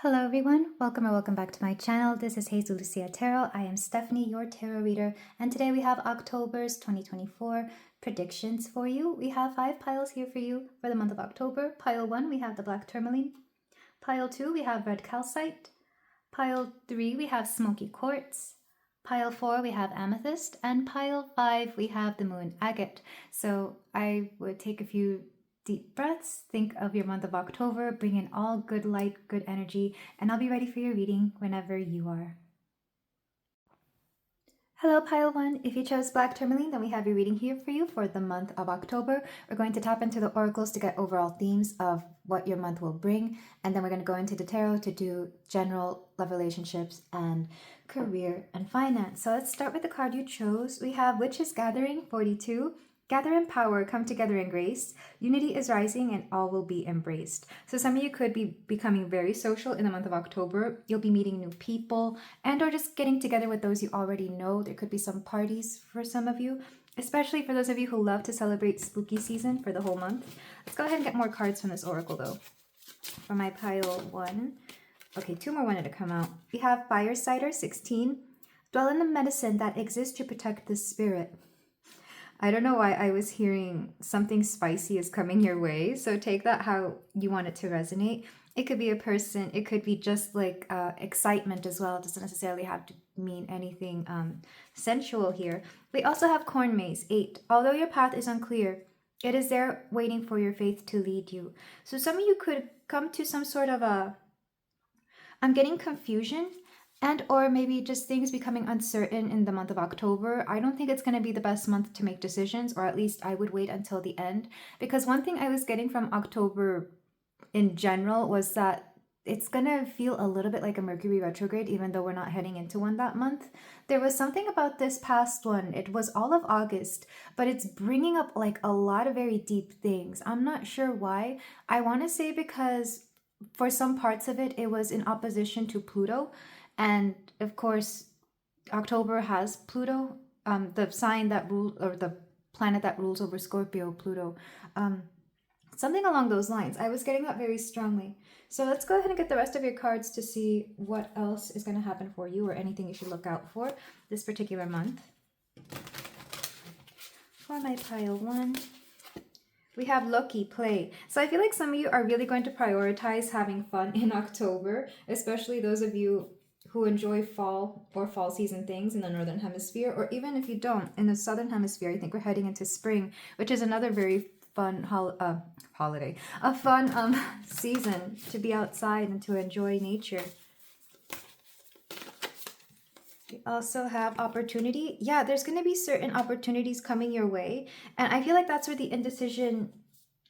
Hello everyone, welcome or welcome back to my channel. This is Hazel Lucia Tarot. I am Stephanie, your tarot reader, and today we have October's 2024 predictions for you. We have 5 piles here for you for the month of October. Pile 1, we have the black tourmaline. Pile 2, we have red calcite. Pile 3, we have smoky quartz. Pile 4, we have amethyst. And pile 5, we have the moon agate. So I would take a few deep breaths, think of your month of October, bring in all good light, good energy, and I'll be ready for your reading whenever you are. Hello, pile 1. If you chose black tourmaline, then we have your reading here for you for the month of October. We're going to tap into the oracles to get overall themes of what your month will bring, and then we're going to go into the tarot to do general love, relationships, and career and finance. So let's start with the card you chose. We have Witches Gathering 42. Gather in power, come together in grace. Unity is rising and all will be embraced. So some of you could be becoming very social in the month of October. You'll be meeting new people and or just getting together with those you already know. There could be some parties for some of you, especially for those of you who love to celebrate spooky season for the whole month. Let's go ahead and get more cards from this oracle though. For my pile 1. Okay, 2 more wanted to come out. We have Firesider 16. Dwell in the medicine that exists to protect the spirit. I don't know why I was hearing something spicy is coming your way. So take that how you want it to resonate. It could be a person. It could be just like excitement as well. It doesn't necessarily have to mean anything sensual here. We also have Corn Maze 8. Although your path is unclear, it is there waiting for your faith to lead you. So some of you could come to some sort of I'm getting confusion. And or maybe just things becoming uncertain in the month of October. I don't think it's going to be the best month to make decisions, or at least I would wait until the end. Because one thing I was getting from October in general was that it's going to feel a little bit like a Mercury retrograde, even though we're not heading into one that month. There was something about this past one. It was all of August, but it's bringing up like a lot of very deep things. I'm not sure why. I want to say because for some parts of it, it was in opposition to Pluto. And of course, October has Pluto, the sign that rules, or the planet that rules over Scorpio, Pluto. Something along those lines. I was getting that very strongly. So let's go ahead and get the rest of your cards to see what else is going to happen for you or anything you should look out for this particular month. For my pile 1, we have Lucky Play. So I feel like some of you are really going to prioritize having fun in October, especially those of you who enjoy fall or fall season things in the northern hemisphere, or even if you don't, in the southern hemisphere. I think we're heading into spring, which is another very fun holiday, a fun season to be outside and to enjoy nature. We also have opportunity. Yeah, there's going to be certain opportunities coming your way, and I feel like that's where the indecision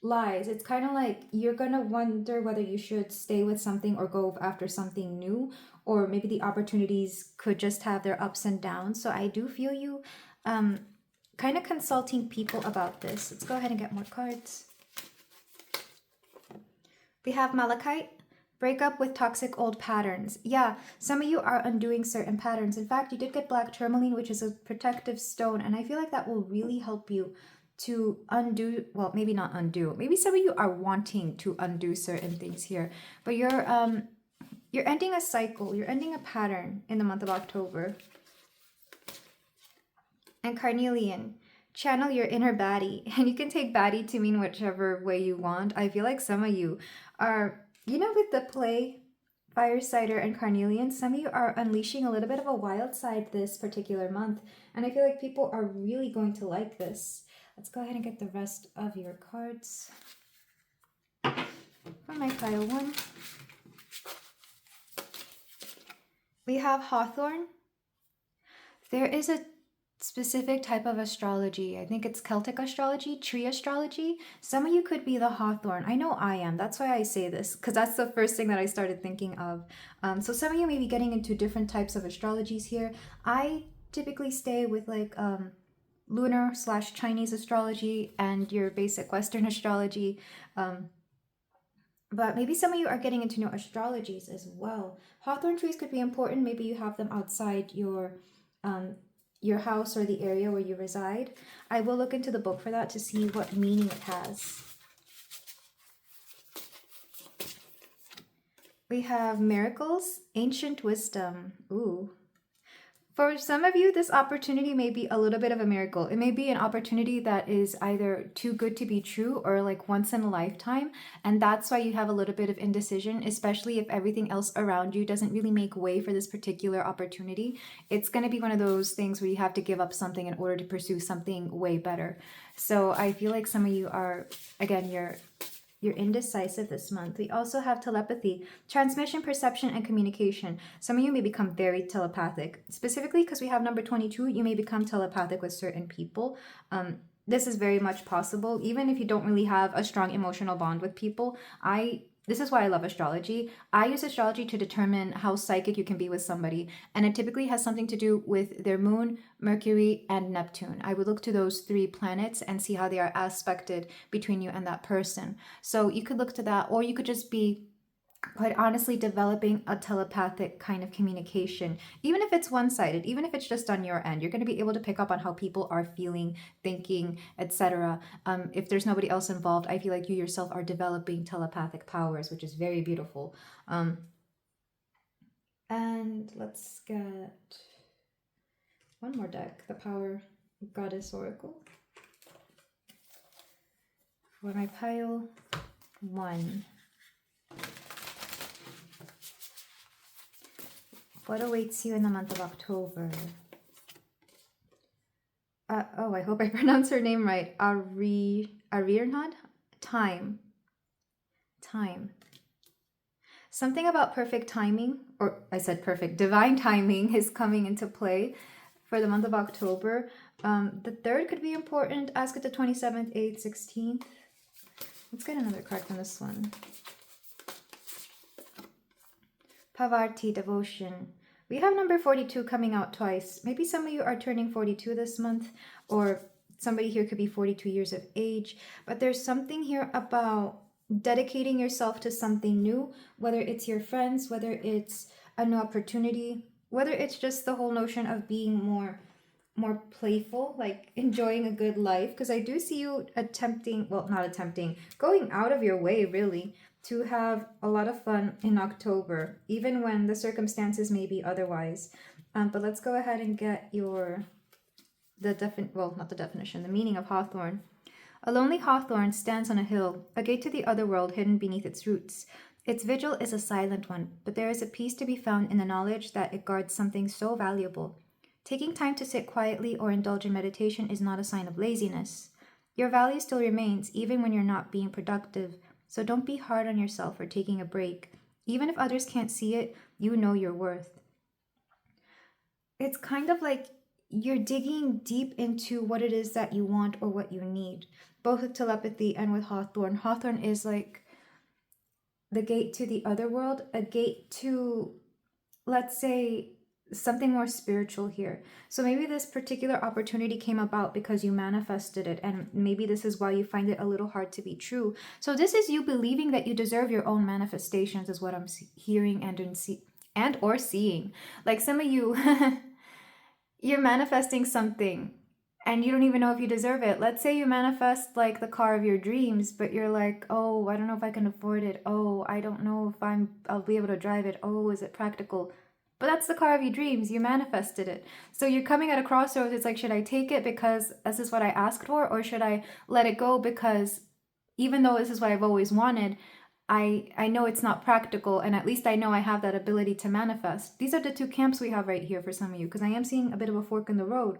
lies. It's kind of like you're going to wonder whether you should stay with something or go after something new, or maybe the opportunities could just have their ups and downs. So I do feel you kind of consulting people about this. Let's go ahead and get more cards. We have Malachite. Break up with toxic old patterns. Yeah, some of you are undoing certain patterns. In fact, you did get black tourmaline, which is a protective stone, and I feel like that will really help you to undo, well, maybe not undo. Maybe some of you are wanting to undo certain things here, but you're ending a cycle, you're ending a pattern in the month of October. And Carnelian, channel your inner baddie. And you can take baddie to mean whichever way you want. I feel like some of you are, you know, with the play, Firesider and Carnelian, some of you are unleashing a little bit of a wild side this particular month. And I feel like people are really going to like this. Let's go ahead and get the rest of your cards. For my pile 1, we have Hawthorn. There is a specific type of astrology. I think it's Celtic astrology, tree astrology. Some of you could be the Hawthorn. I know I am. That's why I say this, because that's the first thing that I started thinking of. So some of you may be getting into different types of astrologies here. I typically stay with like lunar / Chinese astrology and your basic Western astrology. But maybe some of you are getting into new astrologies as well. Hawthorn trees could be important. Maybe you have them outside your house or the area where you reside. I will look into the book for that to see what meaning it has. We have miracles, ancient wisdom. Ooh. For some of you, this opportunity may be a little bit of a miracle. It may be an opportunity that is either too good to be true or like once in a lifetime. And that's why you have a little bit of indecision, especially if everything else around you doesn't really make way for this particular opportunity. It's going to be one of those things where you have to give up something in order to pursue something way better. So I feel like some of you are, again, you're indecisive this month. We also have telepathy, transmission, perception, and communication. Some of you may become very telepathic. Specifically, because we have number 22, you may become telepathic with certain people. This is very much possible, even if you don't really have a strong emotional bond with people. This is why I love astrology. I use astrology to determine how psychic you can be with somebody, and it typically has something to do with their moon, Mercury, and Neptune. I would look to those 3 planets and see how they are aspected between you and that person. So you could look to that, or you could just be quite honestly developing a telepathic kind of communication. Even if it's one-sided, even if it's just on your end, you're going to be able to pick up on how people are feeling, thinking, etc. If there's nobody else involved, I feel like you yourself are developing telepathic powers, which is very beautiful. And let's get one more deck, the Power Goddess Oracle. For my pile 1. What awaits you in the month of October? Oh, I hope I pronounced her name right. Arirnad? Time. Something about perfect timing, or I said perfect, divine timing is coming into play for the month of October. The 3rd could be important. Ask it the 27th, 8th, 16th. Let's get another card from this one. Pavarti, devotion. We have number 42 coming out twice. Maybe some of you are turning 42 this month, or somebody here could be 42 years of age. But there's something here about dedicating yourself to something new, whether it's your friends, whether it's a new opportunity, whether it's just the whole notion of being more playful, like enjoying a good life. Because I do see you going out of your way really to have a lot of fun in October, even when the circumstances may be otherwise. But let's go ahead and get the meaning of hawthorn. A lonely hawthorn stands on a hill, a gate to the other world hidden beneath its roots. Its vigil is a silent one, but there is a peace to be found in the knowledge that it guards something so valuable. Taking time to sit quietly or indulge in meditation is not a sign of laziness. Your value still remains even when you're not being productive, so don't be hard on yourself for taking a break. Even if others can't see it, you know your worth. It's kind of like you're digging deep into what it is that you want or what you need. Both with telepathy and with hawthorn. Hawthorn is like the gate to the other world, a gate to, let's say, something more spiritual here. So maybe this particular opportunity came about because you manifested it, and maybe this is why you find it a little hard to be true. So this is you believing that you deserve your own manifestations, is what I'm hearing and or seeing. Like some of you, you're manifesting something and you don't even know if you deserve it. Let's say you manifest like the car of your dreams, but you're like, oh, I don't know if I can afford it. Oh, I don't know if I'll be able to drive it. Oh, is it practical? But that's the car of your dreams. You manifested it. So you're coming at a crossroads. It's like, should I take it because this is what I asked for? Or should I let it go because even though this is what I've always wanted, I know it's not practical, and at least I know I have that ability to manifest. These are the 2 camps we have right here for some of you, because I am seeing a bit of a fork in the road.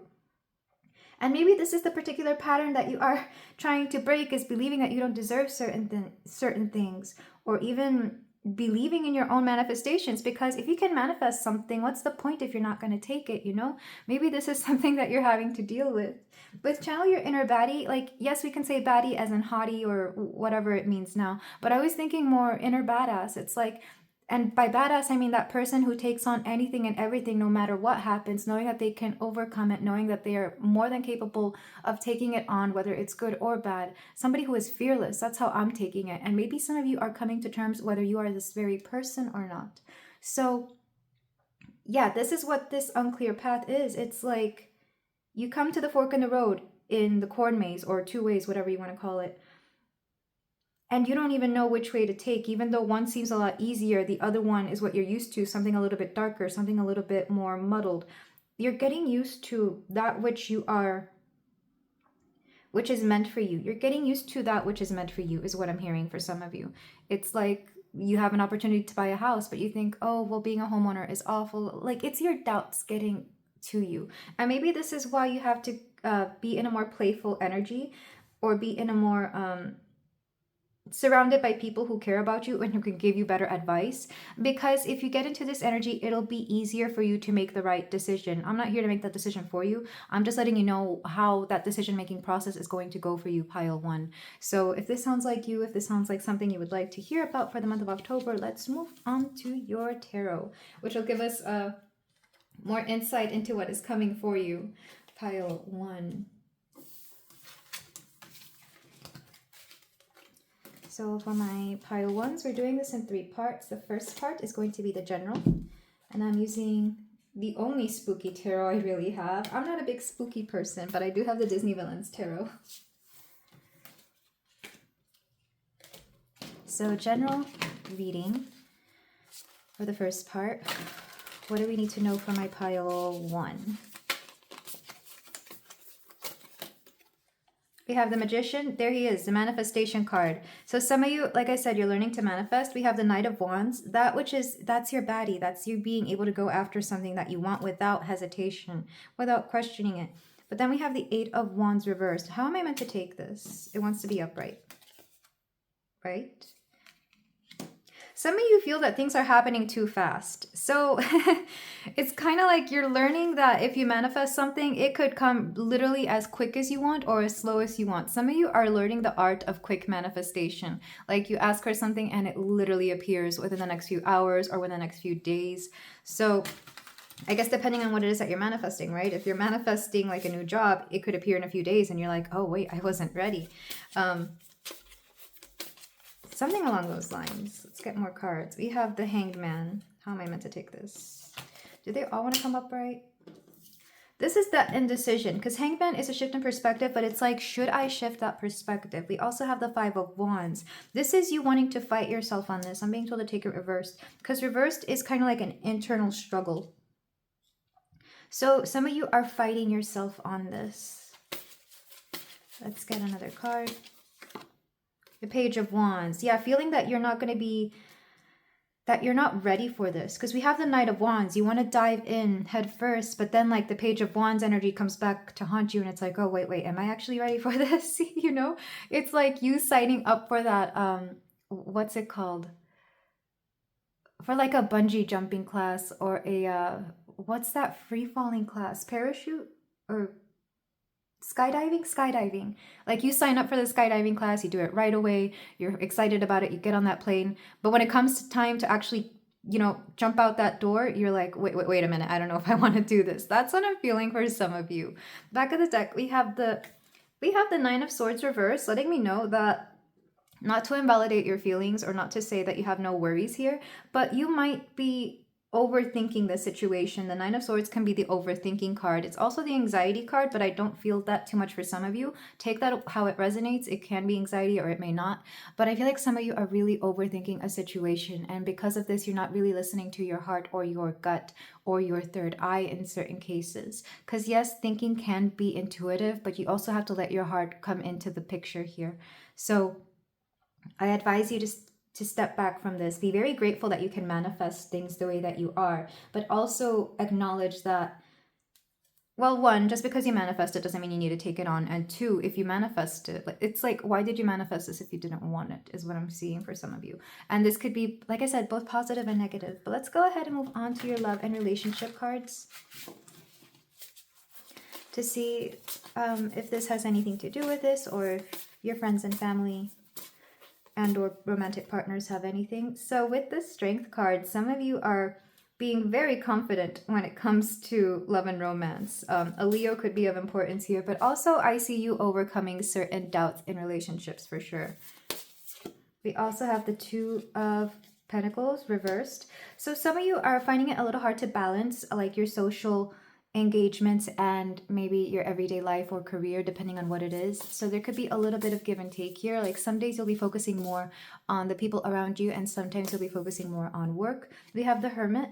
And maybe this is the particular pattern that you are trying to break, is believing that you don't deserve certain things, or even believing in your own manifestations. Because if you can manifest something, what's the point if you're not going to take it, you know? Maybe this is something that you're having to deal with. With channel your inner baddie, like, yes, we can say baddie as in hottie or whatever it means now, but I was thinking more inner badass. It's like, and by badass, I mean that person who takes on anything and everything, no matter what happens, knowing that they can overcome it, knowing that they are more than capable of taking it on, whether it's good or bad. Somebody who is fearless. That's how I'm taking it. And maybe some of you are coming to terms whether you are this very person or not. So yeah, this is what this unclear path is. It's like you come to the fork in the road in the corn maze, or 2 ways, whatever you want to call it. and you don't even know which way to take. Even though one seems a lot easier, the other one is what you're used to, something a little bit darker, something a little bit more muddled. You're getting used to that which you are, which is meant for you. You're getting used to that which is meant for you, is what I'm hearing for some of you. It's like you have an opportunity to buy a house, but you think, oh, well, being a homeowner is awful. Like, it's your doubts getting to you. And maybe this is why you have to be in a more playful energy, or be in a more surrounded by people who care about you and who can give you better advice. Because if you get into this energy, it'll be easier for you to make the right decision. I'm not here to make that decision for you. I'm just letting you know how that decision making process is going to go for you, pile 1. So if this sounds like you, if this sounds like something you would like to hear about for the month of October, let's move on to your tarot, which will give us more insight into what is coming for you, pile 1. So for my pile 1s, we're doing this in 3 parts. The first part is going to be the general, and I'm using the only spooky tarot I really have. I'm not a big spooky person, but I do have the Disney Villains tarot. So general reading for the first part. What do we need to know for my pile 1? We have the Magician. There he is, the manifestation card. So some of you, like I said, you're learning to manifest. We have the Knight of Wands. That's your baddie. That's you being able to go after something that you want without hesitation, without questioning it. But then we have the 8 of Wands reversed. How am I meant to take this? It wants to be upright, right? Some of you feel that things are happening too fast. So it's kind of like you're learning that if you manifest something, it could come literally as quick as you want or as slow as you want. Some of you are learning the art of quick manifestation. Like you ask for something and it literally appears within the next few hours or within the next few days. So I guess depending on what it is that you're manifesting, right? If you're manifesting like a new job, it could appear in a few days and you're like, oh, wait, I wasn't ready. Something along those lines. Let's get more cards. We have the Hanged Man. How am I meant to take this? Do they all want to come upright? This is the indecision, because Hanged Man is a shift in perspective, but it's like, should I shift that perspective? We also have the 5 of Wands. This is you wanting to fight yourself on this. I'm being told to take it reversed, because reversed is kind of like an internal struggle. So some of you are fighting yourself on this. Let's get another card. The Page of Wands. Yeah, feeling that you're not going to be, that you're not ready for this. Because we have the Knight of Wands. You want to dive in head first, but then like the Page of Wands energy comes back to haunt you and it's like, oh, wait, am I actually ready for this? You know, it's like you signing up for that, what's it called? For like a bungee jumping class or a, what's that free falling class? Parachute or skydiving. Like you sign up for the skydiving class, you do it right away, you're excited about it, you get on that plane, but when it comes to time to actually, you know, jump out that door, you're like, wait a minute, I don't know if I want to do this. That's what I'm feeling for some of you. Back of the deck, we have the 9 of Swords reversed, letting me know that, not to invalidate your feelings or not to say that you have no worries here, but you might be overthinking the situation. The 9 of Swords can be the overthinking card. It's also the anxiety card, but I don't feel that too much for some of you. Take that how it resonates. It can be anxiety or it may not, but I feel like some of you are really overthinking a situation, and because of this, you're not really listening to your heart or your gut or your third eye in certain cases. Because yes, thinking can be intuitive, but you also have to let your heart come into the picture here. So I advise you to step back from this. Be very grateful that you can manifest things the way that you are, but also acknowledge that, well, 1, just because you manifest it doesn't mean you need to take it on. And 2, if you manifest it, it's like, why did you manifest this if you didn't want it, is what I'm seeing for some of you. And this could be, like I said, both positive and negative. But let's go ahead and move on to your love and relationship cards to see if this has anything to do with this, or if your friends and family and or romantic partners have anything. So with the Strength card, some of you are being very confident when it comes to love and romance. A Leo could be of importance here, but also I see you overcoming certain doubts in relationships for sure. We also have the 2 of Pentacles reversed. So some of you are finding it a little hard to balance like your social engagements and maybe your everyday life or career, depending on what it is. So there could be a little bit of give and take here. Like some days you'll be focusing more on the people around you, and sometimes you'll be focusing more on work. We have the Hermit.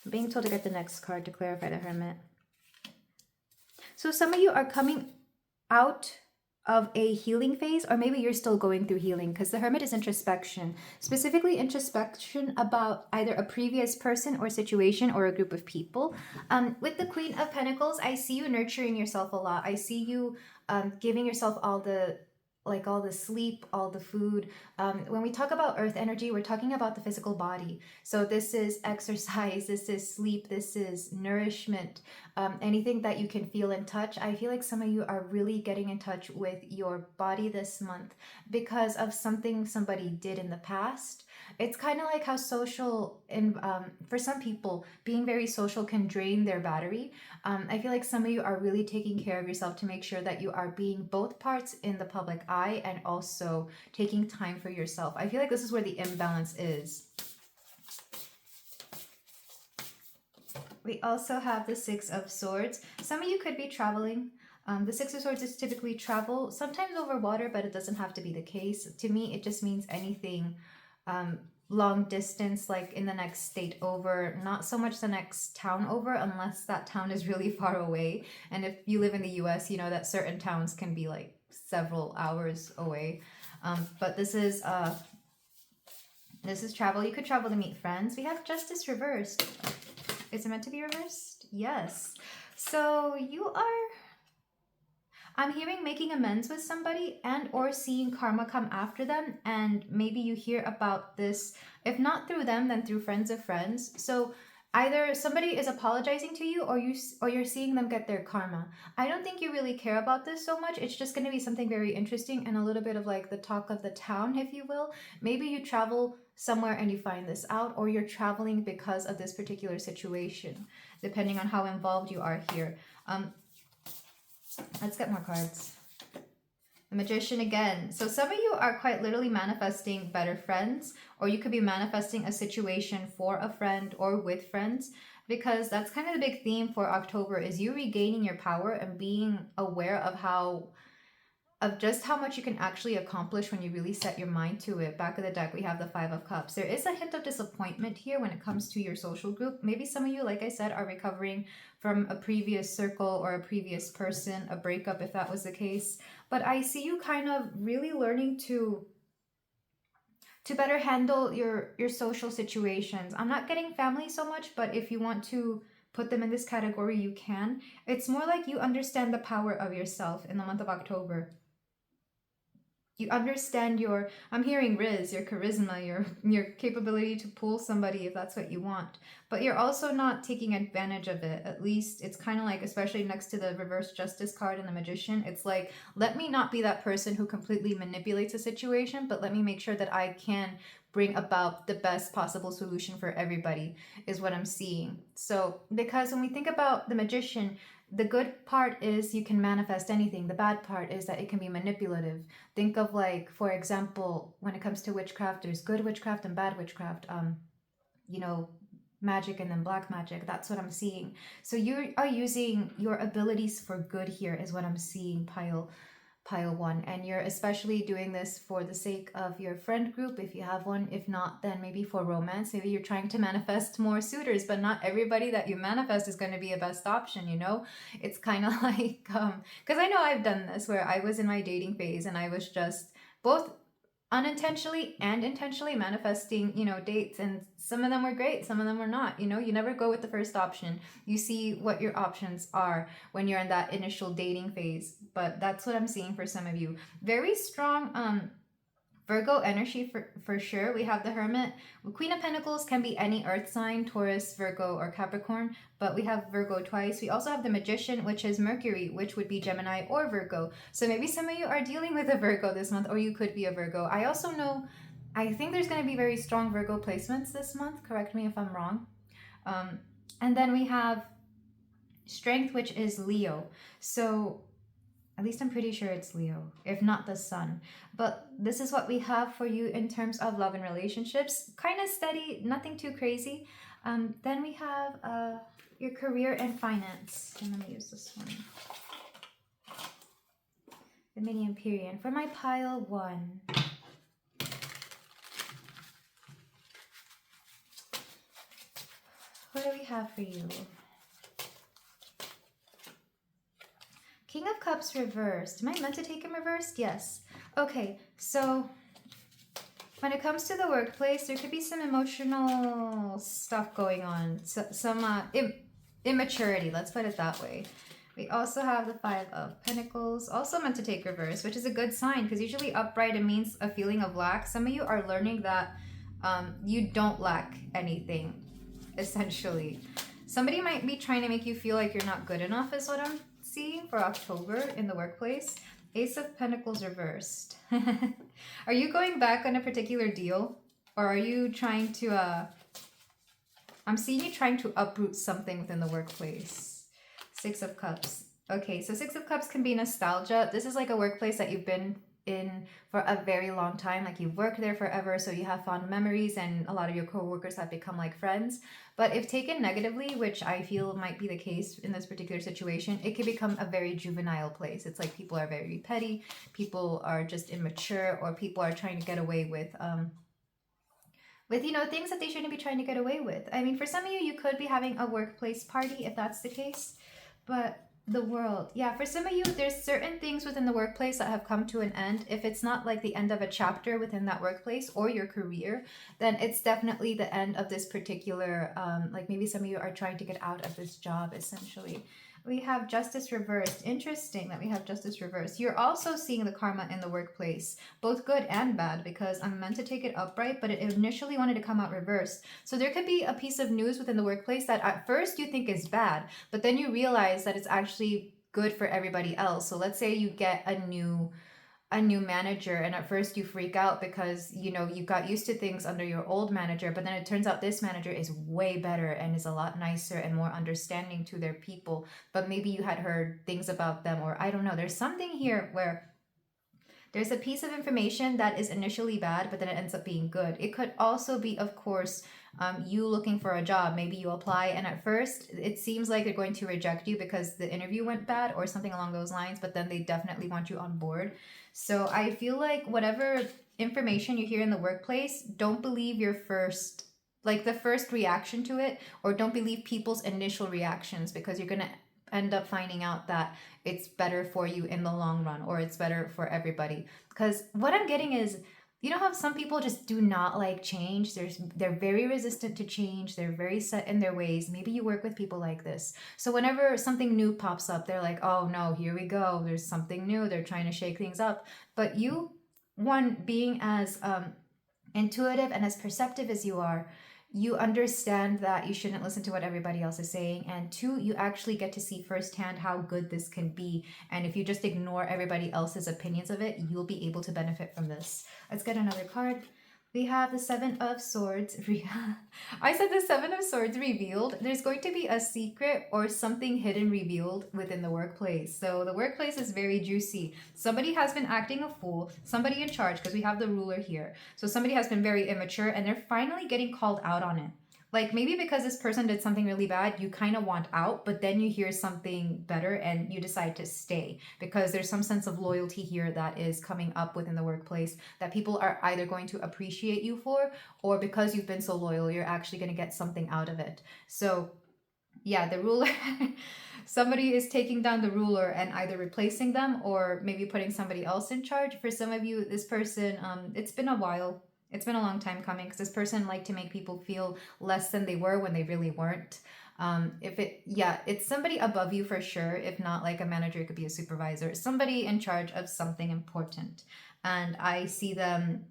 I'm being told to get the next card to clarify the Hermit. So some of you are coming out of a healing phase, or maybe you're still going through healing, because the Hermit is introspection, specifically introspection about either a previous person or situation or a group of people. With the Queen of Pentacles, I see you nurturing yourself a lot. I see you giving yourself all the sleep, all the food. When we talk about earth energy, we're talking about the physical body. So this is exercise, this is sleep, this is nourishment, anything that you can feel and touch. I feel like some of you are really getting in touch with your body this month because of something somebody did in the past. It's kind of like how social, for some people, being very social can drain their battery. I feel like some of you are really taking care of yourself to make sure that you are being both parts in the public eye and also taking time for yourself. I feel like this is where the imbalance is. We also have the Six of Swords. Some of you could be traveling. The Six of Swords is typically travel, sometimes over water, but it doesn't have to be the case. To me, it just means anything long distance, like in the next state over, not so much the next town over, unless that town is really far away. And if you live in the US, you know that certain towns can be like several hours away. But this is travel. You could travel to meet friends. We have Justice reversed. Is it meant to be reversed? Yes. So you are, I'm hearing making amends with somebody and or seeing karma come after them, and maybe you hear about this, if not through them, then through friends of friends. So either somebody is apologizing to you, or you're seeing them get their karma. I don't think you really care about this so much. It's just going to be something very interesting and a little bit of like the talk of the town, if you will. Maybe you travel somewhere and you find this out, or you're traveling because of this particular situation, depending on how involved you are here. Let's get more cards. The Magician again. So some of you are quite literally manifesting better friends, or you could be manifesting a situation for a friend or with friends, because that's kind of the big theme for October, is you regaining your power and being aware of just how much you can actually accomplish when you really set your mind to it. Back of the deck, we have the Five of Cups. There is a hint of disappointment here when it comes to your social group. Maybe some of you, like I said, are recovering from a previous circle or a previous person, a breakup if that was the case. But I see you kind of really learning to better handle your social situations. I'm not getting family so much, but if you want to put them in this category, you can. It's more like you understand the power of yourself in the month of October. You understand your, I'm hearing Riz, your charisma, your capability to pull somebody if that's what you want. But you're also not taking advantage of it. At least it's kind of like, especially next to the reverse justice card and the Magician, it's like, let me not be that person who completely manipulates a situation, but let me make sure that I can bring about the best possible solution for everybody, is what I'm seeing. So, because when we think about the Magician, the good part is you can manifest anything. The bad part is that it can be manipulative. Think of, like, for example, when it comes to witchcraft, there's good witchcraft and bad witchcraft. You know, magic and then black magic. That's what I'm seeing. So you are using your abilities for good here, is what I'm seeing, pile one. And you're especially doing this for the sake of your friend group, if you have one. If not, then maybe for romance. Maybe you're trying to manifest more suitors, but not everybody that you manifest is going to be a best option, you know. It's kind of like because I know I've done this, where I was in my dating phase and I was just both unintentionally and intentionally manifesting, you know, dates, and some of them were great, some of them were not. You know, you never go with the first option. You see what your options are when you're in that initial dating phase. But that's what I'm seeing for some of you. Very strong Virgo energy for sure. We have the Hermit. Queen of Pentacles can be any earth sign, Taurus, Virgo, or Capricorn, but we have Virgo twice. We also have the Magician, which is Mercury, which would be Gemini or Virgo. So maybe some of you are dealing with a Virgo this month, or you could be a Virgo. I also know, I think there's going to be very strong Virgo placements this month. Correct me if I'm wrong. And then we have Strength, which is Leo. So at least I'm pretty sure it's Leo, if not the sun. But this is what we have for you in terms of love and relationships. Kind of steady, nothing too crazy. Then we have your career and finance. And let me use this one. The mini Empyrean for my pile 1. What do we have for you? King of Cups reversed. Am I meant to take him reversed? Yes. Okay, so when it comes to the workplace, there could be some emotional stuff going on. So, some immaturity, let's put it that way. We also have the 5 of Pentacles, also meant to take reverse, which is a good sign because usually upright, it means a feeling of lack. Some of you are learning that you don't lack anything, essentially. Somebody might be trying to make you feel like you're not good enough is what I'm seeing for October in the workplace. Ace of Pentacles reversed. Are you going back on a particular deal? Or are you trying to, I'm seeing you trying to uproot something within the workplace. 6 of Cups. Okay, so 6 of Cups can be nostalgia. This is like a workplace that you've been in for a very long time, like you've worked there forever, so you have fond memories and a lot of your co-workers have become like friends. But if taken negatively, which I feel might be the case in this particular situation, it can become a very juvenile place. It's like people are very petty, people are just immature, or people are trying to get away with you know, things that they shouldn't be trying to get away with. I mean, for some of you, you could be having a workplace party if that's the case, but the world, yeah, for some of you, there's certain things within the workplace that have come to an end. If it's not like the end of a chapter within that workplace or your career, then it's definitely the end of this particular, like maybe some of you are trying to get out of this job, essentially. We have Justice reversed. Interesting that we have Justice reversed. You're also seeing the karma in the workplace, both good and bad, because I'm meant to take it upright, but it initially wanted to come out reversed. So there could be a piece of news within the workplace that at first you think is bad, but then you realize that it's actually good for everybody else. So let's say you get a new manager, and at first you freak out because you know you got used to things under your old manager, but then it turns out this manager is way better and is a lot nicer and more understanding to their people, but maybe you had heard things about them, or I don't know, there's something here where there's a piece of information that is initially bad, but then it ends up being good. It could also be, of course, you looking for a job. Maybe you apply and at first it seems like they're going to reject you because the interview went bad or something along those lines, but then they definitely want you on board. So I feel like whatever information you hear in the workplace, don't believe your first, like the first reaction to it, or don't believe people's initial reactions, because you're going to end up finding out that it's better for you in the long run, or it's better for everybody. Because what I'm getting is, you know how some people just do not like change? They're very resistant to change. They're very set in their ways. Maybe you work with people like this. So whenever something new pops up, they're like, oh no, here we go. There's something new. They're trying to shake things up. But you, one, being as intuitive and as perceptive as you are, you understand that you shouldn't listen to what everybody else is saying. And 2, you actually get to see firsthand how good this can be. And if you just ignore everybody else's opinions of it, you'll be able to benefit from this. Let's get another card. We have the 7 of Swords. I said the 7 of Swords revealed. There's going to be a secret or something hidden revealed within the workplace. So the workplace is very juicy. Somebody has been acting a fool. Somebody in charge, because we have the ruler here. So somebody has been very immature and they're finally getting called out on it. Like maybe because this person did something really bad, you kind of want out, but then you hear something better and you decide to stay because there's some sense of loyalty here that is coming up within the workplace that people are either going to appreciate you for, or because you've been so loyal, you're actually going to get something out of it. So yeah, the ruler, somebody is taking down the ruler and either replacing them or maybe putting somebody else in charge. For some of you, this person, it's been a while. It's been a long time coming because this person liked to make people feel less than they were when they really weren't. It's somebody above you for sure. If not like a manager, it could be a supervisor, somebody in charge of something important. And I see them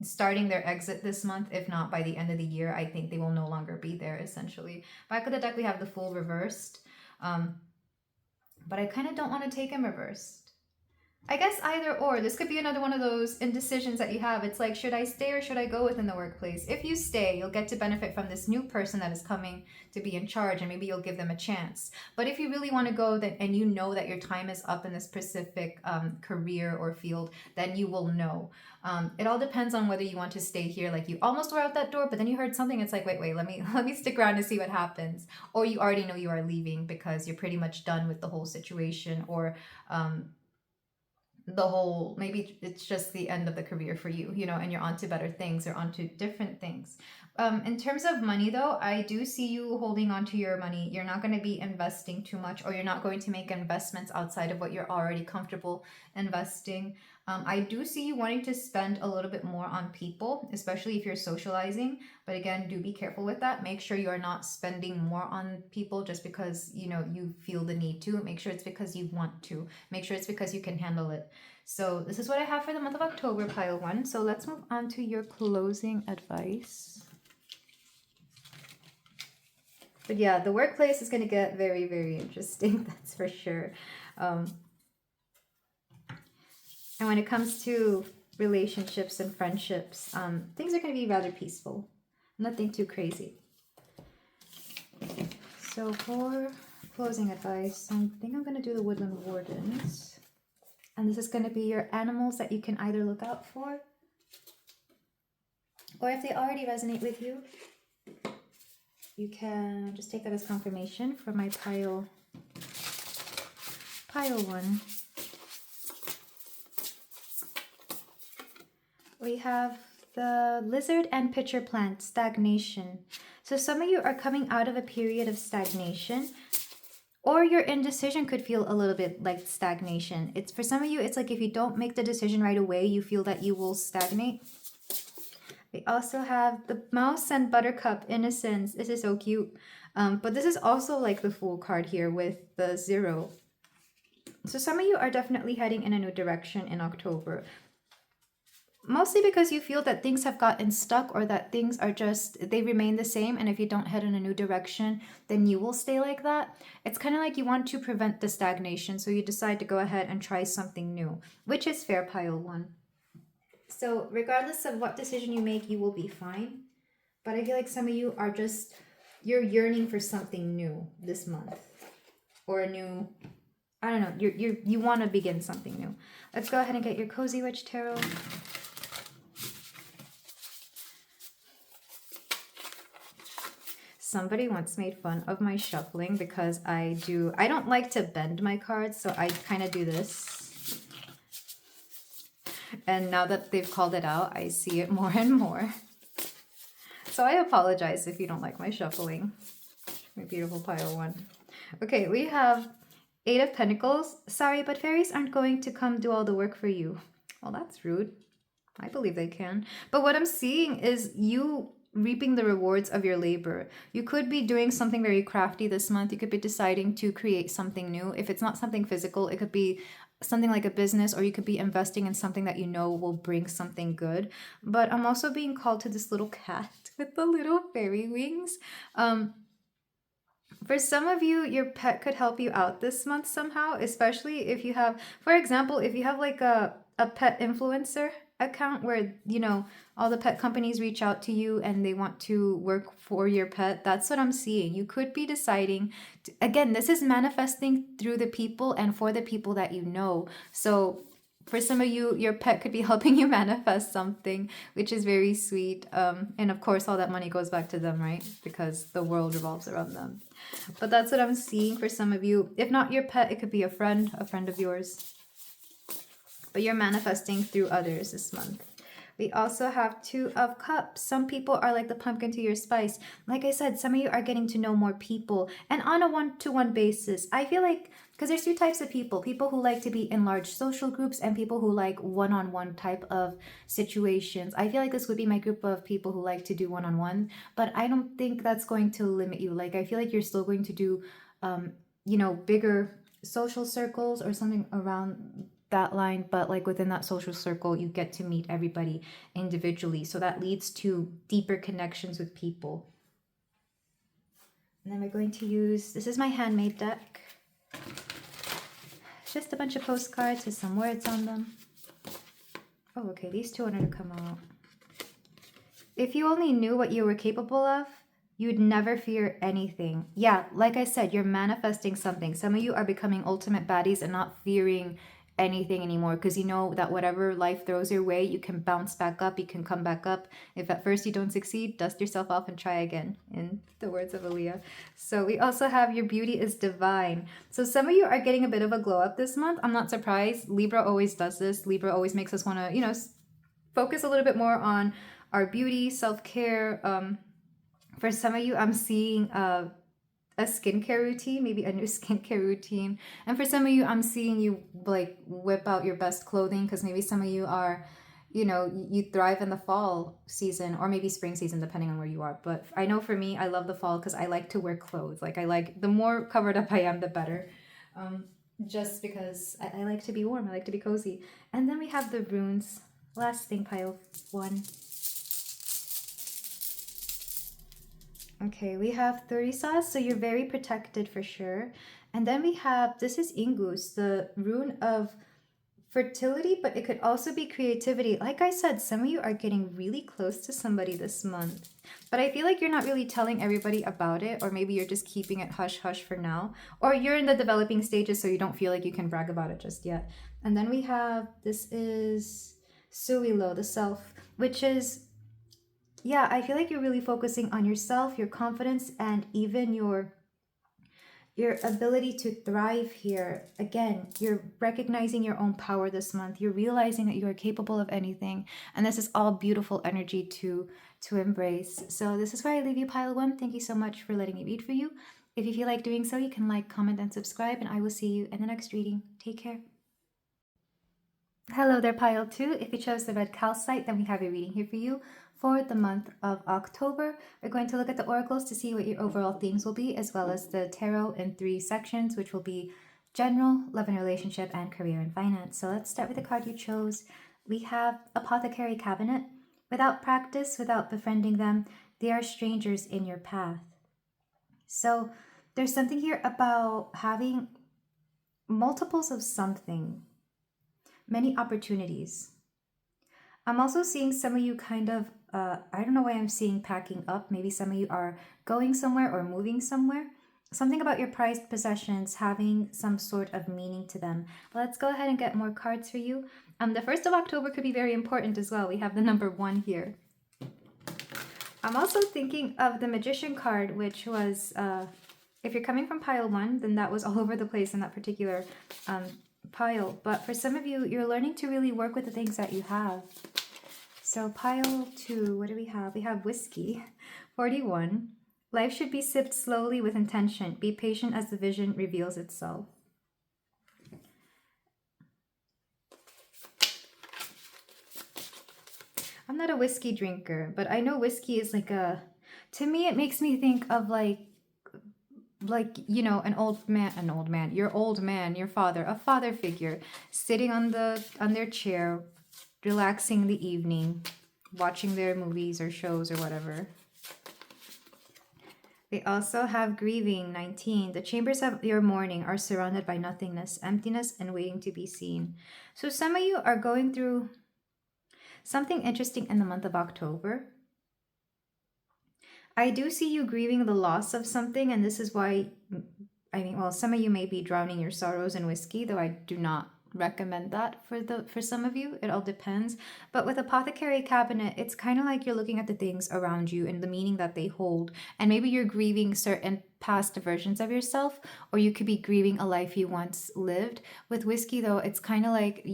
starting their exit this month. If not by the end of the year, I think they will no longer be there, essentially. Back of the deck, we have the Fool reversed. But I kind of don't want to take him reversed. I guess either or. This could be another one of those indecisions that you have. It's like, should I stay or should I go within the workplace? If you stay, you'll get to benefit from this new person that is coming to be in charge, and maybe you'll give them a chance. But if you really want to go, then, and you know that your time is up in this specific career or field, then you will know. It all depends on whether you want to stay here. Like you almost were out that door, but then you heard something. It's like, wait, let me stick around to see what happens. Or you already know you are leaving because you're pretty much done with the whole situation, or the whole, maybe it's just the end of the career for you, you know, and you're on to better things or on to different things. In terms of money though, I do see you holding on to your money. You're not going to be investing too much, or you're not going to make investments outside of what you're already comfortable investing. I do see you wanting to spend a little bit more on people, especially if you're socializing. But again, do be careful with that. Make sure you are not spending more on people just because, you know, you feel the need to. Make sure it's because you want to. Make sure it's because you can handle it. So this is what I have for the month of October, pile 1. So let's move on to your closing advice. But yeah, the workplace is going to get very, very interesting. That's for sure. And when it comes to relationships and friendships, things are going to be rather peaceful. Nothing too crazy. So for closing advice, I think I'm going to do the Woodland Wardens. And this is going to be your animals that you can either look out for, or if they already resonate with you, you can just take that as confirmation for my pile 1. We have the lizard and pitcher plant, stagnation. So some of you are coming out of a period of stagnation, or your indecision could feel a little bit like stagnation. It's for some of you, it's like if you don't make the decision right away, you feel that you will stagnate. We also have the mouse and buttercup, innocence. This is so cute. But this is also like the Fool card here with the 0. So some of you are definitely heading in a new direction in October. Mostly because you feel that things have gotten stuck, or that things are just, they remain the same. And if you don't head in a new direction, then you will stay like that. It's kind of like you want to prevent the stagnation. So you decide to go ahead and try something new, which is fair, pile 1. So regardless of what decision you make, you will be fine. But I feel like some of you are just, you're yearning for something new this month, or a new, I don't know, you want to begin something new. Let's go ahead and get your Cozy Witch Tarot. Somebody once made fun of my shuffling because I don't like to bend my cards, so I kind of do this. And now that they've called it out, I see it more and more. So I apologize if you don't like my shuffling. My beautiful pile 1. Okay, we have 8 of Pentacles. Sorry, but fairies aren't going to come do all the work for you. Well, that's rude. I believe they can. But what I'm seeing is you reaping the rewards of your labor. You could be doing something very crafty this month. You could be deciding to create something new. If it's not something physical, it could be something like a business, or you could be investing in something that you know will bring something good. But I'm also being called to this little cat with the little fairy wings. For some of you, your pet could help you out this month somehow, especially if you have, for example, if you have like a pet influencer account where, you know, all the pet companies reach out to you and they want to work for your pet. That's what I'm seeing. You could be deciding to, again, this is manifesting through the people and for the people that you know. So for some of you, your pet could be helping you manifest something, which is very sweet. And of course, all that money goes back to them, right? Because the world revolves around them. But that's what I'm seeing for some of you. If not your pet, it could be a friend of yours. But you're manifesting through others this month. We also have 2 of Cups. Some people are like the pumpkin to your spice. Like I said, some of you are getting to know more people and on a one-to-one basis. I feel like, because there's 2 types of people. People who like to be in large social groups and people who like one-on-one type of situations. I feel like this would be my group of people who like to do one-on-one. But I don't think that's going to limit you. Like, I feel like you're still going to do, you know, bigger social circles or something around that line, but like within that social circle you get to meet everybody individually, so that leads to deeper connections with people. And then we're going to use, this is my handmade deck. just a bunch of postcards with some words on them. Oh, okay, these two wanted to come out. If you only knew what you were capable of, you'd never fear anything. Yeah, like I said, you're manifesting something. Some of you are becoming ultimate baddies and not fearing anything anymore because you know that whatever life throws your way, you can bounce back up, you can come back up. If at first you don't succeed, dust yourself off and try again, in the words of Aaliyah. So we also have your beauty is divine. So some of you are getting a bit of a glow up this month. I'm not surprised. Libra always does this. Libra always makes us want to, you know, focus a little bit more on our beauty, self-care. For some of you, I'm seeing a skincare routine, maybe a new skincare routine. And for some of you, I'm seeing you like whip out your best clothing because maybe some of you are, you know, you thrive in the fall season or maybe spring season, depending on where you are. But I know for me, I love the fall because I like to wear clothes. Like I like, the more covered up I am, the better. Just because I like to be warm, I like to be cozy. And then we have the runes. Last thing, pile 1. Okay, we have Thurisaz, so you're very protected for sure. And then we have, this is Ingus, the rune of fertility, but it could also be creativity. Like I said, some of you are getting really close to somebody this month. But I feel like you're not really telling everybody about it, or maybe you're just keeping it hush-hush for now. Or you're in the developing stages, so you don't feel like you can brag about it just yet. And then we have, this is Suilo, the self, which is, yeah, I feel like you're really focusing on yourself, your confidence, and even your ability to thrive here. Again, you're recognizing your own power this month. You're realizing that you are capable of anything. And this is all beautiful energy to embrace. So this is where I leave you, pile 1. Thank you so much for letting me read for you. If you feel like doing so, you can like, comment, and subscribe. And I will see you in the next reading. Take care. Hello there, pile 2. If you chose the red calcite, then we have a reading here for you for the month of October. We're going to look at the oracles to see what your overall themes will be, as well as the tarot in 3 sections, which will be general, love and relationship, and career and finance. So let's start with the card you chose. We have Apothecary Cabinet. Without practice, without befriending them, they are strangers in your path. So there's something here about having multiples of something. Many opportunities. I'm also seeing some of you kind of, I don't know why I'm seeing packing up. Maybe some of you are going somewhere or moving somewhere. Something about your prized possessions having some sort of meaning to them. But let's go ahead and get more cards for you. The 1st of October could be very important as well. We have the number 1 here. I'm also thinking of the Magician card, which was, if you're coming from pile 1, then that was all over the place in that particular pile. But for some of you, you're learning to really work with the things that you have. So pile 2, what do we have? We have Whiskey, 41. Life should be sipped slowly with intention. Be patient as the vision reveals itself. I'm not a whiskey drinker, but I know whiskey is like a, to me, it makes me think of like, you know, your old man, your father, a father figure sitting on their chair, relaxing the evening, watching their movies or shows or whatever. We also have Grieving, 19. The chambers of your mourning are surrounded by nothingness, emptiness, and waiting to be seen. So some of you are going through something interesting in the month of October. I do see you grieving the loss of something, and this is why, I mean, well, some of you may be drowning your sorrows in whiskey, though I do not recommend that for some of you. It all depends. But with Apothecary Cabinet, it's kind of like you're looking at the things around you and the meaning that they hold, and maybe you're grieving certain past versions of yourself, or you could be grieving a life you once lived. With whiskey, though, it's kind of like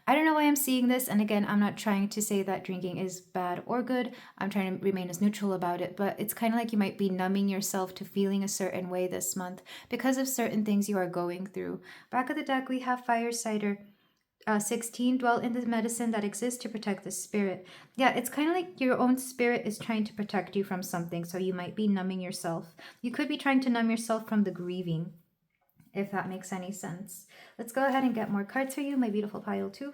I don't know why I'm seeing this, and again, I'm not trying to say that drinking is bad or good. I'm trying to remain as neutral about it, but it's kind of like you might be numbing yourself to feeling a certain way this month because of certain things you are going through. Back of the deck, we have Firesider, 16. Dwell in the medicine that exists to protect the spirit. Yeah, it's kind of like your own spirit is trying to protect you from something, so you might be numbing yourself. You could be trying to numb yourself from the grieving, if that makes any sense. Let's go ahead and get more cards for you, my beautiful pile 2.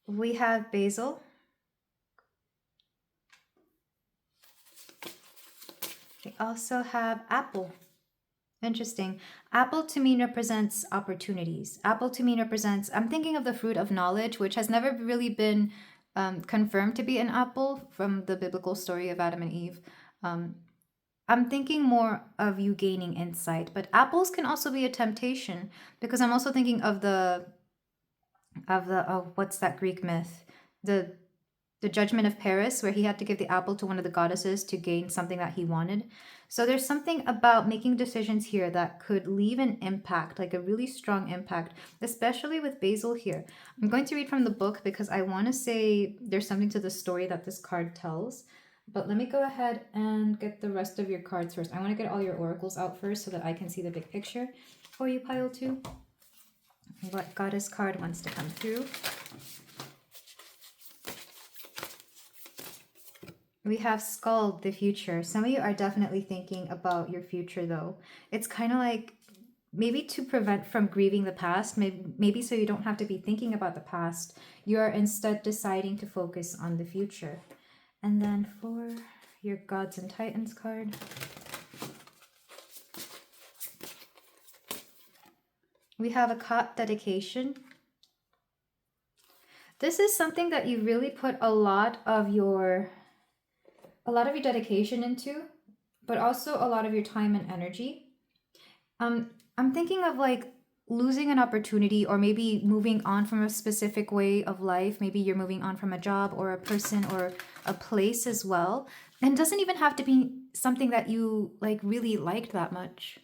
We have Basil. also have apple. Interesting. Apple to me represents opportunities. Apple to me represents, I'm thinking of the fruit of knowledge, which has never really been confirmed to be an apple from the biblical story of Adam and Eve. I'm thinking more of you gaining insight, but apples can also be a temptation because I'm also thinking of what's that Greek myth? The judgment of Paris, where he had to give the apple to one of the goddesses to gain something that he wanted. So there's something about making decisions here that could leave an impact, like a really strong impact, especially with basil here. I'm going to read from the book because I want to say there's something to the story that this card tells. But let me go ahead and get the rest of your cards first. I want to get all your oracles out first so that I can see the big picture for you, pile 2. What goddess card wants to come through? We have Scald, the future. Some of you are definitely thinking about your future, though. It's kind of like maybe to prevent from grieving the past, maybe so you don't have to be thinking about the past. You are instead deciding to focus on the future. And then for your Gods and Titans card, we have a cot dedication. This is something that you really put a lot of your dedication into, but also a lot of your time and energy. I'm thinking of like losing an opportunity or maybe moving on from a specific way of life. Maybe you're moving on from a job or a person or a place as well. And it doesn't even have to be something that you like really liked that much.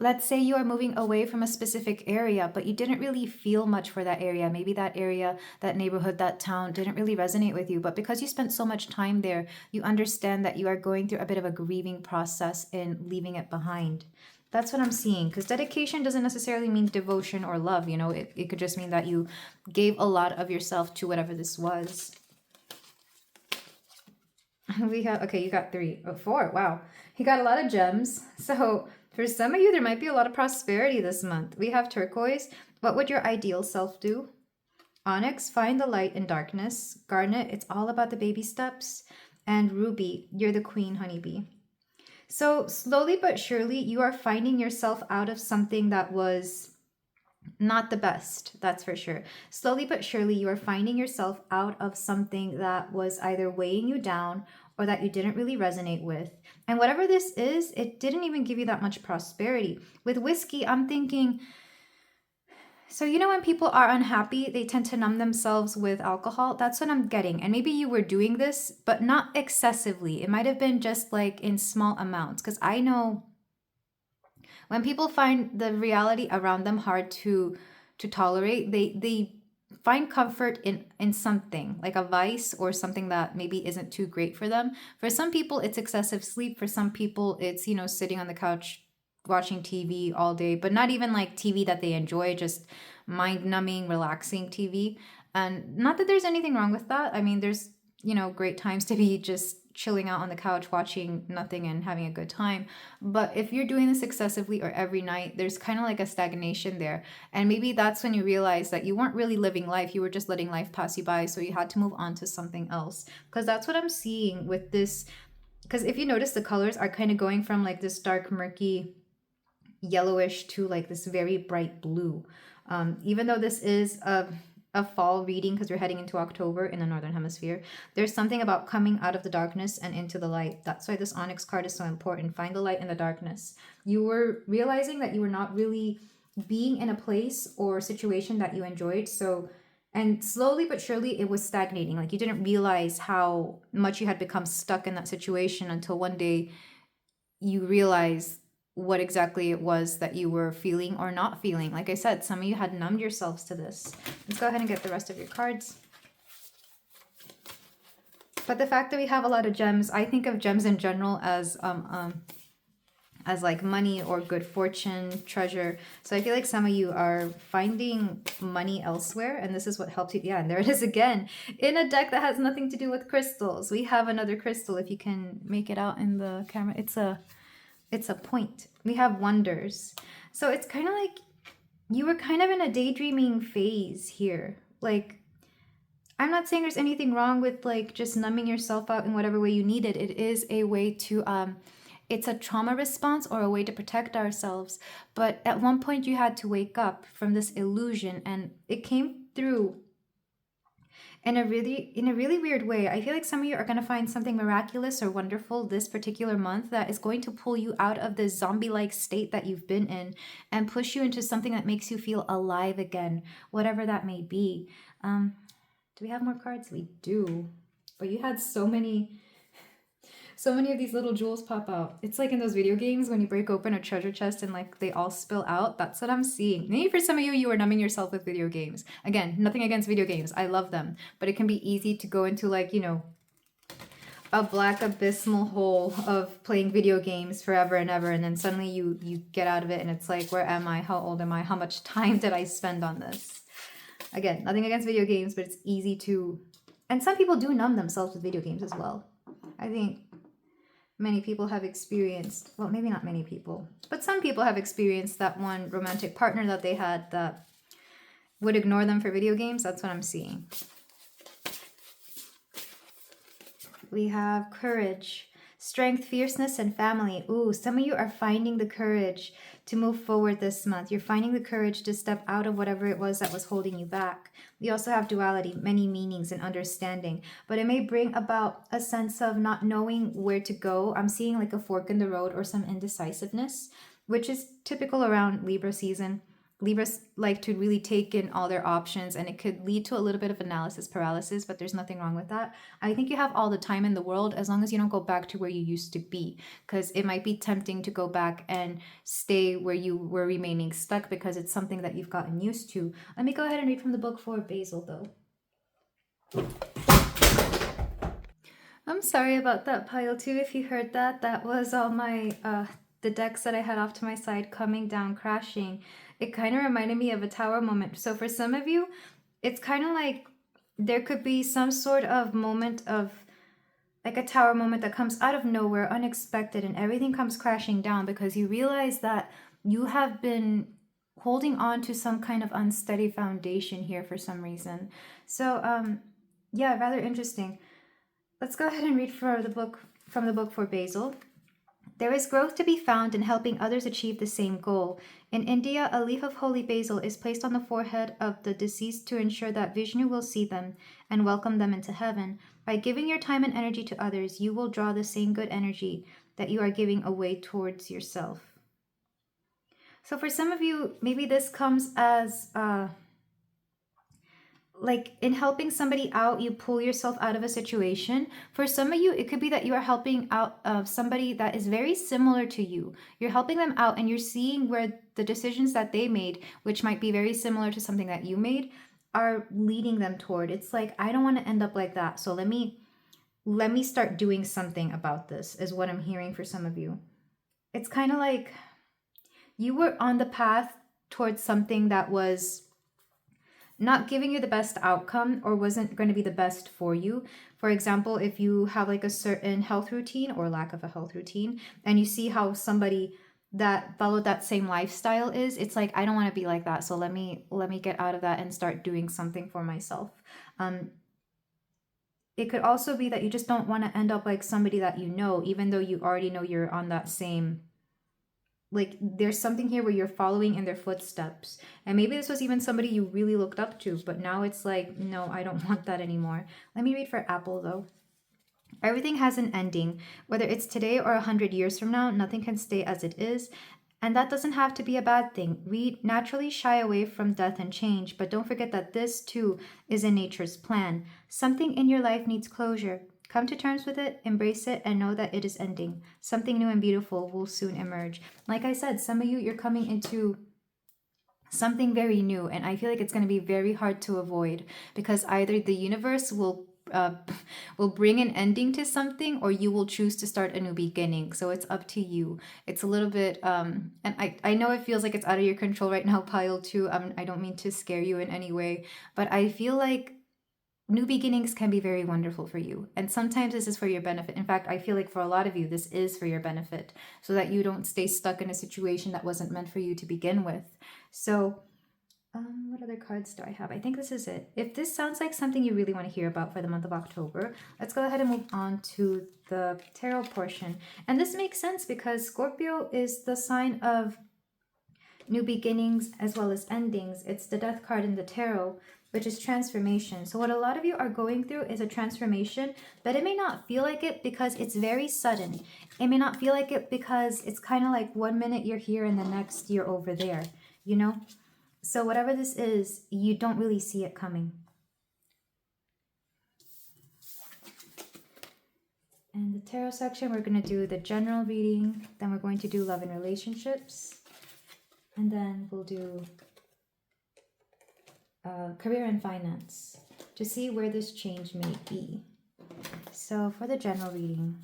Let's say you are moving away from a specific area, but you didn't really feel much for that area. Maybe that area, that neighborhood, that town didn't really resonate with you. But because you spent so much time there, you understand that you are going through a bit of a grieving process in leaving it behind. That's what I'm seeing. Because dedication doesn't necessarily mean devotion or love. You know, it could just mean that you gave a lot of yourself to whatever this was. We have, okay, you got 3. Oh, 4. Wow. You got a lot of gems. So for some of you, there might be a lot of prosperity this month. We have turquoise. What would your ideal self do? Onyx, find the light in darkness. Garnet, it's all about the baby steps. And ruby, you're the queen honeybee. So slowly but surely, you are finding yourself out of something that was not the best, that's for sure. Slowly but surely, you are finding yourself out of something that was either weighing you down or that you didn't really resonate with. And whatever this is, it didn't even give you that much prosperity. With whiskey, I'm thinking, so you know when people are unhappy, they tend to numb themselves with alcohol? That's what I'm getting. And maybe you were doing this, but not excessively. It might have been just like in small amounts. Because I know when people find the reality around them hard to tolerate, they find comfort in something like a vice or something that maybe isn't too great for them. For some people, it's excessive sleep. For some people, it's, you know, sitting on the couch watching TV all day, but not even like TV that they enjoy, just mind-numbing, relaxing TV. And not that there's anything wrong with that. I mean, there's, you know, great times to be just chilling out on the couch, watching nothing and having a good time. But if you're doing this excessively or every night, there's kind of like a stagnation there. And maybe that's when you realize that you weren't really living life. You were just letting life pass you by. So you had to move on to something else. Because that's what I'm seeing with this. Because if you notice, the colors are kind of going from like this dark, murky, yellowish to like this very bright blue. Even though this is a fall reading because we're heading into October in the Northern Hemisphere, there's something about coming out of the darkness and into the light. That's why this Onyx card is so important. Find the light in the darkness. You were realizing that you were not really being in a place or situation that you enjoyed. So, and slowly but surely it was stagnating. Like you didn't realize how much you had become stuck in that situation until one day you realize what exactly it was that you were feeling or not feeling. Like I said, some of you had numbed yourselves to this. Let's go ahead and get the rest of your cards. But the fact that we have a lot of gems, I think of gems in general as like money or good fortune, treasure. So I feel like some of you are finding money elsewhere, and this is what helps you. Yeah, and there it is again. In a deck that has nothing to do with crystals, we have another crystal. If you can make it out in the camera, it's a point. We have wonders. So it's kind of like you were kind of in a daydreaming phase here. Like, I'm not saying there's anything wrong with like just numbing yourself out in whatever way you need it. It is a way to it's a trauma response or a way to protect ourselves. But at one point you had to wake up from this illusion, and it came through in a really weird way. I feel like some of you are going to find something miraculous or wonderful this particular month that is going to pull you out of this zombie-like state that you've been in and push you into something that makes you feel alive again, whatever that may be. Do we have more cards? We do. But you had so many of these little jewels pop out. It's like in those video games when you break open a treasure chest and like they all spill out. That's what I'm seeing. Maybe for some of you, you are numbing yourself with video games. Again, nothing against video games. I love them. But it can be easy to go into like, you know, a black abysmal hole of playing video games forever and ever. And then suddenly you get out of it and it's like, where am I? How old am I? How much time did I spend on this? Again, nothing against video games, but it's easy to... And some people do numb themselves with video games as well. I think many people have experienced, well, maybe not many people, but some people have experienced that one romantic partner that they had that would ignore them for video games. That's what I'm seeing. We have courage, strength, fierceness, and family. Ooh, some of you are finding the courage to move forward this month. You're finding the courage to step out of whatever it was that was holding you back. We also have duality, many meanings and understanding, but it may bring about a sense of not knowing where to go. I'm seeing like a fork in the road or some indecisiveness, which is typical around Libra season. Libras like to really take in all their options, and it could lead to a little bit of analysis paralysis, but there's nothing wrong with that. I think you have all the time in the world as long as you don't go back to where you used to be, because it might be tempting to go back and stay where you were remaining stuck because it's something that you've gotten used to. Let me go ahead and read from the book for Basil though. I'm sorry about that, pile 2. If you heard that, that was all my the decks that I had off to my side coming down, crashing. It kind of reminded me of a tower moment. So for some of you, it's kind of like there could be some sort of moment of like a tower moment that comes out of nowhere, unexpected, and everything comes crashing down because you realize that you have been holding on to some kind of unsteady foundation here for some reason. So yeah, rather interesting. Let's go ahead and read from the book for Basil. There is growth to be found in helping others achieve the same goal. In India, a leaf of holy basil is placed on the forehead of the deceased to ensure that Vishnu will see them and welcome them into heaven. By giving your time and energy to others, you will draw the same good energy that you are giving away towards yourself. So for some of you, maybe this comes as... like in helping somebody out, you pull yourself out of a situation. For some of you, it could be that you are helping out somebody that is very similar to you. You're helping them out and you're seeing where the decisions that they made, which might be very similar to something that you made, are leading them toward. It's like, I don't want to end up like that. So let me start doing something about this, is what I'm hearing for some of you. It's kind of like you were on the path towards something that was not giving you the best outcome or wasn't going to be the best for you. For example, if you have like a certain health routine or lack of a health routine, and you see how somebody that followed that same lifestyle is, it's like, I don't want to be like that. So let me get out of that and start doing something for myself. It could also be that you just don't want to end up like somebody that you know, even though you already know you're on that same... like there's something here where you're following in their footsteps, and maybe this was even somebody you really looked up to, but now it's like, no, I don't want that anymore. Let me read for Apple though. Everything has an ending, whether it's today or 100 years from now. Nothing can stay as it is, and that doesn't have to be a bad thing. We naturally shy away from death and change, but don't forget that this too is in nature's plan. Something in your life needs closure. Come to terms with it, embrace it, and know that it is ending. Something new and beautiful will soon emerge. Like I said, some of you, you're coming into something very new, and I feel like it's going to be very hard to avoid, because either the universe will bring an ending to something, or you will choose to start a new beginning. So it's up to you. It's a little bit, and I know it feels like it's out of your control right now, pile 2. I don't mean to scare you in any way, but I feel like new beginnings can be very wonderful for you. And sometimes this is for your benefit. In fact, I feel like for a lot of you, this is for your benefit, so that you don't stay stuck in a situation that wasn't meant for you to begin with. So What other cards do I have? I think this is it. If this sounds like something you really want to hear about for the month of October, let's go ahead and move on to the tarot portion. And this makes sense because Scorpio is the sign of new beginnings as well as endings. It's the death card in the tarot, which is transformation. So what a lot of you are going through is a transformation, but it may not feel like it because it's very sudden. It may not feel like it because it's kind of like 1 minute you're here and the next you're over there, you know? So whatever this is, you don't really see it coming. In the tarot section, we're going to do the general reading. Then we're going to do love and relationships. And then we'll do career and finance to see where this change may be. So for the general reading,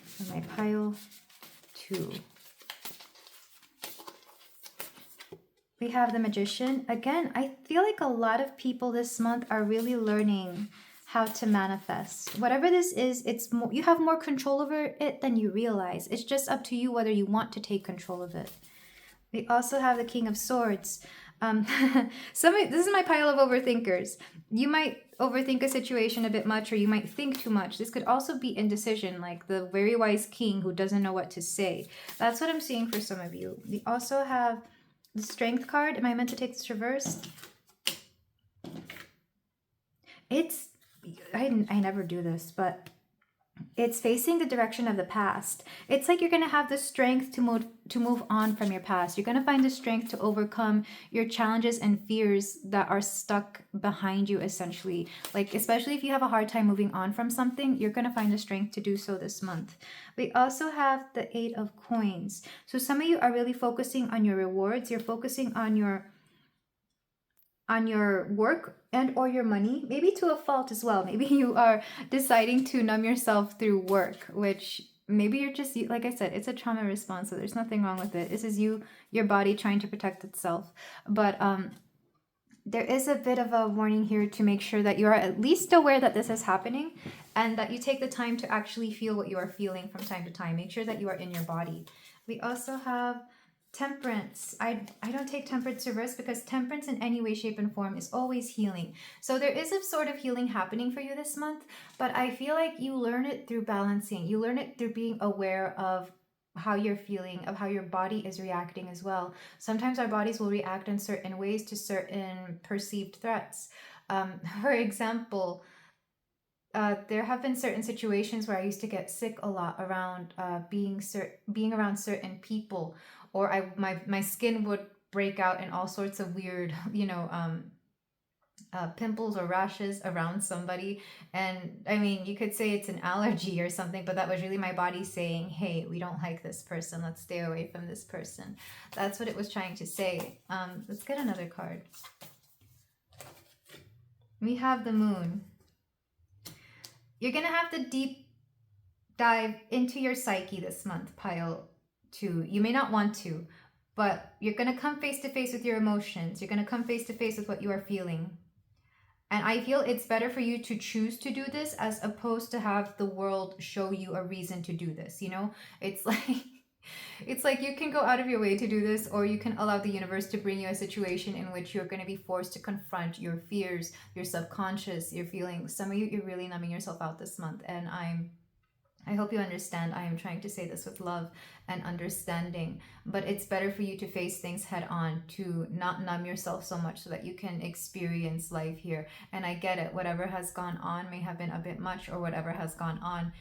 for my pile 2. We have the Magician. Again, I feel like a lot of people this month are really learning how to manifest. Whatever this is, it's more, you have more control over it than you realize. It's just up to you whether you want to take control of it. We also have the King of Swords. This is my pile of overthinkers. You might overthink a situation a bit much, or you might think too much. This could also be indecision, like the very wise king who doesn't know what to say. That's what I'm seeing for some of you. We also have the Strength card. Am I meant to take this reversed? It's, I never do this, but it's facing the direction of the past. It's like you're going to have the strength to move on from your past. You're going to find the strength to overcome your challenges and fears that are stuck behind you, essentially. Like, especially if you have a hard time moving on from something, you're going to find the strength to do so this month. We also have the 8 of Coins. So some of you are really focusing on your rewards. You're focusing on your work and or your money, maybe to a fault as well. Maybe you are deciding to numb yourself through work, which maybe you're just, like I said, it's a trauma response, so there's nothing wrong with it. This is your body trying to protect itself. But there is a bit of a warning here to make sure that you are at least aware that this is happening and that you take the time to actually feel what you are feeling from time to time. Make sure that you are in your body. We also have Temperance. I don't take Temperance reverse because Temperance in any way, shape, and form is always healing. So there is a sort of healing happening for you this month, but I feel like you learn it through balancing. You learn it through being aware of how you're feeling, of how your body is reacting as well. Sometimes our bodies will react in certain ways to certain perceived threats. For example, there have been certain situations where I used to get sick a lot around being around certain people, or my skin would break out in all sorts of weird, pimples or rashes around somebody. And I mean, you could say it's an allergy or something, but that was really my body saying, hey, we don't like this person. Let's stay away from this person. That's what it was trying to say. Let's get another card. We have the Moon. You're going to have to deep dive into your psyche this month, pile 2. You may not want to, but you're going to come face to face with your emotions. You're going to come face to face with what you are feeling. And I feel it's better for you to choose to do this as opposed to have the world show you a reason to do this. You know, it's like you can go out of your way to do this, or you can allow the universe to bring you a situation in which you're going to be forced to confront your fears, your subconscious, your feelings. Some of you, you're really numbing yourself out this month, and I hope you understand. I am trying to say this with love and understanding, but it's better for you to face things head on, to not numb yourself so much so that you can experience life here. And I get it. Whatever has gone on may have been a bit much, or whatever has gone on,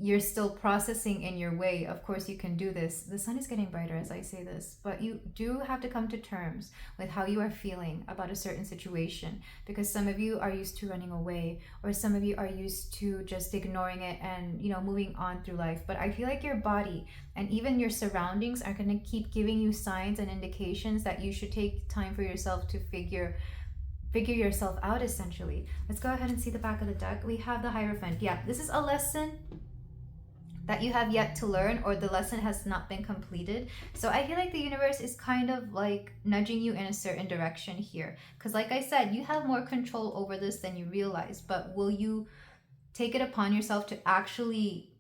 you're still processing in your way. Of course, you can do this. The sun is getting brighter as I say this, but you do have to come to terms with how you are feeling about a certain situation, because some of you are used to running away, or some of you are used to just ignoring it and, moving on through life. But I feel like your body and even your surroundings are going to keep giving you signs and indications that you should take time for yourself to figure yourself out, essentially. Let's go ahead and see the back of the deck. We have the Hierophant. Yeah, this is a lesson that you have yet to learn, or the lesson has not been completed. So I feel like the universe is kind of like nudging you in a certain direction here, because like I said, you have more control over this than you realize. But will you take it upon yourself to actually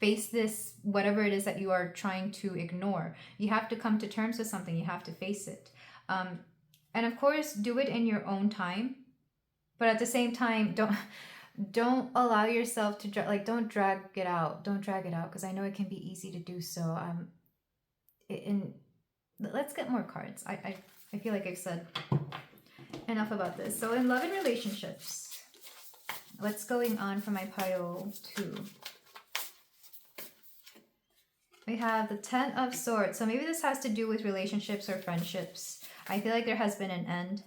face this, whatever it is that you are trying to ignore? You have to come to terms with something. You have to face it. And of course, do it in your own time. But at the same time, don't allow yourself to don't drag it out. Don't drag it out, because I know it can be easy to do so. Let's get more cards. I feel like I've said enough about this. So in love and relationships, what's going on for my pile 2? We have the 10 of Swords. So maybe this has to do with relationships or friendships. I feel like there has been an end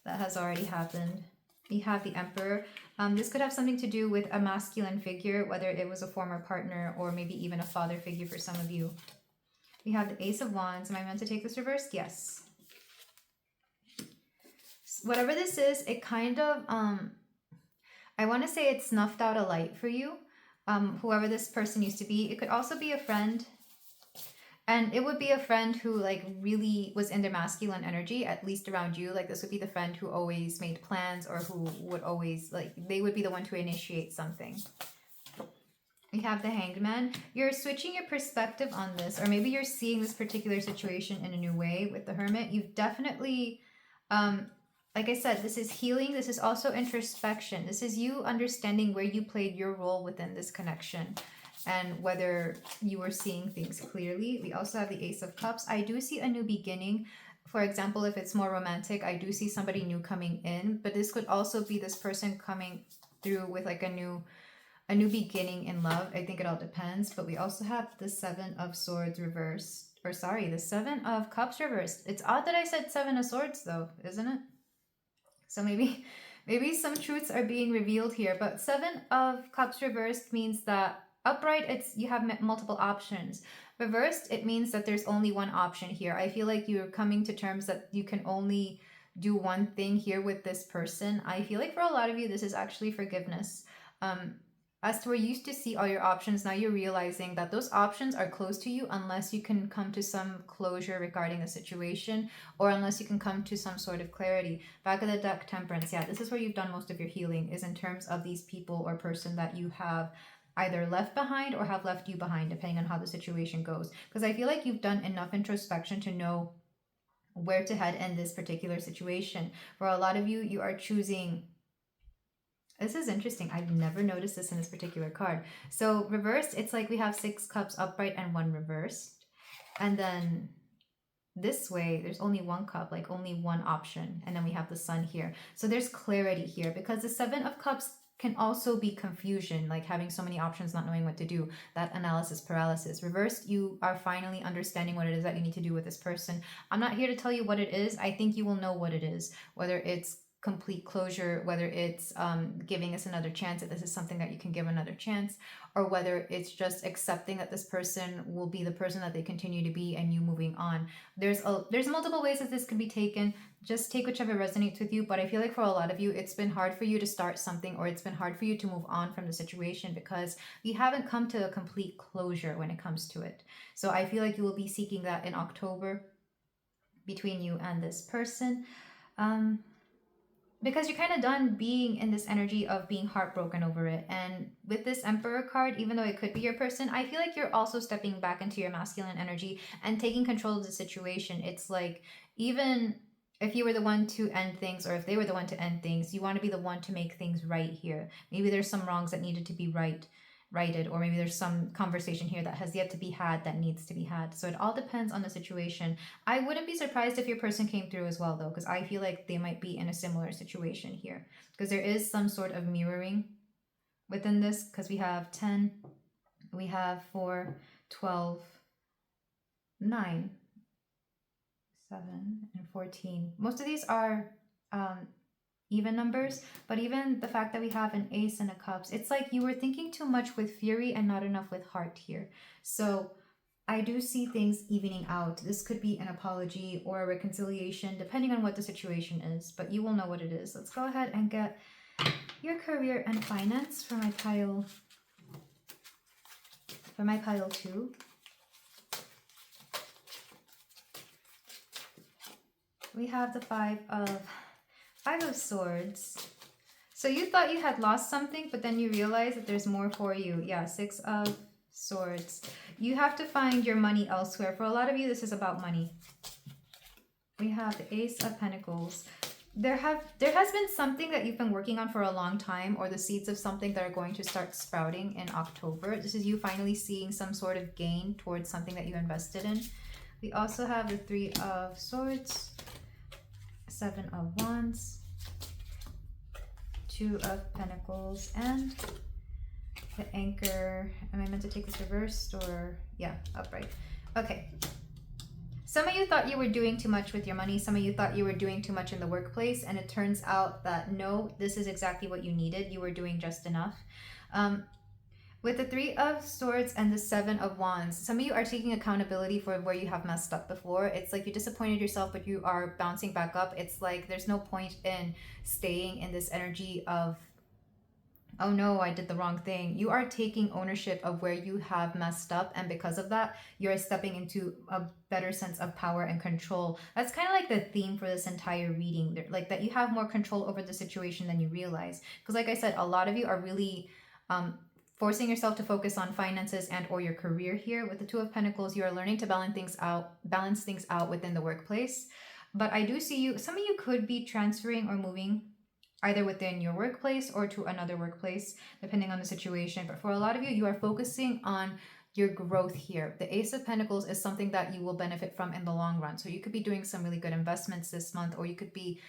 that has already happened. We have the Emperor. This could have something to do with a masculine figure, whether it was a former partner or maybe even a father figure for some of you. We have the Ace of Wands. Am I meant to take this reversed? Yes. Whatever this is, it kind of, I want to say it snuffed out a light for you. Whoever this person used to be. It could also be a friend. And it would be a friend who like really was in their masculine energy, at least around you. Like this would be the friend who always made plans, or who would always like, they would be the one to initiate something. We have the Hanged Man. You're switching your perspective on this, or maybe you're seeing this particular situation in a new way with the Hermit. You've definitely, like I said, this is healing. This is also introspection. This is you understanding where you played your role within this connection and whether you were seeing things clearly. We also have the Ace of Cups. I do see a new beginning. For example, if it's more romantic, I do see somebody new coming in, but this could also be this person coming through with like a new beginning in love. I think it all depends. But we also have the 7 of Swords reversed, or sorry, the 7 of Cups reversed. It's odd that I said 7 of Swords though, isn't it? So maybe some truths are being revealed here. But 7 of Cups reversed means that upright, you have multiple options. Reversed, it means that there's only one option here. I feel like you're coming to terms that you can only do one thing here with this person. I feel like for a lot of you, this is actually forgiveness. As to where you used to see all your options, now you're realizing that those options are closed to you unless you can come to some closure regarding a situation, or unless you can come to some sort of clarity. Back of the deck, Temperance. Yeah, this is where you've done most of your healing, is in terms of these people or person that you have either left behind or have left you behind, depending on how the situation goes. Because I feel like you've done enough introspection to know where to head in this particular situation. For a lot of you, you are choosing... This is interesting. I've never noticed this in this particular card. So reversed, it's like we have 6 cups upright and 1 reversed. And then this way, there's only 1 cup, like only one option. And then we have the Sun here. So there's clarity here, because the 7 of Cups can also be confusion, like having so many options, not knowing what to do, that analysis paralysis. Reversed, you are finally understanding what it is that you need to do with this person. I'm not here to tell you what it is. I think you will know what it is, whether it's complete closure, whether it's giving us another chance, if this is something that you can give another chance, or whether it's just accepting that this person will be the person that they continue to be and you moving on. There's multiple ways that this could be taken. Just take whichever resonates with you. But I feel like for a lot of you, it's been hard for you to start something, or it's been hard for you to move on from the situation, because you haven't come to a complete closure when it comes to it. So I feel like you will be seeking that in October between you and this person. Because you're kind of done being in this energy of being heartbroken over it. And with this Emperor card, even though it could be your person, I feel like you're also stepping back into your masculine energy and taking control of the situation. It's like, even if you were the one to end things, or if they were the one to end things, you want to be the one to make things right here. Maybe there's some wrongs that needed to be righted, or maybe there's some conversation here that has yet to be had that needs to be had. So it all depends on the situation. I wouldn't be surprised if your person came through as well though, because I feel like they might be in a similar situation here, because there is some sort of mirroring within this, because we have 10, we have 4, 12, 9, 7, and 14. Most of these are even numbers, but even the fact that we have an Ace and a Cups, it's like you were thinking too much with fury and not enough with heart here. So I do see things evening out. This could be an apology or a reconciliation, depending on what the situation is, but you will know what it is. Let's go ahead and get your career and finance for my pile 2. We have the 5 of Swords. So you thought you had lost something, but then you realize that there's more for you. Yeah, 6 of Swords. You have to find your money elsewhere. For a lot of you, this is about money. We have the Ace of Pentacles. There has been something that you've been working on for a long time, or the seeds of something that are going to start sprouting in October. This is you finally seeing some sort of gain towards something that you invested in. We also have the Three of Swords, Seven of Wands, Two of Pentacles, and the Anchor. Am I meant to take this reversed or, yeah, upright? Okay. Some of you thought you were doing too much with your money. Some of you thought you were doing too much in the workplace. And it turns out that no, this is exactly what you needed. You were doing just enough. With the Three of Swords and the Seven of Wands, some of you are taking accountability for where you have messed up before. It's like you disappointed yourself, but you are bouncing back up. It's like there's no point in staying in this energy of, oh no, I did the wrong thing. You are taking ownership of where you have messed up, and because of that, you're stepping into a better sense of power and control. That's kind of like the theme for this entire reading, like that you have more control over the situation than you realize. Because like I said, a lot of you are really forcing yourself to focus on finances and or your career here. With the Two of Pentacles, you are learning to balance things out within the workplace. But I do see you, some of you could be transferring or moving either within your workplace or to another workplace, depending on the situation. But for a lot of you, you are focusing on your growth here. The Ace of Pentacles is something that you will benefit from in the long run. So you could be doing some really good investments this month, or you could be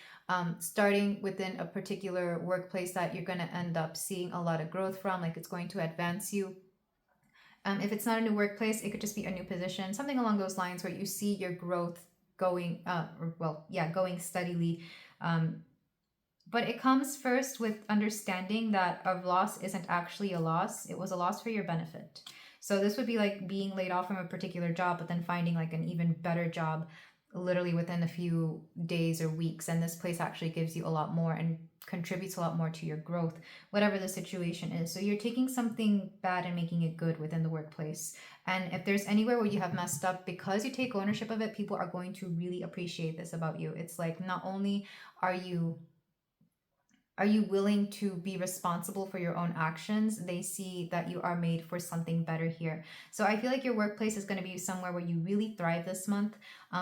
starting within a particular workplace that you're going to end up seeing a lot of growth from, like it's going to advance you. If it's not a new workplace, it could just be a new position, something along those lines where you see your growth going, going steadily. But it comes first with understanding that a loss isn't actually a loss. It was a loss for your benefit. So this would be like being laid off from a particular job, but then finding like an even better job literally within a few days or weeks. And this place actually gives you a lot more and contributes a lot more to your growth, whatever the situation is. So you're taking something bad and making it good within the workplace. And if there's anywhere where you have messed up, because you take ownership of it, people are going to really appreciate this about you. It's like, not only are you willing to be responsible for your own actions, they see that you are made for something better here. So I feel like your workplace is going to be somewhere where you really thrive this month,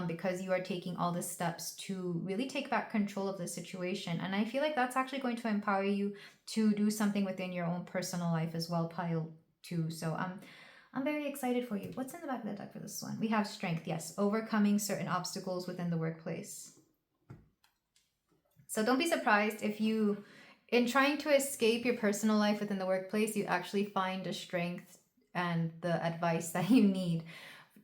because you are taking all the steps to really take back control of the situation. And I feel like that's actually going to empower you to do something within your own personal life as well, pile 2. So I'm very excited for you. What's in the back of the deck for this one? We have strength, yes, overcoming certain obstacles within the workplace. So don't be surprised if you, in trying to escape your personal life within the workplace, you actually find the strength and the advice that you need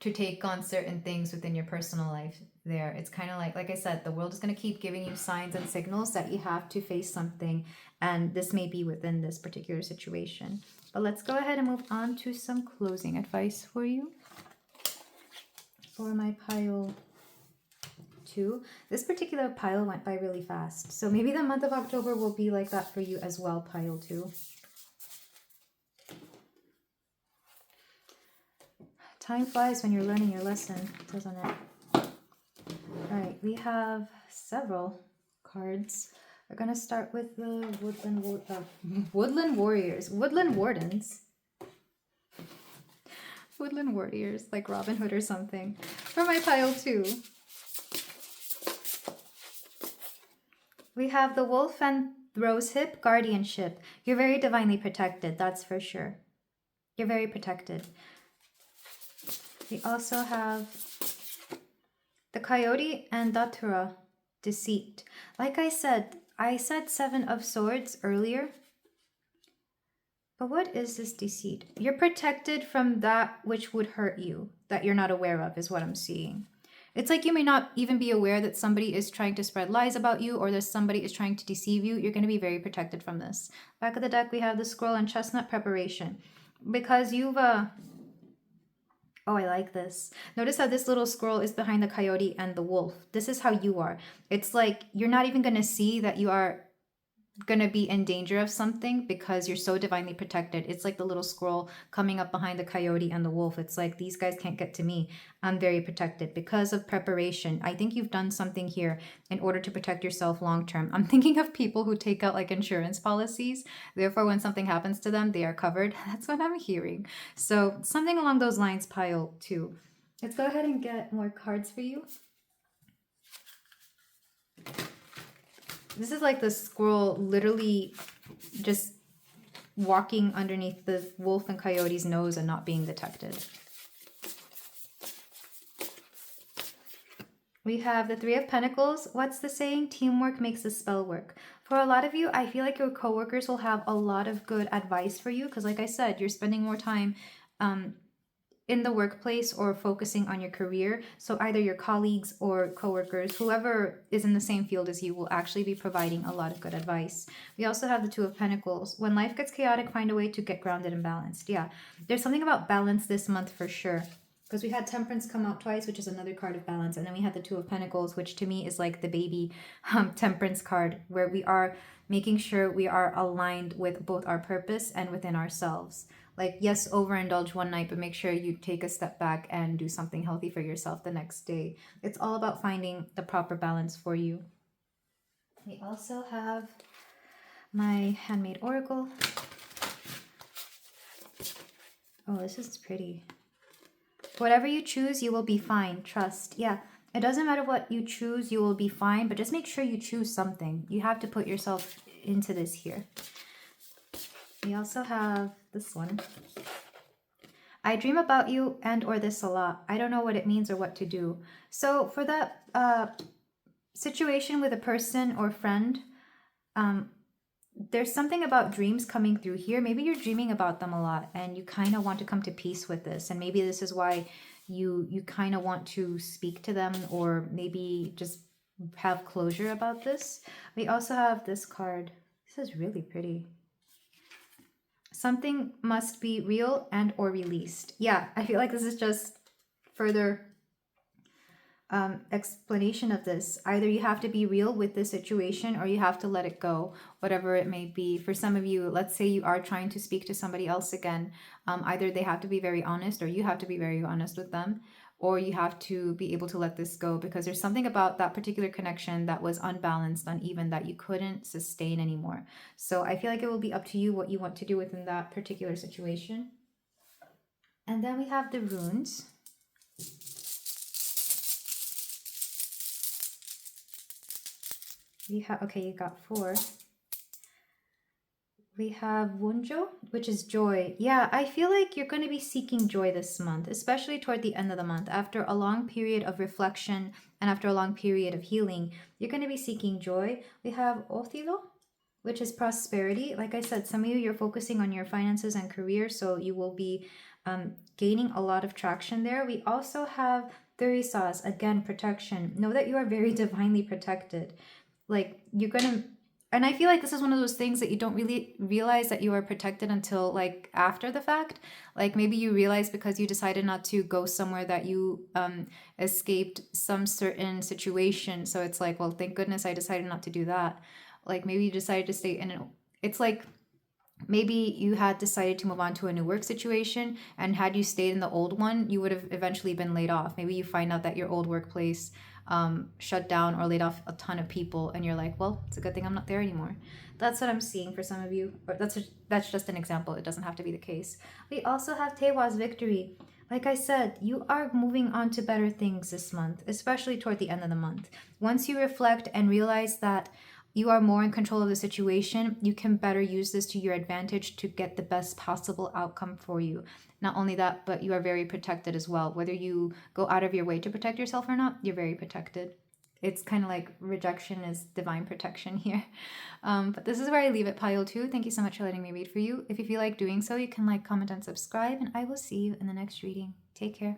to take on certain things within your personal life there. It's kind of like I said, the world is going to keep giving you signs and signals that you have to face something. And this may be within this particular situation. But let's go ahead and move on to some closing advice for you. For my pile 2. This particular pile went by really fast. So maybe the month of October will be like that for you as well, pile 2. Time flies when you're learning your lesson, doesn't it? Alright, we have several cards. We're going to start with the Woodland Warriors. Woodland Wardens. Woodland Warriors, like Robin Hood or something. For my pile 2. We have the Wolf and Rosehip, Guardianship. You're very divinely protected, that's for sure. You're very protected. We also have the Coyote and Datura, Deceit. Like I said 7 of Swords earlier. But what is this deceit? You're protected from that which would hurt you, that you're not aware of, is what I'm seeing. It's like you may not even be aware that somebody is trying to spread lies about you, or that somebody is trying to deceive you. You're going to be very protected from this. Back of the deck, we have the Scroll and Chestnut Preparation. Because you've... Oh, I like this. Notice how this little squirrel is behind the coyote and the wolf. This is how you are. It's like you're not even going to see that you are going to be in danger of something because you're so divinely protected. It's like the little squirrel coming up behind the coyote and the wolf. It's like, these guys can't get to me. I'm very protected because of preparation. I think you've done something here in order to protect yourself long term. I'm thinking of people who take out like insurance policies. Therefore, when something happens to them, they are covered. That's what I'm hearing. So something along those lines, pile 2. Let's go ahead and get more cards for you. This is like the squirrel literally just walking underneath the wolf and coyote's nose and not being detected. We have the Three of Pentacles. What's the saying? Teamwork makes the spell work. For a lot of you, I feel like your coworkers will have a lot of good advice for you because, like I said, you're spending more time in the workplace or focusing on your career. So either your colleagues or coworkers, whoever is in the same field as you, will actually be providing a lot of good advice. We also have the Two of Pentacles. When life gets chaotic, find a way to get grounded and balanced. Yeah, there's something about balance this month for sure. Because we had Temperance come out twice, which is another card of balance. And then we had the Two of Pentacles, which to me is like the baby Temperance card, where we are making sure we are aligned with both our purpose and within ourselves. Like, yes, overindulge one night, but make sure you take a step back and do something healthy for yourself the next day. It's all about finding the proper balance for you. We also have my handmade oracle. Oh, this is pretty. Whatever you choose, you will be fine. Trust. Yeah, it doesn't matter what you choose, you will be fine, but just make sure you choose something. You have to put yourself into this here. We also have this one. I dream about you and or this a lot. I don't know what it means or what to do. So for that situation with a person or friend, there's something about dreams coming through here. Maybe you're dreaming about them a lot and you kind of want to come to peace with this. And maybe this is why you kind of want to speak to them or maybe just have closure about this. We also have this card. This is really pretty. Something must be real and or released. Yeah, I feel like this is just further explanation of this. Either you have to be real with the situation or you have to let it go, whatever it may be. For some of you, let's say you are trying to speak to somebody else again. Either they have to be very honest or you have to be very honest with them, or you have to be able to let this go because there's something about that particular connection that was unbalanced, uneven, that you couldn't sustain anymore. So I feel like it will be up to you what you want to do within that particular situation. And then we have the runes. We have, okay, you got 4. We have Wunjo, which is joy. Yeah, I feel like you're going to be seeking joy this month, especially toward the end of the month. After a long period of reflection and after a long period of healing, you're going to be seeking joy. We have Othilo, which is prosperity. Like I said, some of you, you're focusing on your finances and career, so you will be gaining a lot of traction there. We also have Thurisaz, again, protection. Know that you are very divinely protected. Like, you're going to... And I feel like this is one of those things that you don't really realize that you are protected until like after the fact. Like maybe you realize because you decided not to go somewhere that you escaped some certain situation. So it's like, well, thank goodness I decided not to do that. Like maybe you decided to stay in it. It's like maybe you had decided to move on to a new work situation, and had you stayed in the old one, you would have eventually been laid off. Maybe you find out that your old workplace shut down or laid off a ton of people, and you're like, well, it's a good thing I'm not there anymore. That's what I'm seeing for some of you. Or that's just an example. It doesn't have to be the case. We also have Tewa's victory. Like I said, you are moving on to better things this month, especially toward the end of the month. Once you reflect and realize that you are more in control of the situation, you can better use this to your advantage to get the best possible outcome for you. Not only that, but you are very protected as well. Whether you go out of your way to protect yourself or not, you're very protected. It's kind of like rejection is divine protection here. But this is where I leave it, Pile 2. Thank you so much for letting me read for you. If you feel like doing so, you can like, comment, and subscribe, and I will see you in the next reading. Take care.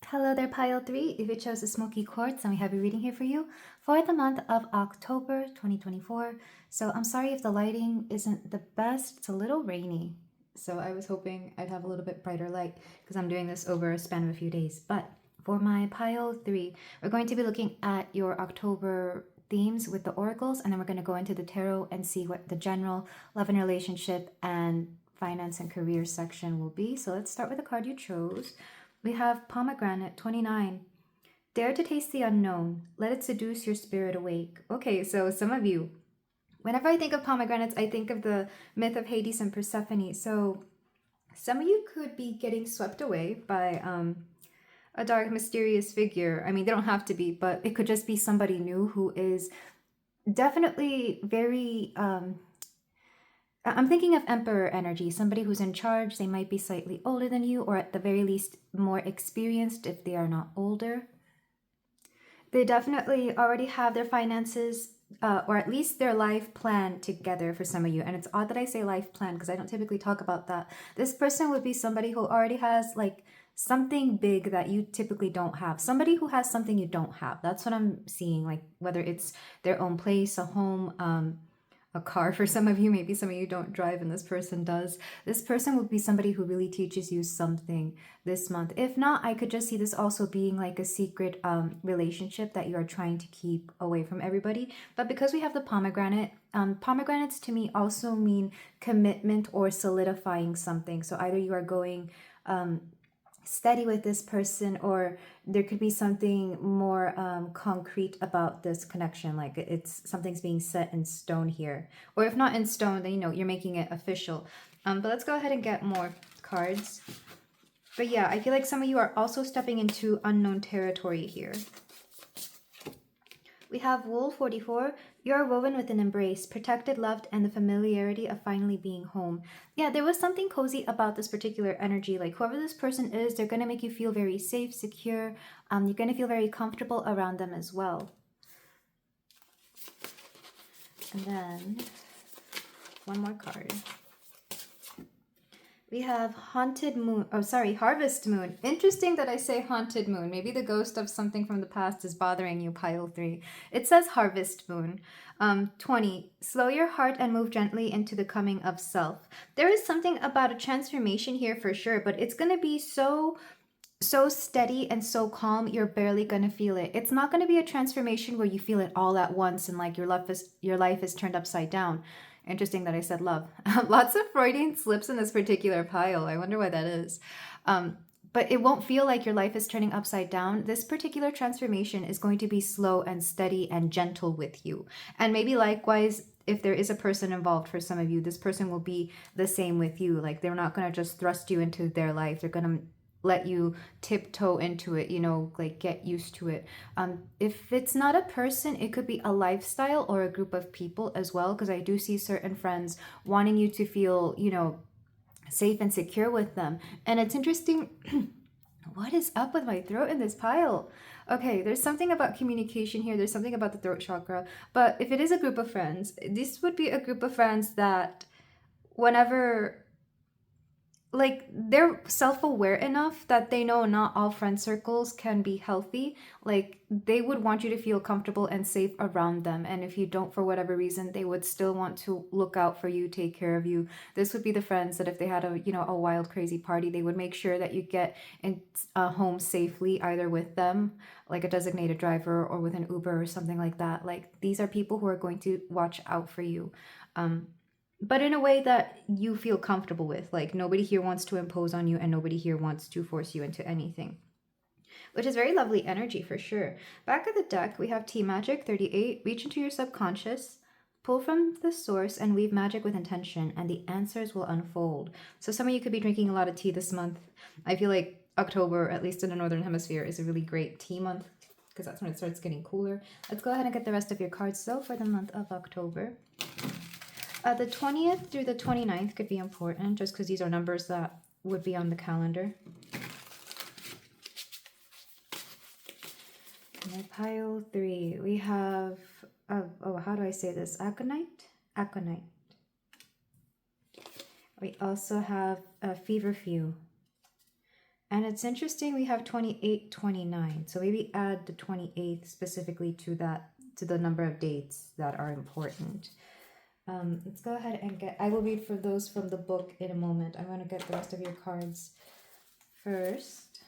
Hello there, Pile 3. If you chose a smoky quartz, and we have a reading here for you for the month of October 2024. So I'm sorry if the lighting isn't the best. It's a little rainy. So I was hoping I'd have a little bit brighter light because I'm doing this over a span of a few days. But for my Pile 3, we're going to be looking at your October themes with the oracles, and then we're going to go into the tarot and see what the general love and relationship and finance and career section will be. So let's start with the card you chose. We have Pomegranate 29. Dare to taste the unknown. Let it seduce your spirit awake. Okay, so some of you, whenever I think of pomegranates, I think of the myth of Hades and Persephone. So some of you could be getting swept away by a dark, mysterious figure. I mean, they don't have to be, but it could just be somebody new who is definitely very, I'm thinking of Emperor energy, somebody who's in charge. They might be slightly older than you, or at the very least more experienced if they are not older. They definitely already have their finances, or at least their life plan together for some of you. And it's odd that I say life plan because I don't typically talk about that. This person would be somebody who already has like something big that you typically don't have. Somebody who has something you don't have. That's what I'm seeing. Like whether it's their own place, a home, a car for some of you. Maybe some of you don't drive and this person does. This person would be somebody who really teaches you something this month. If not, I could just see this also being like a secret relationship that you are trying to keep away from everybody. But because we have the pomegranate, pomegranates to me also mean commitment or solidifying something. So either you are going steady with this person, or there could be something more concrete about this connection, like it's something's being set in stone here, or if not in stone, then you know you're making it official. But let's go ahead and get more cards. But yeah, I feel like some of you are also stepping into unknown territory here. We have Wool 44. You are woven with an embrace, protected, loved, and the familiarity of finally being home. Yeah, there was something cozy about this particular energy. Like whoever this person is, they're going to make you feel very safe, secure. You're going to feel very comfortable around them as well. And then one more card. We have Haunted Moon. Oh, sorry, Harvest Moon. Interesting that I say Haunted Moon. Maybe the ghost of something from the past is bothering you, pile 3. It says Harvest Moon. 20. Slow your heart and move gently into the coming of self. There is something about a transformation here for sure, but it's going to be so steady and so calm, you're barely going to feel it. It's not going to be a transformation where you feel it all at once and like your life is turned upside down. Interesting that I said love. Lots of Freudian slips in this particular pile. I wonder why that is. But it won't feel like your life is turning upside down. This particular transformation is going to be slow and steady and gentle with you. And maybe likewise, if there is a person involved for some of you, this person will be the same with you. Like they're not going to just thrust you into their life. They're going to let you tiptoe into it, you know, like get used to it. If it's not a person, it could be a lifestyle or a group of people as well, because I do see certain friends wanting you to feel, you know, safe and secure with them. And it's interesting. What is up with my throat in this pile? Okay, there's something about communication here. There's something about the throat chakra. But if it is a group of friends, this would be a group of friends that whenever, like, they're self-aware enough that they know not all friend circles can be healthy. Like, they would want you to feel comfortable and safe around them. And if you don't, for whatever reason, they would still want to look out for you, take care of you. This would be the friends that if they had a, you know, a wild, crazy party, they would make sure that you get in home safely, either with them, like a designated driver, or with an Uber or something like that. Like, these are people who are going to watch out for you. But in a way that you feel comfortable with. Like, nobody here wants to impose on you and nobody here wants to force you into anything. Which is very lovely energy for sure. Back of the deck, we have Tea Magic 38. Reach into your subconscious, pull from the source, and weave magic with intention, and the answers will unfold. So some of you could be drinking a lot of tea this month. I feel like October, at least in the Northern Hemisphere, is a really great tea month because that's when it starts getting cooler. Let's go ahead and get the rest of your cards, though, for the month of October. The 20th through the 29th could be important just because these are numbers that would be on the calendar. And pile 3, we have, oh, how do I say this? Aconite? Aconite. We also have feverfew. And it's interesting, we have 28, 29. So maybe add the 28th specifically to that, to the number of dates that are important. Let's go ahead and get, I will read for those from the book in a moment. I'm going to get the rest of your cards first.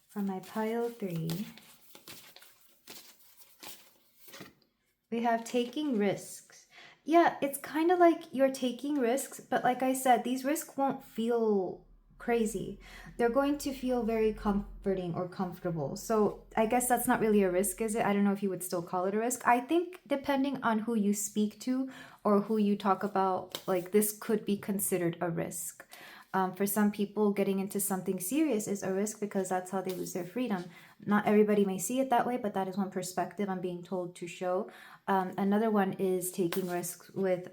From my pile 3, we have taking risks. Yeah, it's kind of like you're taking risks, but like I said, these risks won't feel crazy. They're going to feel very comforting or comfortable. So I guess that's not really a risk, is it? I don't know if you would still call it a risk. I think depending on who you speak to or who you talk about, like, this could be considered a risk. For some people, getting into something serious is a risk because that's how they lose their freedom. Not everybody may see it that way, but that is one perspective I'm being told to show. Another one is taking risks with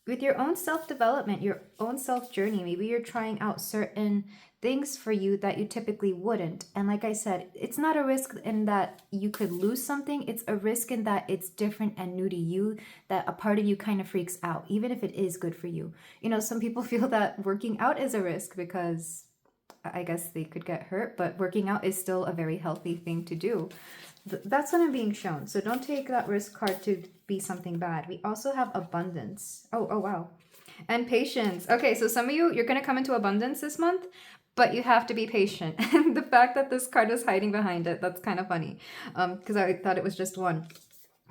your own self-development, your own self-journey. Maybe you're trying out certain things for you that you typically wouldn't. And like I said, it's not a risk in that you could lose something. It's a risk in that it's different and new to you, that a part of you kind of freaks out, even if it is good for you. You know, some people feel that working out is a risk because I guess they could get hurt, but working out is still a very healthy thing to do. That's what I'm being shown. So don't take that risk card to be something bad. We also have abundance. Oh, wow. And patience. Okay, so some of you, you're going to come into abundance this month, but you have to be patient. And the fact that this card is hiding behind it, that's kind of funny, because I thought it was just one.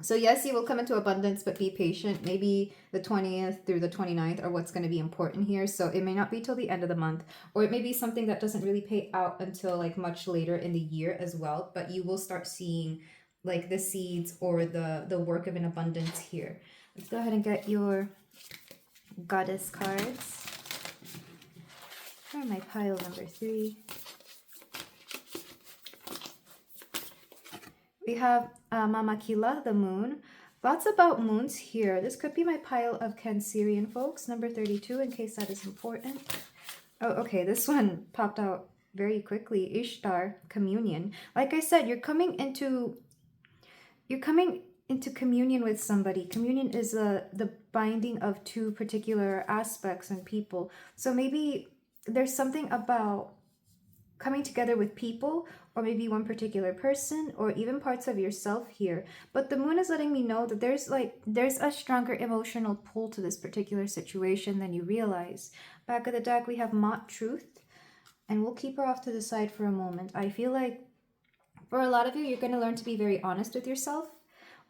So yes, you will come into abundance, but be patient. Maybe the 20th through the 29th are what's going to be important here. So it may not be till the end of the month, or it may be something that doesn't really pay out until like much later in the year as well. But you will start seeing like the seeds or the work of an abundance here. Let's go ahead and get your goddess cards for my pile number 3. We have Mama Kila, the moon. Lots about moons here. This could be my pile of Cancerian folks, number 32, in case that is important. Oh, okay, this one popped out very quickly. Ishtar, communion. Like I said, you're coming into communion with somebody. Communion is the binding of two particular aspects and people. So maybe there's something about coming together with people, or maybe one particular person, or even parts of yourself here. But the moon is letting me know that there's a stronger emotional pull to this particular situation than you realize. Back of the deck, we have Mott Truth, and we'll keep her off to the side for a moment. I feel like for a lot of you, you're going to learn to be very honest with yourself,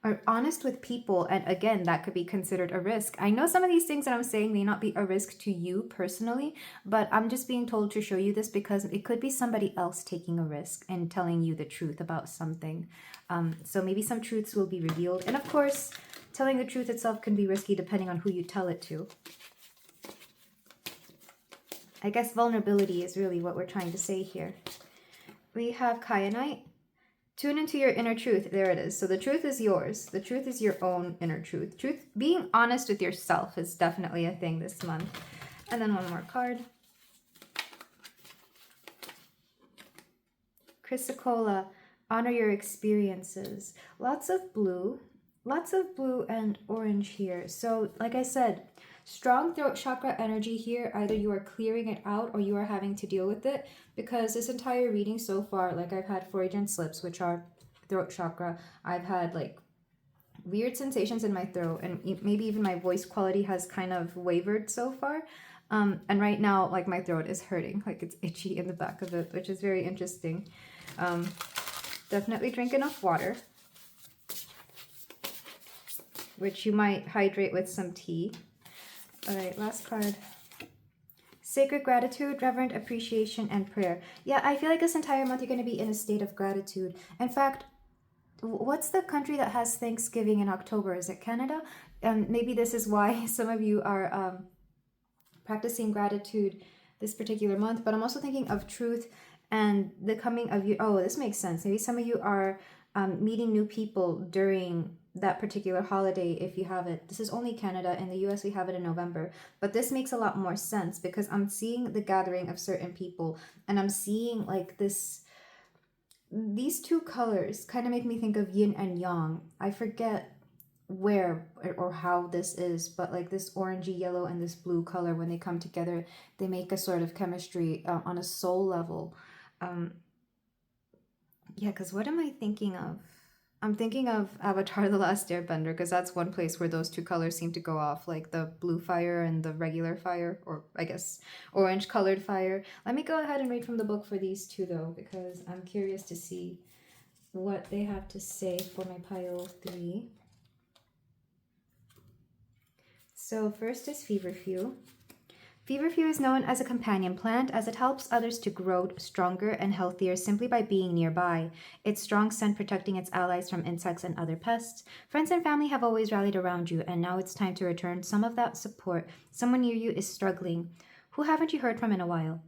or honest with people, and again, that could be considered a risk. I know some of these things that I'm saying may not be a risk to you personally, but I'm just being told to show you this because it could be somebody else taking a risk and telling you the truth about something. So maybe some truths will be revealed, and of course, telling the truth itself can be risky depending on who you tell it to. I guess vulnerability is really what we're trying to say here. We have Kyanite. Tune into your inner truth. There it is. So the truth is yours. The truth is your own inner truth. Being honest with yourself is definitely a thing this month. And then one more card. Chrysocolla, honor your experiences. Lots of blue and orange here. So like I said, strong throat chakra energy here. Either you are clearing it out or you are having to deal with it, because this entire reading so far, like I've had Freudian slips, which are throat chakra. I've had like weird sensations in my throat, and maybe even my voice quality has kind of wavered so far. And right now, like my throat is hurting, like it's itchy in the back of it, which is very interesting. Definitely drink enough water, which you might hydrate with some tea. All right, last card. Sacred gratitude, reverent appreciation, and prayer. Yeah, I feel like this entire month you're going to be in a state of gratitude. In fact, what's the country that has Thanksgiving in October? Is it Canada? Maybe this is why some of you are practicing gratitude this particular month. But I'm also thinking of truth and the coming of you. Oh, this makes sense. Maybe some of you are meeting new people during that particular holiday if you have it. This is only Canada. In the US we have it in November, but this makes a lot more sense because I'm seeing the gathering of certain people, and I'm seeing like these two colors kind of make me think of yin and yang. I forget where or how this is, but like this orangey yellow and this blue color, when they come together, they make a sort of chemistry on a soul level. Yeah, because what am I thinking of? I'm thinking of Avatar: The Last Airbender, because that's one place where those two colors seem to go off, like the blue fire and the regular fire, or I guess orange colored fire. Let me go ahead and read from the book for these two though, because I'm curious to see what they have to say for my pile 3. So first is feverfew. Feverfew is known as a companion plant as it helps others to grow stronger and healthier simply by being nearby. Its strong scent protecting its allies from insects and other pests. Friends and family have always rallied around you, and now it's time to return some of that support. Someone near you is struggling. Who haven't you heard from in a while?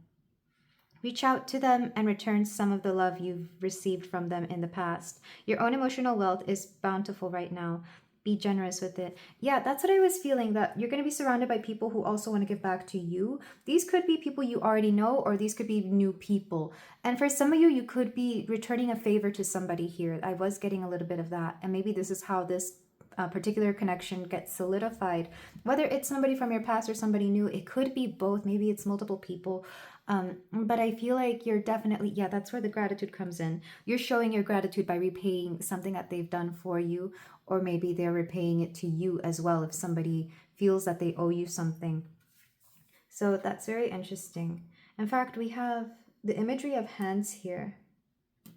Reach out to them and return some of the love you've received from them in the past. Your own emotional wealth is bountiful right now. Be generous with it. Yeah, that's what I was feeling, that you're going to be surrounded by people who also want to give back to you. These could be people you already know, or these could be new people. And for some of you, you could be returning a favor to somebody here. I was getting a little bit of that. And maybe this is how this particular connection gets solidified. Whether it's somebody from your past or somebody new, it could be both. Maybe it's multiple people. But I feel like you're definitely, yeah, that's where the gratitude comes in. You're showing your gratitude by repaying something that they've done for you, or maybe they're repaying it to you as well if somebody feels that they owe you something. So that's very interesting. In fact, we have the imagery of hands here.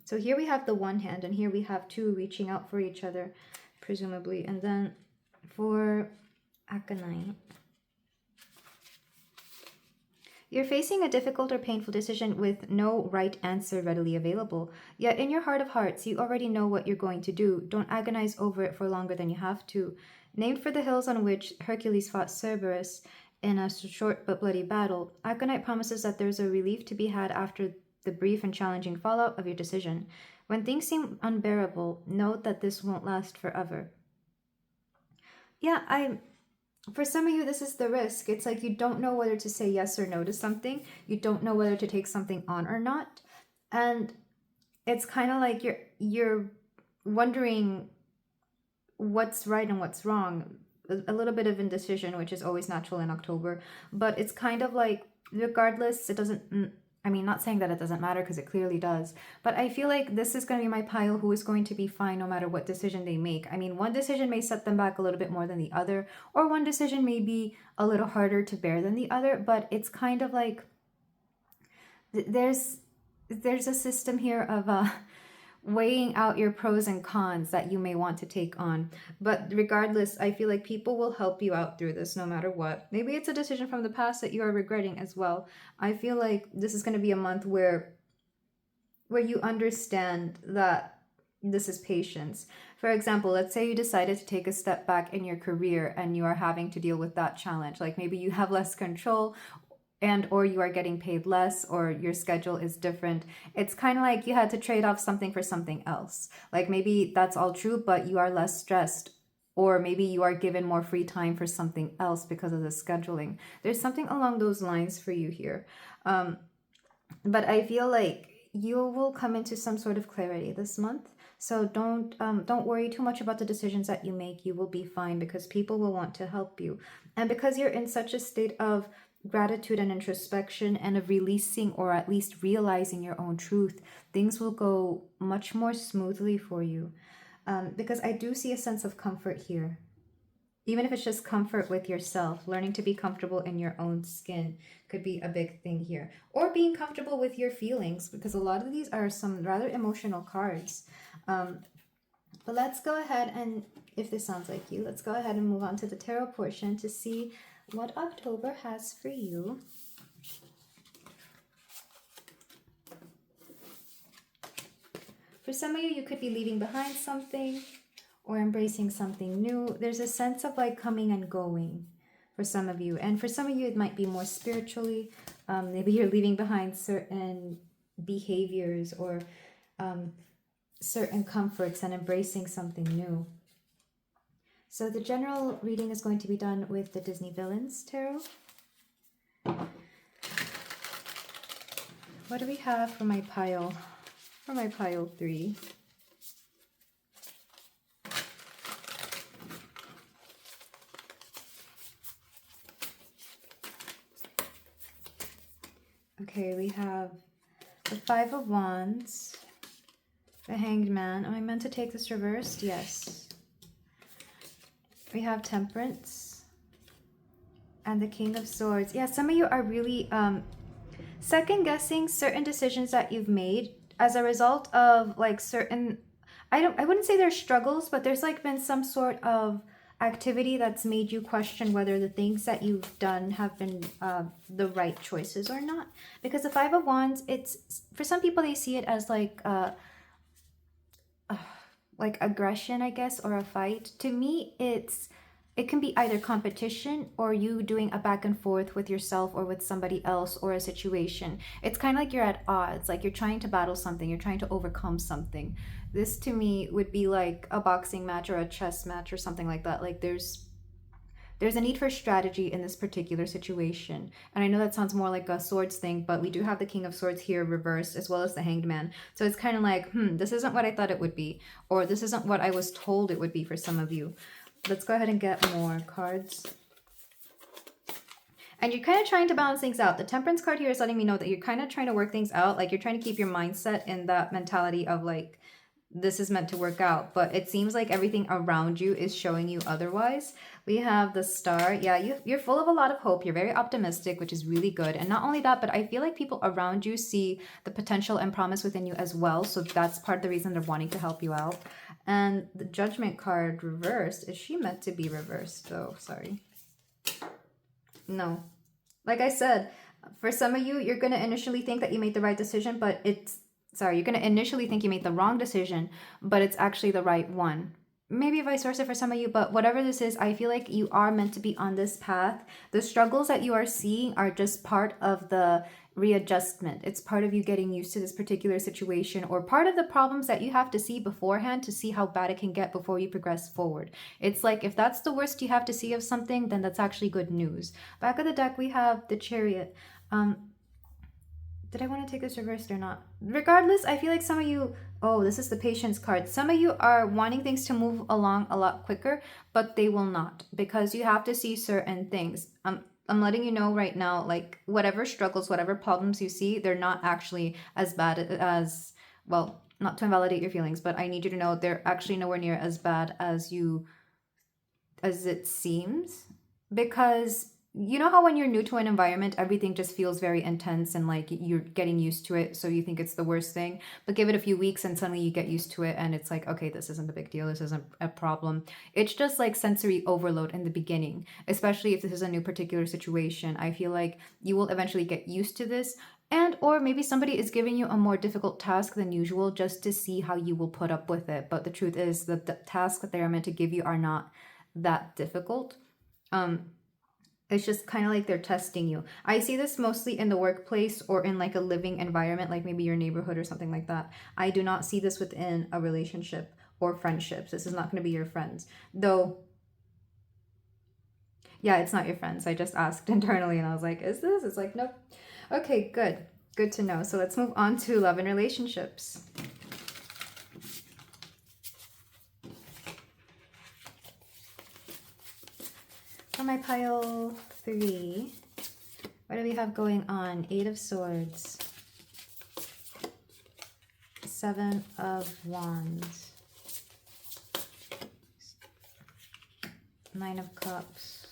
So here we have the one hand, and here we have two reaching out for each other, presumably. And then for aconite, you're facing a difficult or painful decision with no right answer readily available. Yet in your heart of hearts, you already know what you're going to do. Don't agonize over it for longer than you have to. Named for the hills on which Hercules fought Cerberus in a short but bloody battle, aconite promises that there's a relief to be had after the brief and challenging fallout of your decision. When things seem unbearable, note that this won't last forever. Yeah, for some of you, this is the risk. It's like you don't know whether to say yes or no to something. You don't know whether to take something on or not. And it's kind of like you're wondering what's right and what's wrong. A little bit of indecision, which is always natural in October. But it's kind of like, regardless, it doesn't... I mean, not saying that it doesn't matter, because it clearly does. But I feel like this is going to be my pile who is going to be fine no matter what decision they make. I mean, one decision may set them back a little bit more than the other, or one decision may be a little harder to bear than the other. But it's kind of like there's a system here of weighing out your pros and cons that you may want to take on. But regardless, I feel like people will help you out through this no matter what. Maybe it's a decision from the past that you are regretting as well. I feel like this is going to be a month where you understand that this is patience. For example, let's say you decided to take a step back in your career and you are having to deal with that challenge. Like maybe you have less control, and or you are getting paid less, or your schedule is different. It's kind of like you had to trade off something for something else. Like maybe that's all true, but you are less stressed, or maybe you are given more free time for something else because of the scheduling. There's something along those lines for you here. But I feel like you will come into some sort of clarity this month. So don't worry too much about the decisions that you make. You will be fine, because people will want to help you. And because you're in such a state of gratitude and introspection, and of releasing, or at least realizing your own truth, things will go much more smoothly for you. Because I do see a sense of comfort here. Even if it's just comfort with yourself, learning to be comfortable in your own skin could be a big thing here. Or being comfortable with your feelings, because a lot of these are some rather emotional cards. But let's go ahead and, if this sounds like you, let's go ahead and move on to the tarot portion to see what October has for you. For some of you, you could be leaving behind something or embracing something new. There's a sense of like coming and going for some of you. And for some of you, it might be more spiritually. Maybe you're leaving behind certain behaviors or certain comforts and embracing something new. So the general reading is going to be done with the Disney Villains Tarot. What do we have for my pile? For my pile 3. Okay, we have the 5 of Wands, the Hanged Man. Am I meant to take this reversed? Yes. We have Temperance and the King of Swords. Yeah, some of you are really second guessing certain decisions that you've made as a result of like certain, I wouldn't say there's struggles, but there's like been some sort of activity that's made you question whether the things that you've done have been the right choices or not. Because the 5 of Wands, it's, for some people they see it as like aggression, I guess, or a fight. To me, it's it can be either competition or you doing a back and forth with yourself or with somebody else or a situation. It's kind of like you're at odds, like you're trying to battle something, you're trying to overcome something. This to me would be like a boxing match or a chess match or something like that. Like there's a need for strategy in this particular situation. And I know that sounds more like a swords thing, but we do have the King of Swords here reversed as well as the Hanged Man. So it's kind of like, this isn't what I thought it would be, or this isn't what I was told it would be for some of you. Let's go ahead and get more cards. And you're kind of trying to balance things out. The Temperance card here is letting me know that you're kind of trying to work things out. Like you're trying to keep your mindset in that mentality of like, this is meant to work out. But it seems like everything around you is showing you otherwise. We have the Star. Yeah, you're full of a lot of hope. You're very optimistic, which is really good. And not only that, but I feel like people around you see the potential and promise within you as well. So that's part of the reason they're wanting to help you out. And the Judgment card reversed. Is she meant to be reversed though? Sorry. No. Like I said, for some of you, you're going to initially think that you made the right decision, but you're going to initially think you made the wrong decision, but it's actually the right one. Maybe vice versa for some of you, but whatever this is, I feel like you are meant to be on this path. The struggles that you are seeing are just part of the readjustment. It's part of you getting used to this particular situation, or part of the problems that you have to see beforehand to see how bad it can get before you progress forward. It's like if that's the worst you have to see of something, then that's actually good news. Back of the deck, we have the Chariot. Did I want to take this reversed or not? Regardless, I feel like some of you, this is the Patience card. Some of you are wanting things to move along a lot quicker, but they will not, because you have to see certain things. I'm letting you know right now, like whatever struggles, whatever problems you see, they're not actually as bad as, well, not to invalidate your feelings, but I need you to know they're actually nowhere near as bad as it seems. Because you know how when you're new to an environment, everything just feels very intense and like you're getting used to it, so you think it's the worst thing, but give it a few weeks and suddenly you get used to it and it's like, okay, this isn't a big deal, this isn't a problem. It's just like sensory overload in the beginning, especially if this is a new particular situation. I feel like you will eventually get used to this, and or maybe somebody is giving you a more difficult task than usual just to see how you will put up with it. But the truth is that the tasks that they are meant to give you are not that difficult. It's just kind of like they're testing you. I see this mostly in the workplace or in like a living environment, like maybe your neighborhood or something like that. I do not see this within a relationship or friendships. This is not going to be your friends. Though, yeah, it's not your friends. I just asked internally and I was like, is this? It's like, nope. Okay, good. Good to know. So let's move on to love and relationships. On my pile 3, what do we have going on? 8 of Swords, 7 of Wands, 9 of Cups,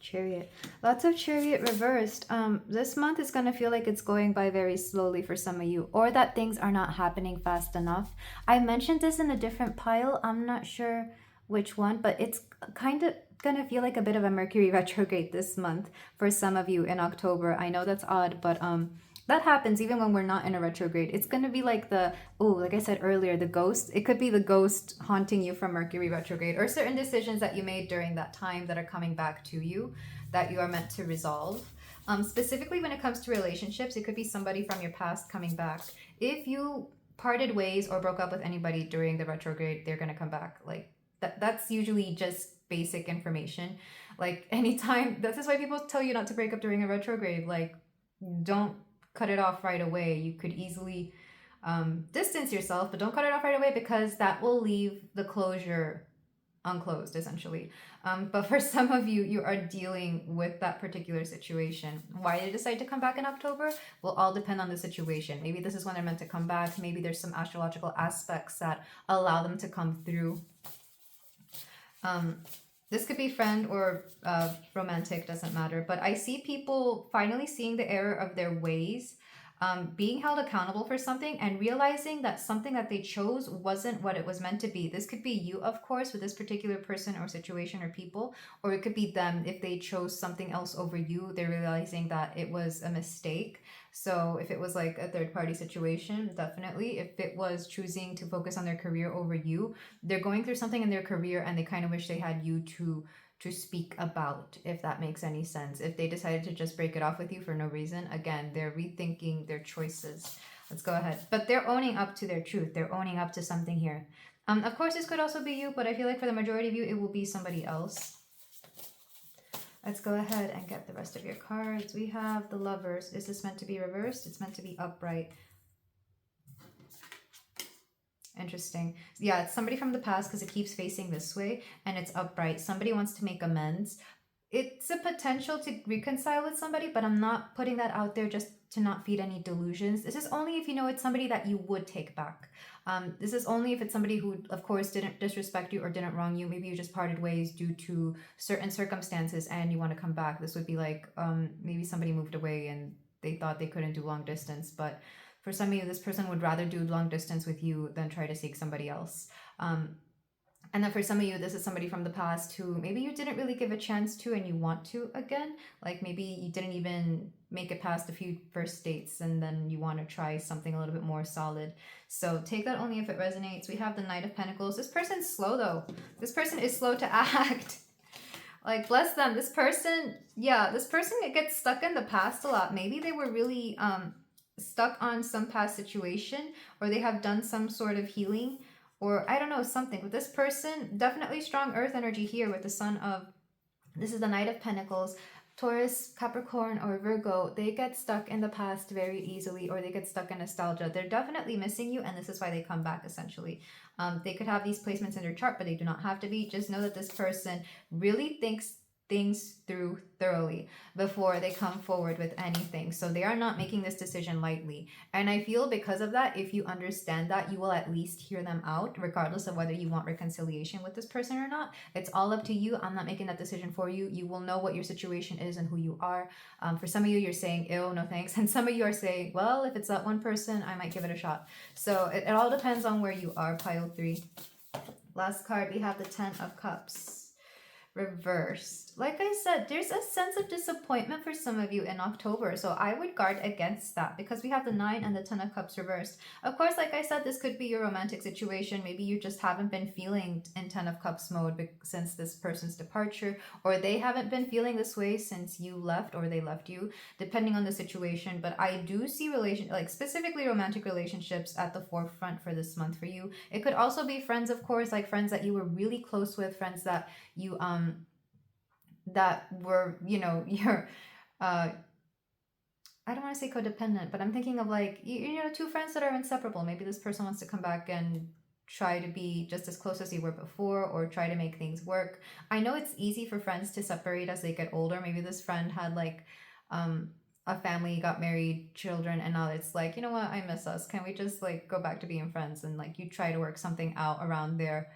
Chariot. Lots of Chariot reversed. This month is going to feel like it's going by very slowly for some of you, or that things are not happening fast enough. I mentioned this in a different pile. I'm not sure which one, but it's kind of gonna feel like a bit of a Mercury retrograde this month for some of you in October. I know that's odd, but that happens even when we're not in a retrograde. It's gonna be like like I said earlier, the ghost. It could be the ghost haunting you from Mercury retrograde, or certain decisions that you made during that time that are coming back to you that you are meant to resolve. Specifically when it comes to relationships, it could be somebody from your past coming back. If you parted ways or broke up with anybody during the retrograde, they're gonna come back. Like that's usually just basic information. Like anytime, this is why people tell you not to break up during a retrograde. Like, don't cut it off right away. You could easily distance yourself, but don't cut it off right away, because that will leave the closure unclosed essentially. But for some of you, you are dealing with that particular situation. Why they decide to come back in October will all depend on the situation. Maybe this is when they're meant to come back. Maybe there's some astrological aspects that allow them to come through. This could be friend or romantic, doesn't matter. But I see people finally seeing the error of their ways. being held accountable for something and realizing that something that they chose wasn't what it was meant to be. This could be you, of course, with this particular person or situation or people, or it could be them if they chose something else over you. They're realizing that it was a mistake. So if it was like a third party situation, definitely. If it was choosing to focus on their career over you, they're going through something in their career and they kind of wish they had you to speak about, if that makes any sense. If they decided to just break it off with you for no reason, again, they're rethinking their choices. Let's go ahead. But they're owning up to their truth. They're owning up to something here. Of course, this could also be you, but I feel like for the majority of you, it will be somebody else. Let's go ahead and get the rest of your cards. We have the Lovers. Is this meant to be reversed? It's meant to be upright. Interesting. Yeah, it's somebody from the past because it keeps facing this way and it's upright. Somebody wants to make amends. It's a potential to reconcile with somebody, but I'm not putting that out there just to not feed any delusions. This is only if you know it's somebody that you would take back. This is only if it's somebody who, of course, didn't disrespect you or didn't wrong you. Maybe you just parted ways due to certain circumstances and you want to come back. This would be like maybe somebody moved away and they thought they couldn't do long distance, but for some of you, this person would rather do long distance with you than try to seek somebody else. And then for some of you, this is somebody from the past who maybe you didn't really give a chance to and you want to again. Like maybe you didn't even make it past a few first dates and then you want to try something a little bit more solid. So take that only if it resonates. We have the Knight of Pentacles. This person's slow though. This person is slow to act. Like, bless them. This person, yeah, this person gets stuck in the past a lot. Maybe they were really stuck on some past situation, or they have done some sort of healing, or I don't know, something. With this person, definitely strong earth energy here with the Sun of, this is the Knight of Pentacles, Taurus, Capricorn, or Virgo. They get stuck in the past very easily, or they get stuck in nostalgia. They're definitely missing you, and this is why they come back, essentially. They could have these placements in their chart, but they do not have to be. Just know that this person really thinks things through thoroughly before they come forward with anything. So they are not making this decision lightly. And I feel because of that, if you understand that, you will at least hear them out, regardless of whether you want reconciliation with this person or not. It's all up to you. I'm not making that decision for you. You will know what your situation is and who you are. For some of you, you're saying, ew, no thanks. And some of you are saying, well, if it's that one person, I might give it a shot. So it all depends on where you are, pile 3. Last card, we have the 10 of Cups. Reversed. Like I said, there's a sense of disappointment for some of you in October, so I would guard against that because we have the 9 and the 10 of Cups reversed. Of course, like I said, this could be your romantic situation. Maybe you just haven't been feeling in 10 of Cups mode since this person's departure, or they haven't been feeling this way since you left or they left you, depending on the situation. But I do see specifically romantic relationships at the forefront for this month for you. It could also be friends, of course, like friends that you were really close with, friends that you that were, you know, your I don't want to say codependent, but I'm thinking of like, you know, two friends that are inseparable. Maybe this person wants to come back and try to be just as close as you were before, or try to make things work. I know it's easy for friends to separate as they get older. Maybe this friend had like a family, got married, children, and now it's like, you know what, I miss us. Can we just like go back to being friends? And like you try to work something out around their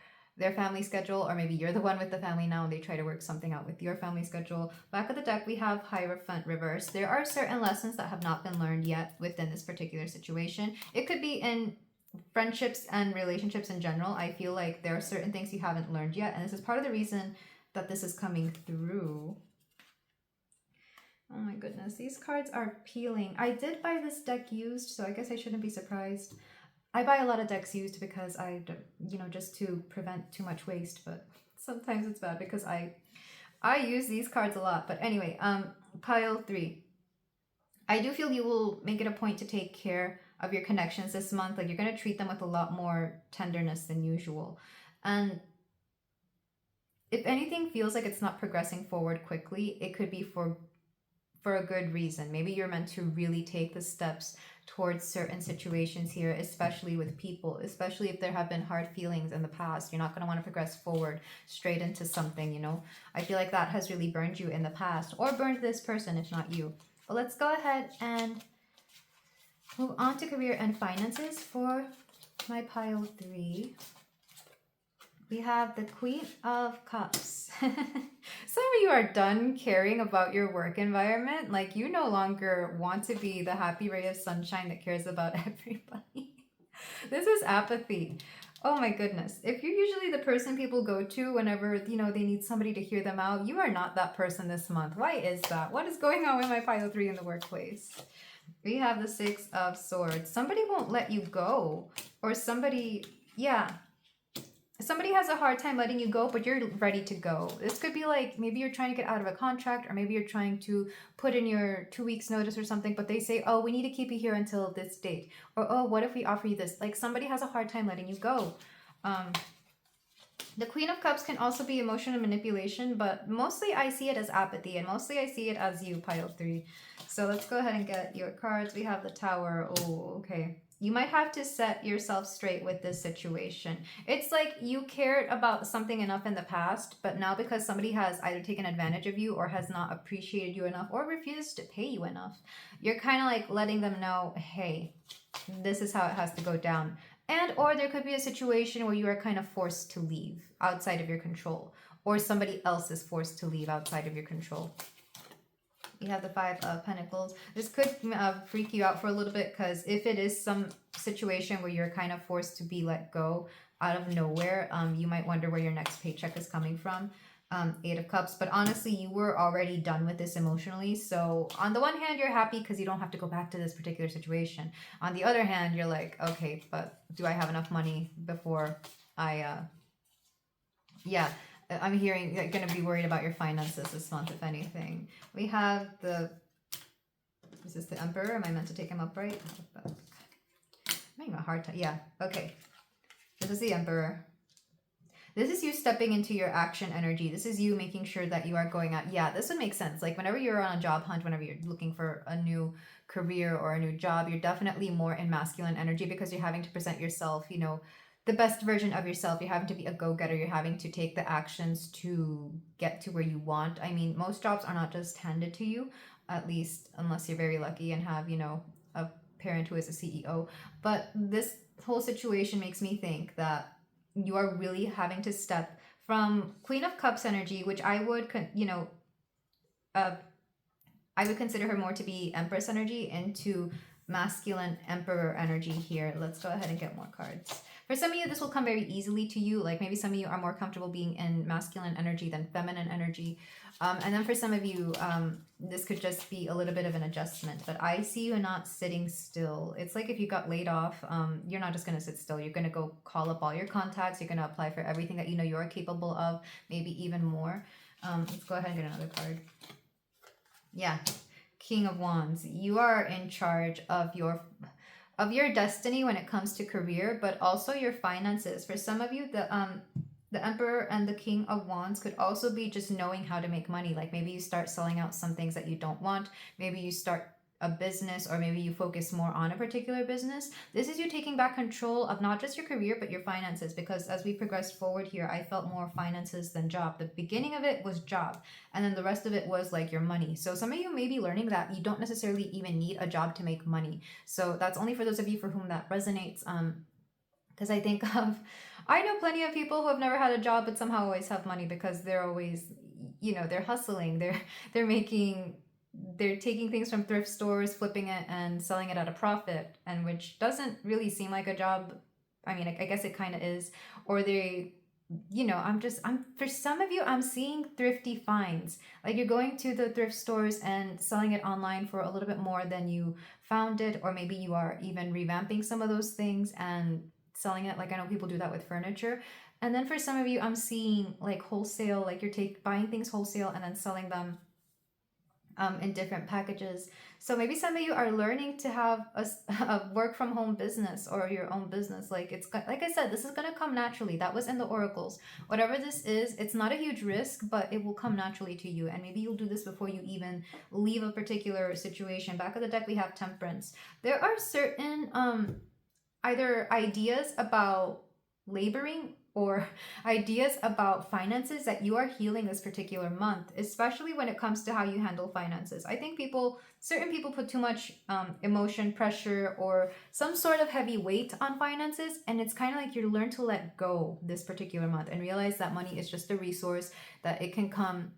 family schedule, or maybe you're the one with the family now and they try to work something out with your family schedule. Back of the deck, we have Hierophant reverse. There are certain lessons that have not been learned yet within this particular situation. It could be in friendships and relationships in general. I feel like there are certain things you haven't learned yet, and this is part of the reason that this is coming through. Oh my goodness, these cards are peeling. I did buy this deck used, so I guess I shouldn't be surprised. I buy a lot of decks used because just to prevent too much waste, but sometimes it's bad because I use these cards a lot. But anyway, pile 3. I do feel you will make it a point to take care of your connections this month. Like, you're going to treat them with a lot more tenderness than usual. And if anything feels like it's not progressing forward quickly, it could be for a good reason. Maybe you're meant to really take the steps towards certain situations here, especially with people, especially if there have been hard feelings in the past. You're not going to want to progress forward straight into something, you know. I feel like that has really burned you in the past, or burned this person if not you. But let's go ahead and move on to career and finances for my pile 3. We have the Queen of Cups. Some of you are done caring about your work environment. Like, you no longer want to be the happy ray of sunshine that cares about everybody. This is apathy. Oh my goodness. If you're usually the person people go to whenever, you know, they need somebody to hear them out, you are not that person this month. Why is that? What is going on with my pile 3 in the workplace? We have the 6 of Swords. Somebody won't let you go. Or somebody, yeah. Somebody has a hard time letting you go, but you're ready to go. This could be like, maybe you're trying to get out of a contract, or maybe you're trying to put in your 2 weeks notice or something, but they say, oh, we need to keep you here until this date. Or, oh, what if we offer you this? Like, somebody has a hard time letting you go. The Queen of Cups can also be emotional manipulation, but mostly I see it as apathy, and mostly I see it as you, pile 3. So let's go ahead and get your cards. We have the Tower. Oh, okay. You might have to set yourself straight with this situation. It's like you cared about something enough in the past, but now because somebody has either taken advantage of you or has not appreciated you enough or refused to pay you enough, you're kind of like letting them know, hey, this is how it has to go down. And or there could be a situation where you are kind of forced to leave outside of your control, or somebody else is forced to leave outside of your control. You have the 5 of Pentacles. This could freak you out for a little bit, because if it is some situation where you're kind of forced to be let go out of nowhere, you might wonder where your next paycheck is coming from. 8 of Cups. But honestly, you were already done with this emotionally. So on the one hand, you're happy because you don't have to go back to this particular situation. On the other hand, you're like, okay, but do I have enough money before I... yeah. I'm hearing you're going to be worried about your finances this month, if anything. We have the... Is this the Emperor? Am I meant to take him up right? I'm having a hard time. Yeah, okay. This is the Emperor. This is you stepping into your action energy. This is you making sure that you are going out. Yeah, this would make sense. Like whenever you're on a job hunt, whenever you're looking for a new career or a new job, you're definitely more in masculine energy because you're having to present yourself, you know, the best version of yourself. You're having to be a go-getter. You're having to take the actions to get to where you want. I mean, most jobs are not just handed to you, at least unless you're very lucky and have, you know, a parent who is a CEO. But this whole situation makes me think that you are really having to step from Queen of Cups energy, which I would, you know, I would consider her more to be Empress energy, into masculine Emperor energy here. Let's go ahead and get more cards. For some of you, this will come very easily to you. Like maybe some of you are more comfortable being in masculine energy than feminine energy. And then for some of you, this could just be a little bit of an adjustment. But I see you not sitting still. It's like if you got laid off, you're not just going to sit still. You're going to go call up all your contacts. You're going to apply for everything that you know you're capable of, maybe even more. Let's go ahead and get another card. Yeah, King of Wands. You are in charge of your destiny when it comes to career, but also your finances. For some of you, the Emperor and the King of Wands could also be just knowing how to make money. Like maybe you start selling out some things that you don't want. Maybe you start a business, or maybe you focus more on a particular business. This is you taking back control of not just your career, but your finances, because as we progressed forward here, I felt more finances than job. The beginning of it was job, and then the rest of it was like your money. So some of you may be learning that you don't necessarily even need a job to make money. So that's only for those of you for whom that resonates. Because I think I know plenty of people who have never had a job but somehow always have money, because they're always, you know, they're hustling, they're taking things from thrift stores, flipping it and selling it at a profit, and which doesn't really seem like a job. I mean, I guess it kind of is. Or they, you know, I'm for some of you, I'm seeing thrifty finds. Like you're going to the thrift stores and selling it online for a little bit more than you found it, or maybe you are even revamping some of those things and selling it. Like I know people do that with furniture. And then for some of you, I'm seeing like wholesale, like you're buying things wholesale and then selling them in different packages. So maybe some of you are learning to have a work from home business or your own business. Like it's like I said, this is going to come naturally. That was in the oracles. Whatever this is, it's not a huge risk, but it will come naturally to you. And maybe you'll do this before you even leave a particular situation. Back of the deck, we have Temperance. There are certain either ideas about laboring or ideas about finances that you are healing this particular month, especially when it comes to how you handle finances. I think certain people put too much emotion, pressure, or some sort of heavy weight on finances, and it's kind of like you learn to let go this particular month and realize that money is just a resource, that it can come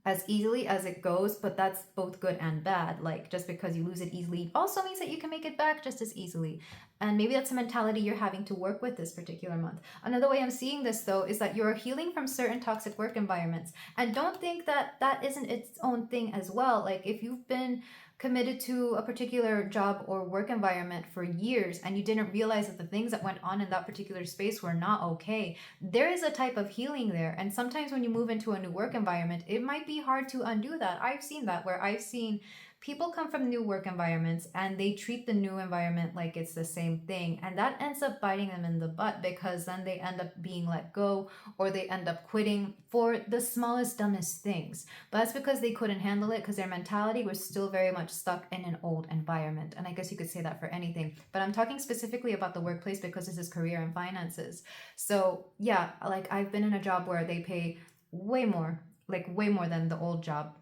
as easily as it goes, but that's both good and bad. Like, just because you lose it easily also means that you can make it back just as easily. And maybe that's a mentality you're having to work with this particular month. Another way I'm seeing this, though, is that you're healing from certain toxic work environments. And don't think that that isn't its own thing as well. Like, if you've been committed to a particular job or work environment for years and you didn't realize that the things that went on in that particular space were not okay, there is a type of healing there. And sometimes when you move into a new work environment, it might be hard to undo that. I've seen that, where I've seen people come from new work environments and they treat the new environment like it's the same thing, and that ends up biting them in the butt, because then they end up being let go, or they end up quitting for the smallest, dumbest things. But that's because they couldn't handle it, because their mentality was still very much stuck in an old environment. And I guess you could say that for anything, but I'm talking specifically about the workplace because this is career and finances. So yeah, like, I've been in a job where they pay way more than the old job.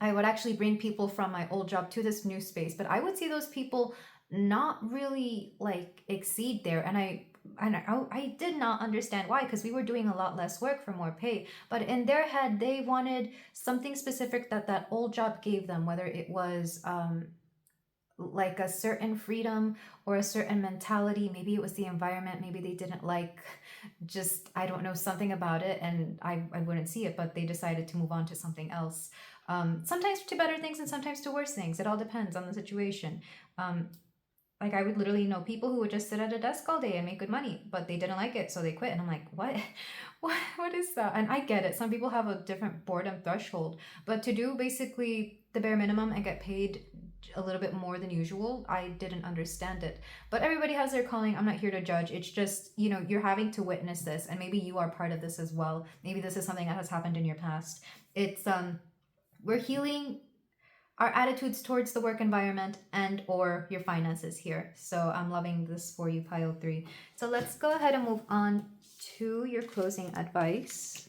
I would actually bring people from my old job to this new space, but I would see those people not really like exceed there. And I did not understand why, because we were doing a lot less work for more pay. But in their head, they wanted something specific that old job gave them, whether it was like a certain freedom or a certain mentality. Maybe it was the environment. Maybe they didn't like, just, I don't know, something about it, and I wouldn't see it, but they decided to move on to something else. Sometimes to better things and sometimes to worse things. It all depends on the situation. Like, I would literally know people who would just sit at a desk all day and make good money, but they didn't like it, so they quit. And I'm like, what? What is that? And I get it. Some people have a different boredom threshold, but to do basically the bare minimum and get paid a little bit more than usual, I didn't understand it. But everybody has their calling. I'm not here to judge. It's just, you're having to witness this, and maybe you are part of this as well. Maybe this is something that has happened in your past. It's we're healing our attitudes towards the work environment and or your finances here. So I'm loving this for you, pile 3. So let's go ahead and move on to your closing advice,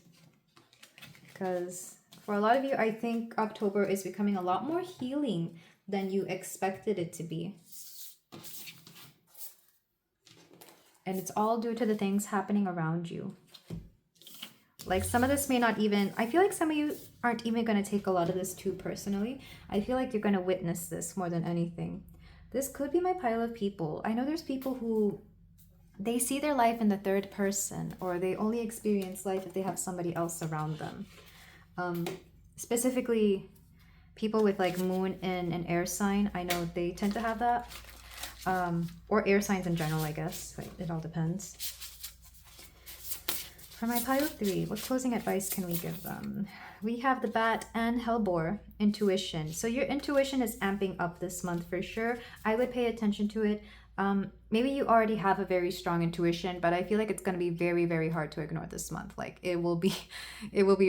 because for a lot of you, I think October is becoming a lot more healing than you expected it to be. And it's all due to the things happening around you. Like, some of this may not even, I feel like some of you aren't even going to take a lot of this too personally. I feel like you're going to witness this more than anything. This could be my pile of people. I know there's people who, they see their life in the third person, or they only experience life if they have somebody else around them. Specifically, people with like moon in an air sign, I know they tend to have that. Or air signs in general, I guess. It all depends. For my pile 3, what closing advice can we give them? We have the Bat and Hellbore, intuition. So your intuition is amping up this month for sure. I would pay attention to it. Maybe you already have a very strong intuition, but I feel like it's going to be very, very hard to ignore this month. Like, it will be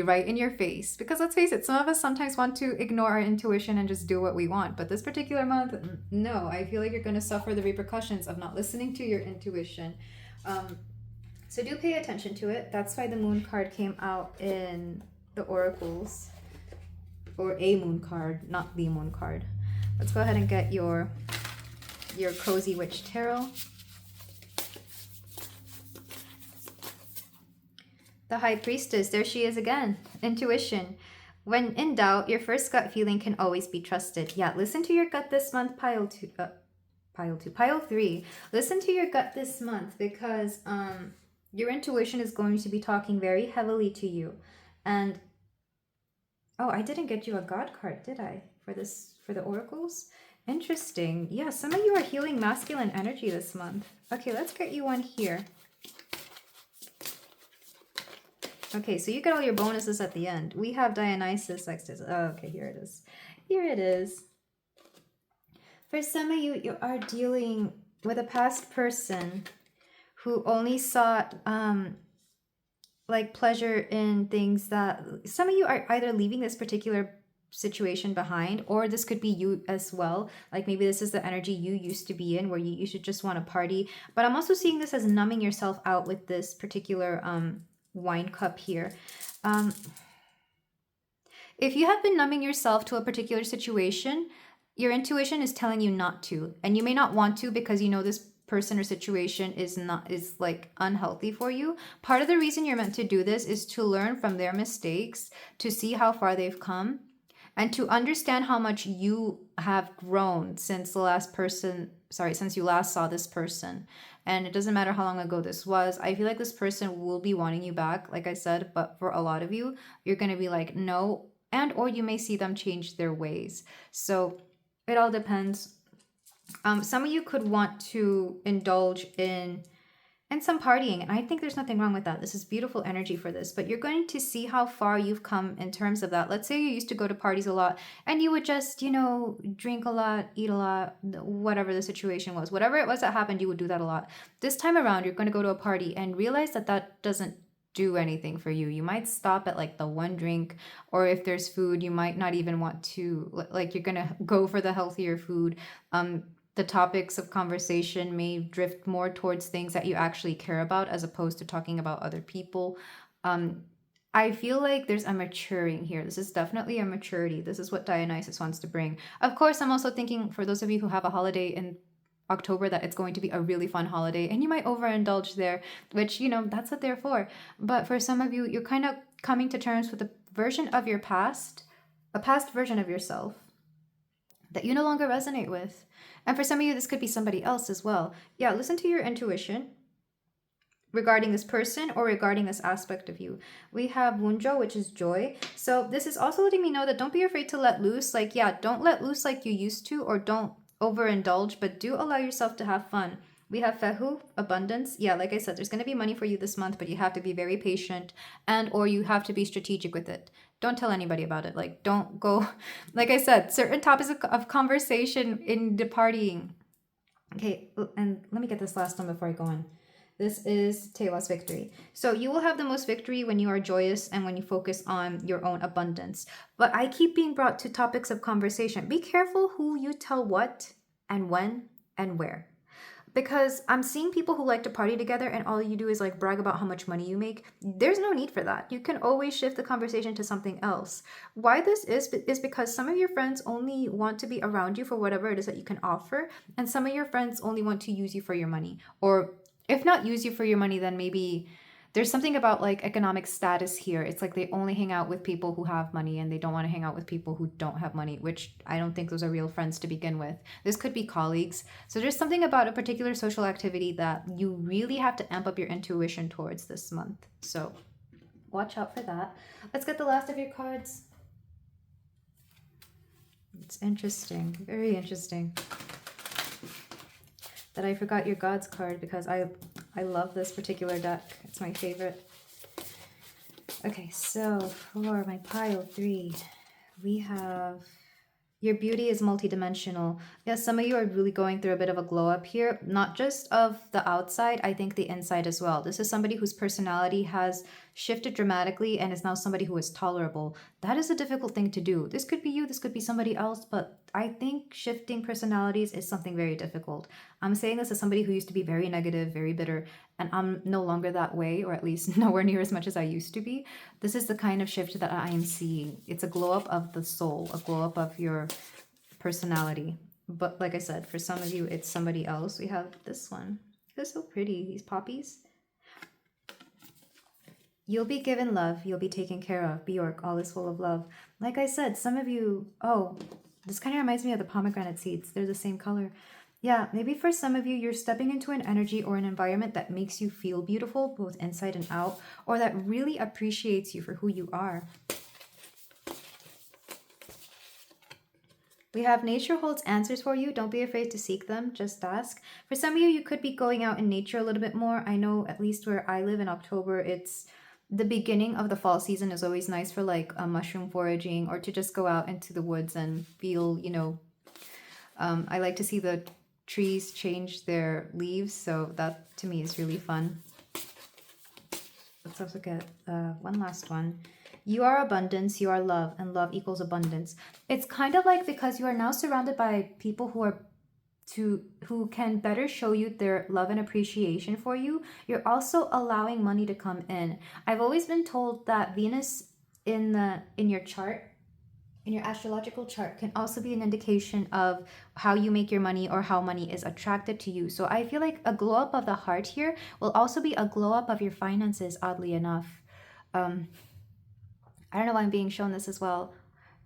right in your face. Because let's face it, some of us sometimes want to ignore our intuition and just do what we want. But this particular month, no, I feel like you're going to suffer the repercussions of not listening to your intuition. So do pay attention to it. That's why the moon card came out in the oracles, or a moon card, not the moon card. Let's go ahead and get your Cozy Witch Tarot. The High Priestess, there she is again. Intuition. When in doubt, your first gut feeling can always be trusted. Yeah, listen to your gut this month, pile 3. Listen to your gut this month, because your intuition is going to be talking very heavily to you. And oh, I didn't get you a God card, did I? For the oracles? Interesting. Yeah, some of you are healing masculine energy this month. Okay, let's get you one here. Okay, so you get all your bonuses at the end. We have Dionysus Sextus. Oh, okay, here it is. Here it is. For some of you, you are dealing with a past person who only sought like pleasure in things that, some of you are either leaving this particular situation behind, or this could be you as well. Like maybe this is the energy you used to be in, where you used to just want to party. But I'm also seeing this as numbing yourself out with this particular wine cup here. If you have been numbing yourself to a particular situation, your intuition is telling you not to, and you may not want to because you know this person or situation is like unhealthy for you. Part of the reason you're meant to do this is to learn from their mistakes, to see how far they've come, and to understand how much you have grown since since you last saw this person. And it doesn't matter how long ago this was. I feel like this person will be wanting you back, like I said, but for a lot of you, you're going to be like, no, and or you may see them change their ways. So it all depends. Some of you could want to indulge in some partying, and I think there's nothing wrong with that. This is beautiful energy for this, but you're going to see how far you've come in terms of that. Let's say you used to go to parties a lot and you would just, drink a lot, eat a lot, whatever the situation was. Whatever it was that happened, you would do that a lot. This time around, you're going to go to a party and realize that that doesn't do anything for you. You might stop at like the one drink, or if there's food, you might not even want to, like you're going to go for the healthier food. The topics of conversation may drift more towards things that you actually care about as opposed to talking about other people. I feel like there's a maturing here. This is definitely a maturity. This is what Dionysus wants to bring. Of course, I'm also thinking for those of you who have a holiday in October that it's going to be a really fun holiday and you might overindulge there, which, that's what they're for. But for some of you, you're kind of coming to terms with a version of your past, a past version of yourself that you no longer resonate with. And for some of you, this could be somebody else as well. Yeah, listen to your intuition regarding this person or regarding this aspect of you. We have Wunjo, which is joy. So this is also letting me know that don't be afraid to let loose. Like, yeah, don't let loose like you used to, or don't overindulge, but do allow yourself to have fun. We have Fehu, abundance. Yeah, like I said, there's going to be money for you this month, but you have to be very patient, and or you have to be strategic with it. Don't tell anybody about it. Like, don't go, like I said, certain topics of conversation in the partying. Okay, and let me get this last one before I go on. This is Tewa's victory. So you will have the most victory when you are joyous and when you focus on your own abundance. But I keep being brought to topics of conversation. Be careful who you tell what and when and where. Because I'm seeing people who like to party together and all you do is like brag about how much money you make. There's no need for that. You can always shift the conversation to something else. Why this is because some of your friends only want to be around you for whatever it is that you can offer. And some of your friends only want to use you for your money. Or if not use you for your money, then maybe there's something about like economic status here. It's like they only hang out with people who have money and they don't want to hang out with people who don't have money, which I don't think those are real friends to begin with. This could be colleagues. So there's something about a particular social activity that you really have to amp up your intuition towards this month. So watch out for that. Let's get the last of your cards. It's interesting, very interesting that I forgot your God's card because I love this particular deck. It's my favorite. Okay, so for my pile 3, we have your beauty is multidimensional. Yes, some of you are really going through a bit of a glow up here, not just of the outside, I think the inside as well. This is somebody whose personality has shifted dramatically and is now somebody who is tolerable. That is a difficult thing to do. This could be you, this could be somebody else, but I think shifting personalities is something very difficult. I'm saying this as somebody who used to be very negative, very bitter, and I'm no longer that way, or at least nowhere near as much as I used to be. This is the kind of shift that I am seeing. It's a glow up of the soul, a glow up of your personality. But like I said, for some of you, it's somebody else. We have this one. They're so pretty, these poppies. You'll be given love. You'll be taken care of. Bjork, all is full of love. Like I said, some of you, this kind of reminds me of the pomegranate seeds. They're the same color. Yeah, maybe for some of you, you're stepping into an energy or an environment that makes you feel beautiful, both inside and out, or that really appreciates you for who you are. We have nature holds answers for you. Don't be afraid to seek them. Just ask. For some of you, you could be going out in nature a little bit more. I know at least where I live in October, it's the beginning of the fall season is always nice for like mushroom foraging or to just go out into the woods and feel, I like to see the trees change their leaves. So that to me is really fun. Let's also get one last one. You are abundance, you are love, and love equals abundance. It's kind of like because you are now surrounded by people who can better show you their love and appreciation for you, you're also allowing money to come in. I've always been told that Venus in your chart, in your astrological chart, can also be an indication of how you make your money or how money is attracted to you. So I feel like a glow up of the heart here will also be a glow up of your finances, oddly enough. I don't know why I'm being shown this as well.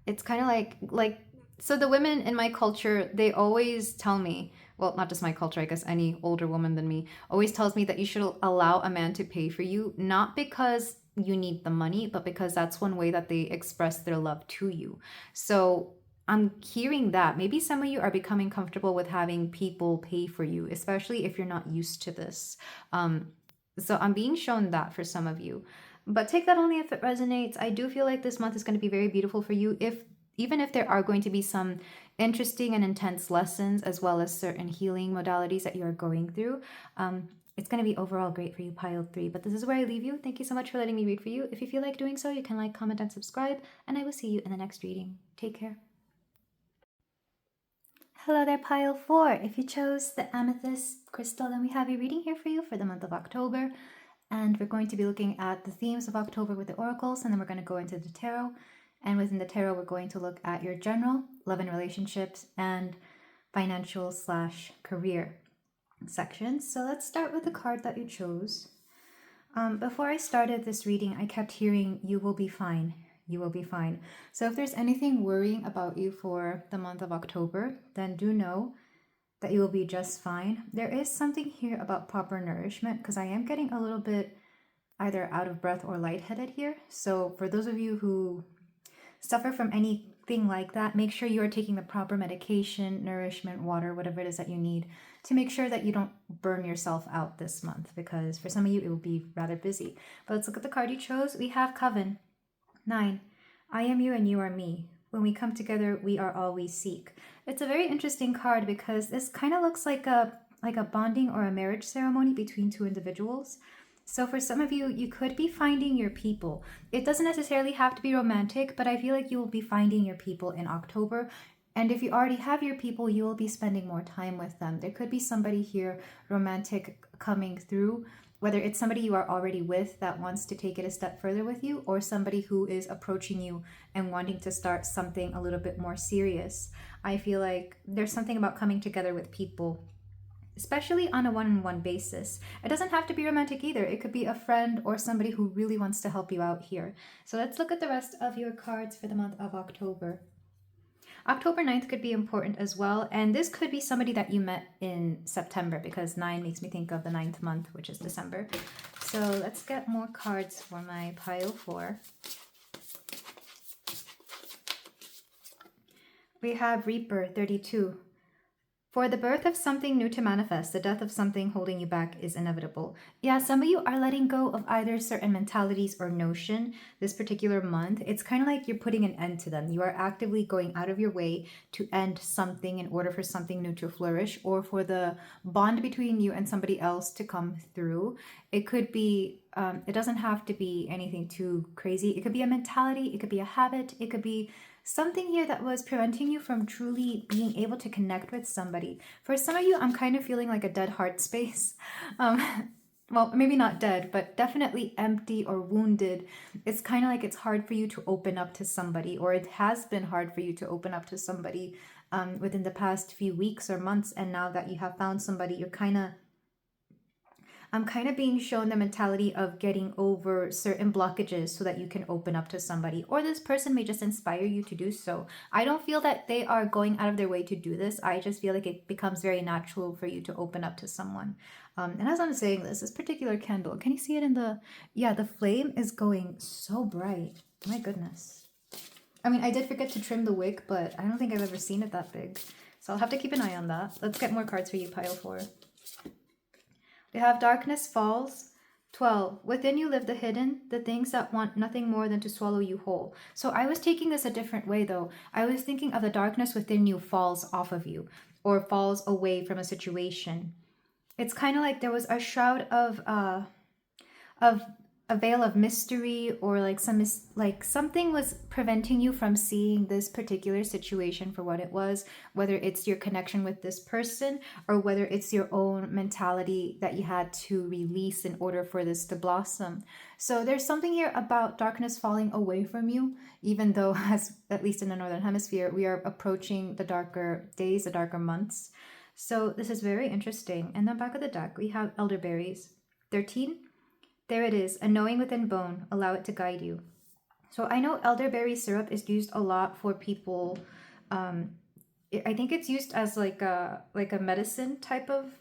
It's kind of like so the women in my culture, they always tell me, well, not just my culture, I guess any older woman than me always tells me that you should allow a man to pay for you, not because you need the money, but because that's one way that they express their love to you. So I'm hearing that maybe some of you are becoming comfortable with having people pay for you, especially if you're not used to this. So I'm being shown that for some of you. But take that only if it resonates. I do feel like this month is going to be very beautiful for you, even if there are going to be some interesting and intense lessons, as well as certain healing modalities that you are going through. It's going to be overall great for you, pile 3. But this is where I leave you. Thank you so much for letting me read for you. If you feel like doing so, you can like, comment, and subscribe. And I will see you in the next reading. Take care. Hello there, pile 4. If you chose the amethyst crystal, then we have a reading here for you for the month of October. And we're going to be looking at the themes of October with the oracles, and then we're going to go into the tarot. And within the tarot, we're going to look at your general love and relationships and financial/career sections. So let's start with the card that you chose. Before I started this reading, I kept hearing, you will be fine. You will be fine. So if there's anything worrying about you for the month of October, then do know that you will be just fine. There is something here about proper nourishment, because I am getting a little bit either out of breath or lightheaded here. So for those of you who suffer from anything like that, make sure you are taking the proper medication, nourishment, water, whatever it is that you need to make sure that you don't burn yourself out this month, because for some of you it will be rather busy. But let's look at the card you chose. We have Coven. 9. I am you and you are me. When we come together, we are all we seek. It's a very interesting card because this kind of looks like a bonding or a marriage ceremony between two individuals. So for some of you, you could be finding your people. It doesn't necessarily have to be romantic, but I feel like you will be finding your people in October. And if you already have your people, you will be spending more time with them. There could be somebody here, romantic, coming through, whether it's somebody you are already with that wants to take it a step further with you, or somebody who is approaching you and wanting to start something a little bit more serious. I feel like there's something about coming together with people, especially on a one-on-one basis. It doesn't have to be romantic either. It could be a friend or somebody who really wants to help you out here. So let's look at the rest of your cards for the month of October. October 9th could be important as well, and this could be somebody that you met in September, because 9 makes me think of the 9th month, which is December. So let's get more cards for my pile 4. We have Reaper 32. For the birth of something new to manifest, the death of something holding you back is inevitable. Yeah, some of you are letting go of either certain mentalities or notion this particular month. It's kind of like you're putting an end to them. You are actively going out of your way to end something in order for something new to flourish, or for the bond between you and somebody else to come through. It could be, it doesn't have to be anything too crazy. It could be a mentality, it could be a habit, it could be something here that was preventing you from truly being able to connect with somebody. For some of you, I'm kind of feeling like a dead heart space. Well, maybe not dead, but definitely empty or wounded. It's kind of like it's hard for you to open up to somebody, or it has been hard for you to open up to somebody within the past few weeks or months. And now that you have found somebody, I'm kind of being shown the mentality of getting over certain blockages so that you can open up to somebody, or this person may just inspire you to do so. I don't feel that they are going out of their way to do this. I just feel like it becomes very natural for you to open up to someone. And as I'm saying this particular candle, can you see it in the flame is going so bright. My goodness. I mean, I did forget to trim the wick, but I don't think I've ever seen it that big. So I'll have to keep an eye on that. Let's get more cards for you, pile 4. We have Darkness Falls. 12. Within you live the hidden, the things that want nothing more than to swallow you whole. So I was taking this a different way though. I was thinking of the darkness within you falls off of you, or falls away from a situation. It's kind of like there was a shroud of a veil of mystery, or like something was preventing you from seeing this particular situation for what it was, whether it's your connection with this person or whether it's your own mentality that you had to release in order for this to blossom. So there's something here about darkness falling away from you, even though, as at least in the northern hemisphere, we are approaching the darker days, the darker months. So this is very interesting. And the back of the deck, we have elderberries. 13. There it is, a knowing within bone, allow it to guide you. So I know elderberry syrup is used a lot for people. I think it's used as like a medicine type of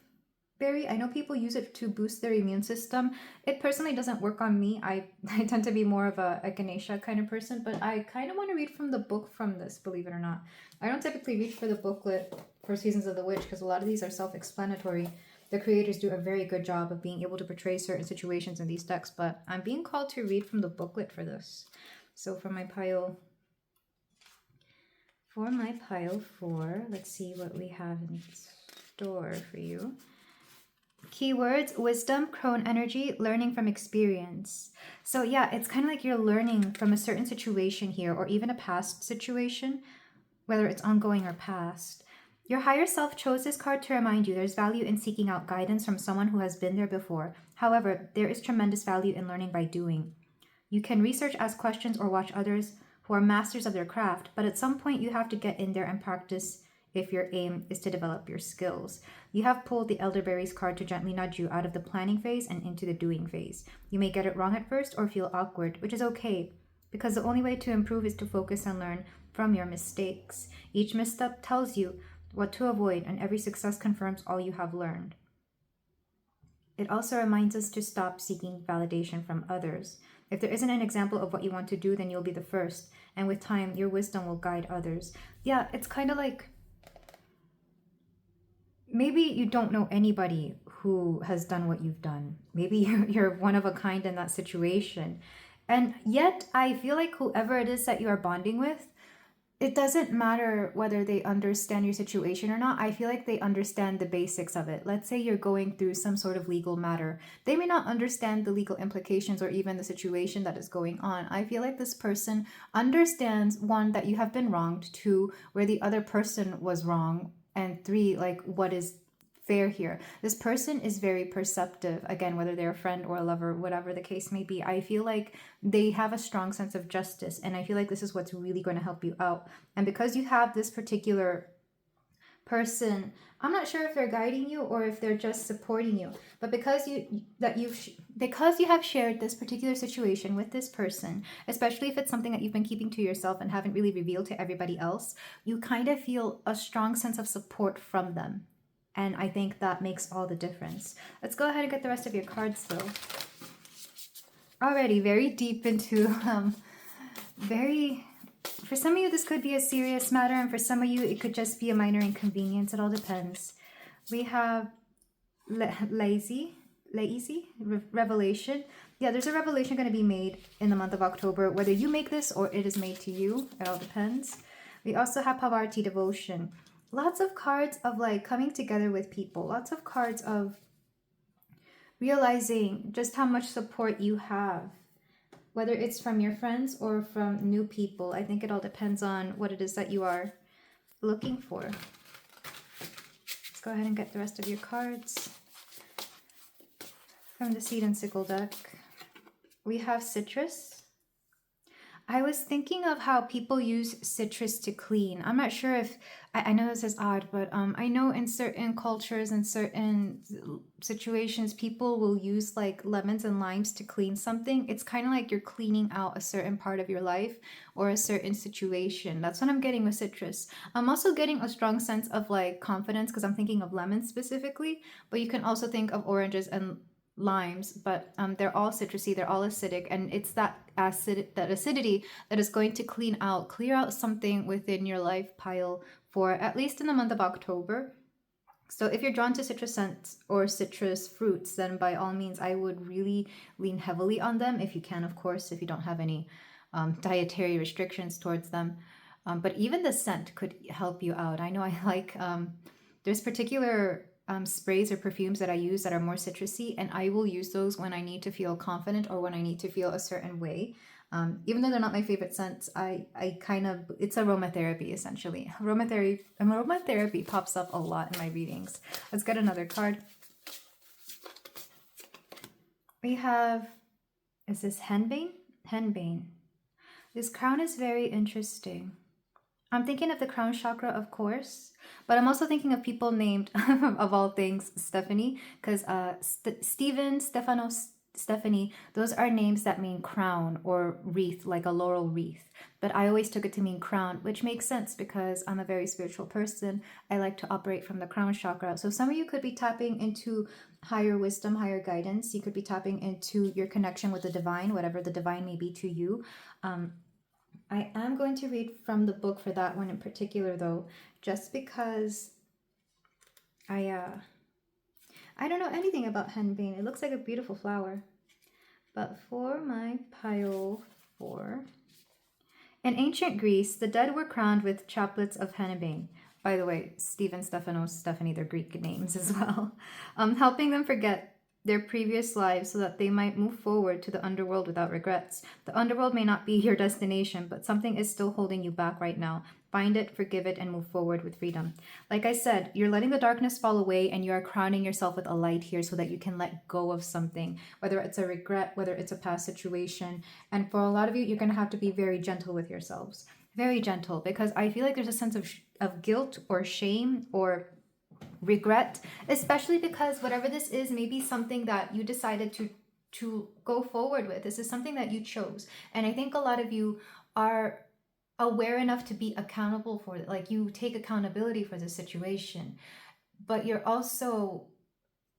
berry. I know people use it to boost their immune system. It personally doesn't work on me. I tend to be more of a Ganesha kind of person, but I kind of want to read from the book from this, believe it or not. I don't typically read for the booklet for Seasons of the Witch because a lot of these are self-explanatory. The creators do a very good job of being able to portray certain situations in these decks, but I'm being called to read from the booklet for this. So for my pile 4, let's see what we have in store for you. Keywords: wisdom, crone energy, learning from experience. So yeah, it's kind of like you're learning from a certain situation here, or even a past situation, whether it's ongoing or past. Your higher self chose this card to remind you there's value in seeking out guidance from someone who has been there before. However, there is tremendous value in learning by doing. You can research, ask questions, or watch others who are masters of their craft, but at some point you have to get in there and practice if your aim is to develop your skills. You have pulled the elderberries card to gently nudge you out of the planning phase and into the doing phase. You may get it wrong at first or feel awkward, which is okay, because the only way to improve is to focus and learn from your mistakes. Each misstep tells you what to avoid, and every success confirms all you have learned. It also reminds us to stop seeking validation from others. If there isn't an example of what you want to do, then you'll be the first, and with time, your wisdom will guide others. Yeah, it's kind of like maybe you don't know anybody who has done what you've done. Maybe you're one of a kind in that situation. And yet, I feel like whoever it is that you are bonding with, it doesn't matter whether they understand your situation or not. I feel like they understand the basics of it. Let's say you're going through some sort of legal matter. They may not understand the legal implications or even the situation that is going on. I feel like this person understands, 1, that you have been wronged, 2, where the other person was wrong, and 3, like what is fair here. This person is very perceptive, again, whether they're a friend or a lover, whatever the case may be. I feel like they have a strong sense of justice, and I feel like this is what's really going to help you out. And because you have this particular person, I'm not sure if they're guiding you or if they're just supporting you, but because you have shared this particular situation with this person, especially if it's something that you've been keeping to yourself and haven't really revealed to everybody else, you kind of feel a strong sense of support from them. And I think that makes all the difference. Let's go ahead and get the rest of your cards, though. Already very deep into, for some of you, this could be a serious matter, and for some of you, it could just be a minor inconvenience. It all depends. We have lazy revelation. Yeah, there's a revelation going to be made in the month of October, whether you make this or it is made to you. It all depends. We also have Pavarti, devotion. Lots of cards of like coming together with people. Lots of cards of realizing just how much support you have, whether it's from your friends or from new people. I think it all depends on what it is that you are looking for. Let's go ahead and get the rest of your cards. From the Seed and Sickle deck, we have citrus. I was thinking of how people use citrus to clean. I'm not sure if, I know this is odd, but I know in certain cultures and certain situations, people will use like lemons and limes to clean something. It's kind of like you're cleaning out a certain part of your life or a certain situation. That's what I'm getting with citrus. I'm also getting a strong sense of like confidence because I'm thinking of lemons specifically, but you can also think of oranges and limes, but they're all citrusy, they're all acidic, and it's that acidity that is going to clear out something within your life pile for at least in the month of October. So if you're drawn to citrus scents or citrus fruits, then by all means I would really lean heavily on them, if you can, of course, if you don't have any dietary restrictions towards them. But even the scent could help you out. I know I like there's particular sprays or perfumes that I use that are more citrusy, and I will use those when I need to feel confident or when I need to feel a certain way. Even though they're not my favorite scents, I kind of, it's aromatherapy essentially. Aromatherapy pops up a lot in my readings. Let's get another card. We have, is this henbane? Henbane. This crown is very interesting. I'm thinking of the crown chakra, of course, but I'm also thinking of people named, of all things, Stephanie, because Stephen, Stephanos, Stephanie, those are names that mean crown or wreath, like a laurel wreath. But I always took it to mean crown, which makes sense because I'm a very spiritual person. I like to operate from the crown chakra. So some of you could be tapping into higher wisdom, higher guidance. You could be tapping into your connection with the divine, whatever the divine may be to you. I am going to read from the book for that one in particular, though, just because I don't know anything about henbane. It looks like a beautiful flower. But for my pile 4, in ancient Greece, the dead were crowned with chaplets of henbane. By the way, Stephen, Stephanos, Stephanie, they're Greek names as well. Helping them forget their previous lives so that they might move forward to the underworld without regrets. The underworld may not be your destination, but something is still holding you back right now. Find it, forgive it, and move forward with freedom. Like I said, you're letting the darkness fall away and you are crowning yourself with a light here so that you can let go of something, whether it's a regret, whether it's a past situation. And for a lot of you, you're going to have to be very gentle with yourselves. Very gentle, because I feel like there's a sense of guilt or shame or regret, especially because whatever this is may be something that you decided to go forward with. This is something that you chose. And I think a lot of you are aware enough to be accountable for it. Like, you take accountability for the situation, but you're also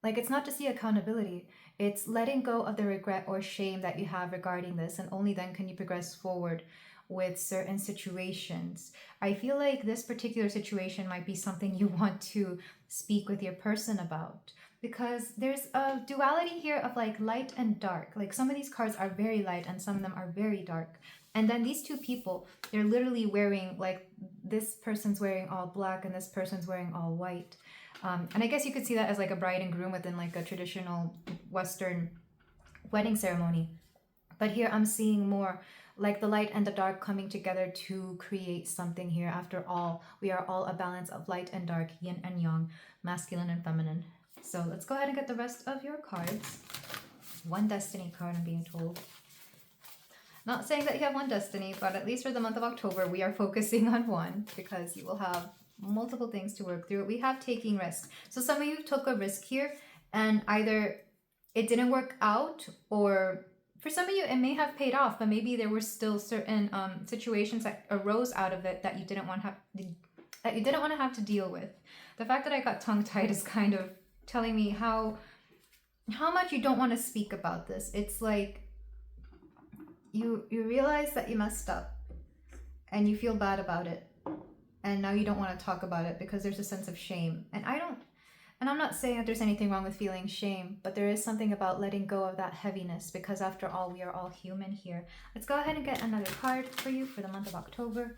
like, it's not just the accountability, it's letting go of the regret or shame that you have regarding this, and only then can you progress forward with certain situations. I feel like this particular situation might be something you want to speak with your person about, because there's a duality here of like light and dark. Like, some of these cards are very light and some of them are very dark. And then these two people, they're literally wearing, like, this person's wearing all black and this person's wearing all white. And I guess you could see that as like a bride and groom within like a traditional Western wedding ceremony. But here I'm seeing more like the light and the dark coming together to create something here. After all, we are all a balance of light and dark, yin and yang, masculine and feminine. So let's go ahead and get the rest of your cards. One destiny card, I'm being told. Not saying that you have one destiny, but at least for the month of October, we are focusing on one because you will have multiple things to work through. We have taking risks. So some of you took a risk here and either it didn't work out, or for some of you, it may have paid off, but maybe there were still certain situations that arose out of it that you didn't want to have to deal with. The fact that I got tongue-tied is kind of telling me how much you don't want to speak about this. It's like you realize that you messed up and you feel bad about it, and now you don't want to talk about it because there's a sense of shame. And I'm not saying that there's anything wrong with feeling shame, but there is something about letting go of that heaviness, because after all, we are all human here. Let's go ahead and get another card for you for the month of October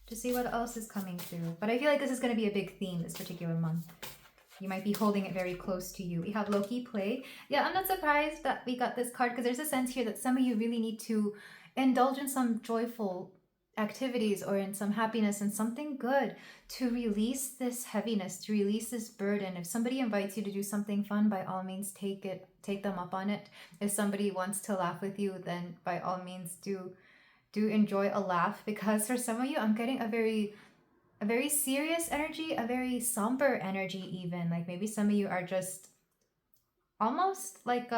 to see what else is coming through. But I feel like this is going to be a big theme this particular month. You might be holding it very close to you. We have Loki play. Yeah, I'm not surprised that we got this card, because there's a sense here that some of you really need to indulge in some joyful activities or in some happiness and something good to release this heaviness, to release this burden. If somebody invites you to do something fun, by all means take them up on it. If somebody wants to laugh with you, then by all means do enjoy a laugh, because for some of you, I'm getting a very serious energy, a very somber energy even. Like, maybe some of you are just almost like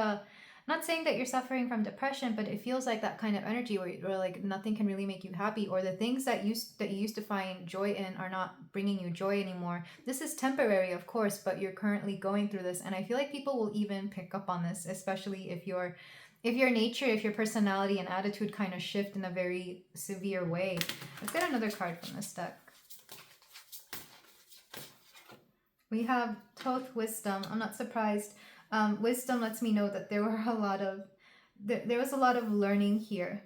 not saying that you're suffering from depression, but it feels like that kind of energy where like nothing can really make you happy, or the things that you used to find joy in are not bringing you joy anymore. This is temporary, of course, but you're currently going through this, and I feel like people will even pick up on this, especially if your nature, if your personality and attitude kind of shift in a very severe way. Let's get another card from this deck. We have Thoth Wisdom. I'm not surprised. Wisdom lets me know that there was a lot of learning here.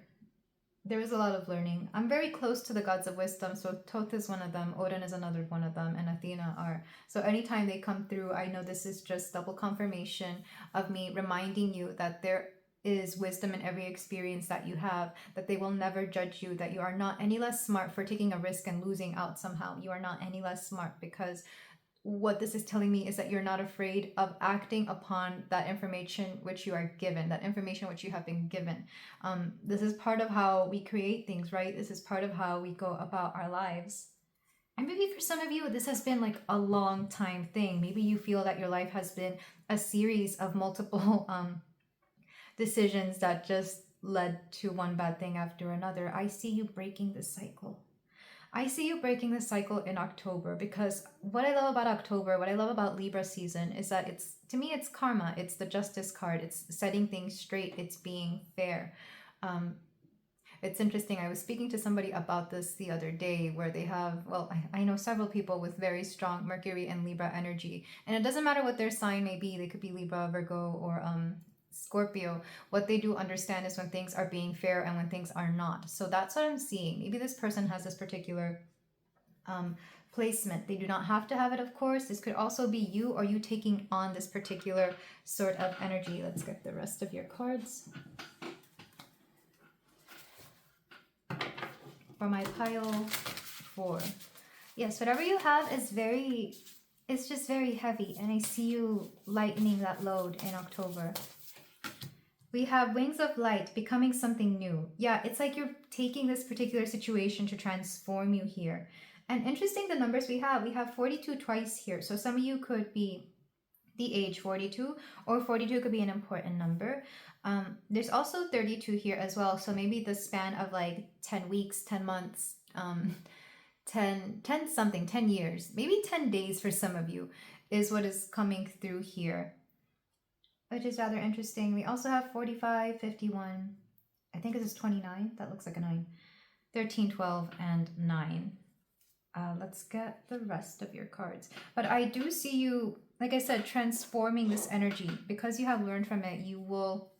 there is a lot of learning. I'm very close to the gods of wisdom. So Thoth is one of them, Odin is another one of them, and Athena are. So anytime they come through, I know this is just double confirmation of me reminding you that there is wisdom in every experience that you have, that they will never judge you, that you are not any less smart for taking a risk and losing out somehow. You are not any less smart, because what this is telling me is that you're not afraid of acting upon that information which you are given, that information which you have been given. This is part of how we create things, right? This is part of how we go about our lives. And maybe for some of you, this has been like a long time thing. Maybe you feel that your life has been a series of multiple decisions that just led to one bad thing after another. I see you breaking this cycle. I see you breaking the cycle in October, because what I love about October, what I love about Libra season is that it's, to me, it's karma. It's the justice card. It's setting things straight. It's being fair. It's interesting. I was speaking to somebody about this the other day, where they have, well, I know several people with very strong Mercury and Libra energy. And it doesn't matter what their sign may be. They could be Libra, Virgo, or Scorpio. What they do understand is when things are being fair and when things are not. So that's what I'm seeing. Maybe this person has this particular placement. They do not have to have it, of course. This could also be you, or you taking on this particular sort of energy. Let's get the rest of your cards for my pile 4. Yes, whatever you have is it's just very heavy, and I see you lightening that load in October. We have wings of light, becoming something new. Yeah, it's like you're taking this particular situation to transform you here. And interesting, the numbers we have 42 twice here. So some of you could be the age 42, or 42 could be an important number. There's also 32 here as well. So maybe the span of like 10 weeks, 10 months, 10 something, 10 years, maybe 10 days for some of you is what is coming through here, which is rather interesting. We also have 45, 51. I think this is 29. That looks like a 9. 13, 12, and 9. Let's get the rest of your cards. But I do see you, like I said, transforming this energy. Because you have learned from it, you will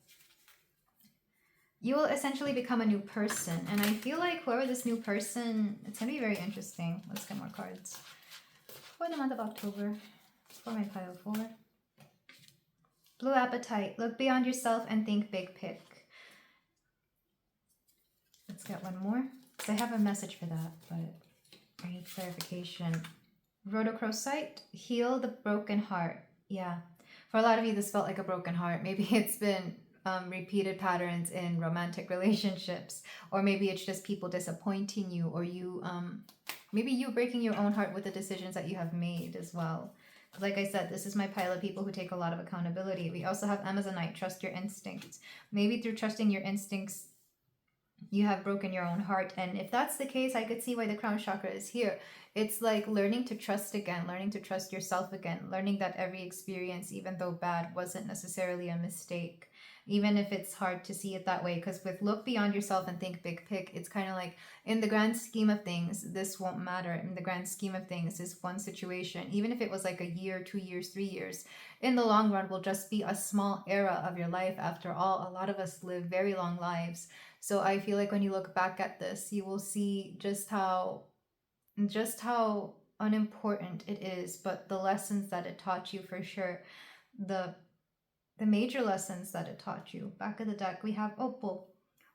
essentially become a new person. And I feel like whoever this new person, it's going to be very interesting. Let's get more cards for the month of October for my pile 4. Blue appetite. Look beyond yourself and think big pic. Let's get one more. So I have a message for that, but I need clarification. Rhodochrosite. Heal the broken heart. Yeah. For a lot of you, this felt like a broken heart. Maybe it's been repeated patterns in romantic relationships, or maybe it's just people disappointing you, or you maybe you breaking your own heart with the decisions that you have made as well. Like I said, this is my pile of people who take a lot of accountability. We also have Amazonite, trust your instincts. Maybe through trusting your instincts, you have broken your own heart. And if that's the case, I could see why the crown chakra is here. It's like learning to trust again, learning to trust yourself again, learning that every experience, even though bad, wasn't necessarily a mistake. Even if it's hard to see it that way, because with look beyond yourself and think big pic, it's kind of like, in the grand scheme of things, this won't matter. In the grand scheme of things, this one situation, even if it was like a year, 2 years, 3 years, in the long run will just be a small era of your life. After all, a lot of us live very long lives. So I feel like when you look back at this, you will see just how unimportant it is, but the lessons that it taught you for sure. The major lessons that it taught you. Back of the deck, we have Opal.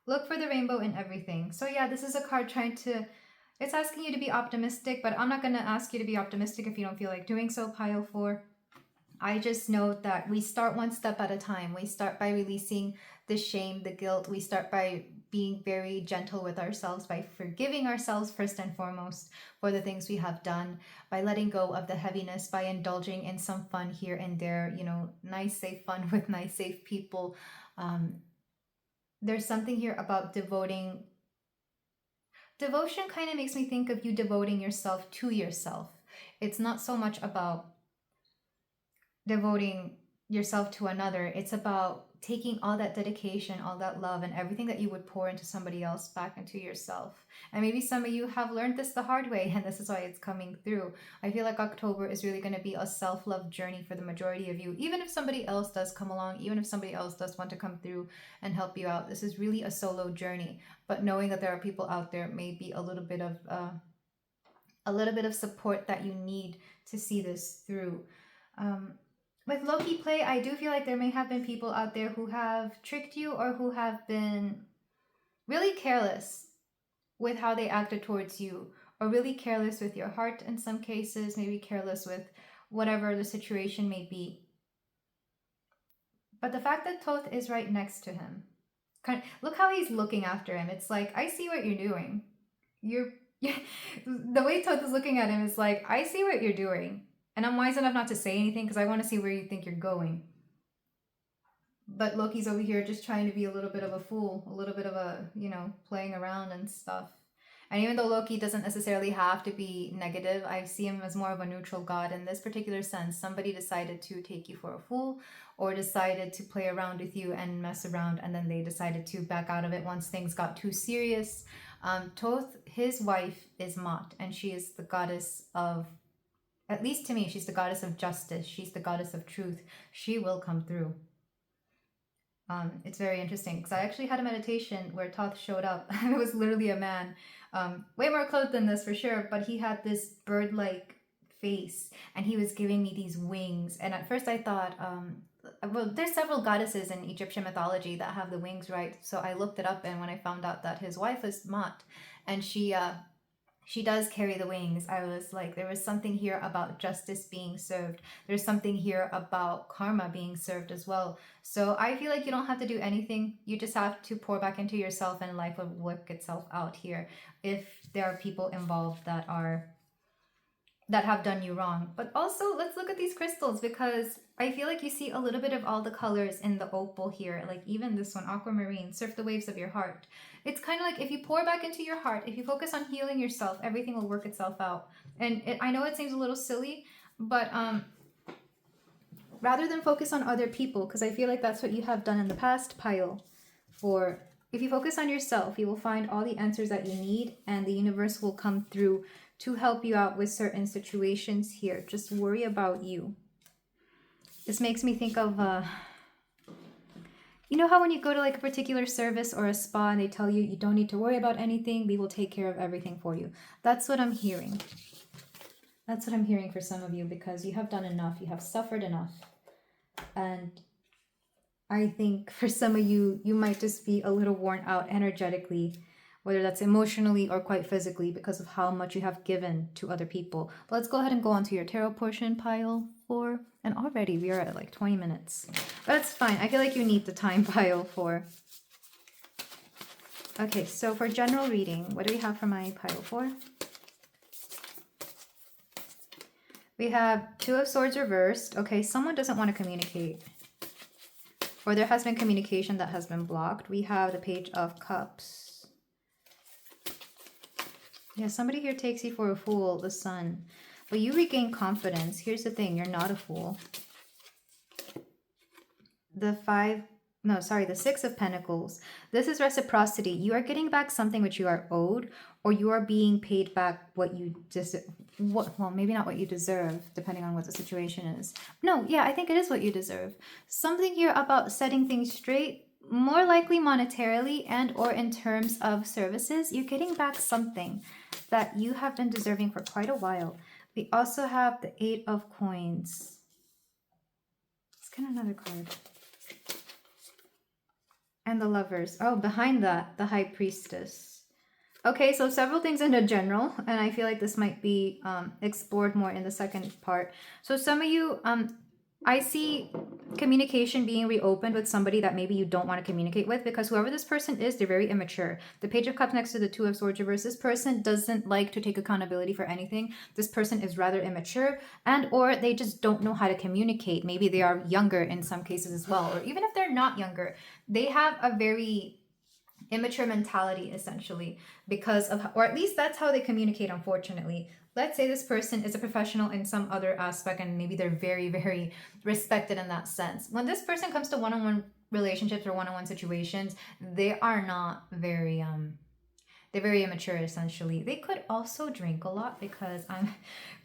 Look for the rainbow in everything. So yeah, this is a card it's asking you to be optimistic, but I'm not going to ask you to be optimistic if you don't feel like doing so, pile 4. I just know that we start one step at a time. We start by releasing the shame, the guilt. We start by being very gentle with ourselves, by forgiving ourselves first and foremost for the things we have done, by letting go of the heaviness, by indulging in some fun here and there, nice, safe fun with nice, safe people. There's something here about devotion kind of makes me think of you devoting yourself to yourself. It's not so much about devoting yourself to another. It's about taking all that dedication, all that love, and everything that you would pour into somebody else back into yourself. And maybe some of you have learned this the hard way, and this is why it's coming through. I feel like October is really going to be a self-love journey for the majority of you. Even if somebody else does come along, even if somebody else does want to come through and help you out, this is really a solo journey. But knowing that there are people out there may be a little bit of support that you need to see this through. With Loki play, I do feel like there may have been people out there who have tricked you or who have been really careless with how they acted towards you, or really careless with your heart in some cases, maybe careless with whatever the situation may be. But the fact that Thoth is right next to him, look how he's looking after him. It's like, I see what you're doing. The way Thoth is looking at him is like, I see what you're doing. And I'm wise enough not to say anything because I want to see where you think you're going. But Loki's over here just trying to be a little bit of a fool, a little bit of a, playing around and stuff. And even though Loki doesn't necessarily have to be negative, I see him as more of a neutral god in this particular sense. Somebody decided to take you for a fool, or decided to play around with you and mess around, and then they decided to back out of it once things got too serious. Thoth, his wife, is Mot, and she is the goddess of, at least to me, she's the goddess of justice. She's the goddess of truth. She will come through. It's very interesting because I actually had a meditation where Thoth showed up. It was literally a man, way more clothed than this for sure, but he had this bird-like face and he was giving me these wings. And at first I thought, well, there's several goddesses in Egyptian mythology that have the wings, right? So I looked it up, and when I found out that his wife was Mot, and she does carry the wings, I was like, there was something here about justice being served. There's something here about karma being served as well. So I feel like you don't have to do anything. You just have to pour back into yourself, and life will work itself out here if there are people involved that have done you wrong. But also, let's look at these crystals, because I feel like you see a little bit of all the colors in the opal here. Like even this one, aquamarine, surf the waves of your heart. It's kind of like if you pour back into your heart, if you focus on healing yourself, everything will work itself out. And I know it seems a little silly, but rather than focus on other people, because I feel like that's what you have done in the past, Pile, if you focus on yourself, you will find all the answers that you need, and the universe will come through to help you out with certain situations here. Just worry about you. This makes me think of, you know how when you go to like a particular service or a spa and they tell you you don't need to worry about anything, we will take care of everything for you. That's what I'm hearing. That's what I'm hearing for some of you, because you have done enough. You have suffered enough. And I think for some of you, you might just be a little worn out energetically, whether that's emotionally or quite physically, because of how much you have given to other people. But let's go ahead and go on to your tarot portion, Pile 4. And already we are at like 20 minutes. But that's fine. I feel like you need the time, Pile 4. Okay, so for general reading, what do we have for my Pile 4? We have Two of Swords reversed. Okay, someone doesn't want to communicate, or there has been communication that has been blocked. We have the Page of Cups. Yeah, somebody here takes you for a fool, the Sun. But you regain confidence. Here's the thing, you're not a fool. The Six of Pentacles. This is reciprocity. You are getting back something which you are owed, or you are being paid back what you well, maybe not what you deserve, depending on what the situation is. No, yeah, I think it is what you deserve. Something here about setting things straight, more likely monetarily and or in terms of services. You're getting back something that you have been deserving for quite a while. We also have the Eight of Coins. Let's get another card. And the Lovers. Oh, behind that, the High Priestess. Okay, so several things in the general, and I feel like this might be explored more in the second part. So some of you, I see communication being reopened with somebody that maybe you don't want to communicate with, because whoever this person is, they're very immature. The Page of Cups next to the Two of Swords reverse. This person doesn't like to take accountability for anything. This person is rather immature, and or they just don't know how to communicate. Maybe they are younger in some cases as well, or even if they're not younger, they have a very immature mentality, essentially, because of, or at least that's how they communicate, unfortunately. Let's say this person is a professional in some other aspect and maybe they're very, very respected in that sense. When this person comes to one-on-one relationships or one-on-one situations, they are not very they're very immature, essentially. They could also drink a lot, because I'm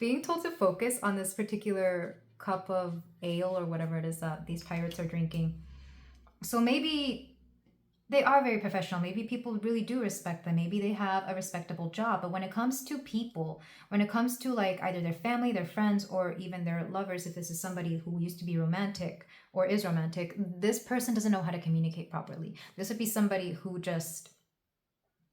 being told to focus on this particular cup of ale or whatever it is that these pirates are drinking. So maybe they are very professional. Maybe people really do respect them. Maybe they have a respectable job. But when it comes to people, when it comes to like either their family, their friends, or even their lovers, if this is somebody who used to be romantic or is romantic, this person doesn't know how to communicate properly. This would be somebody who just,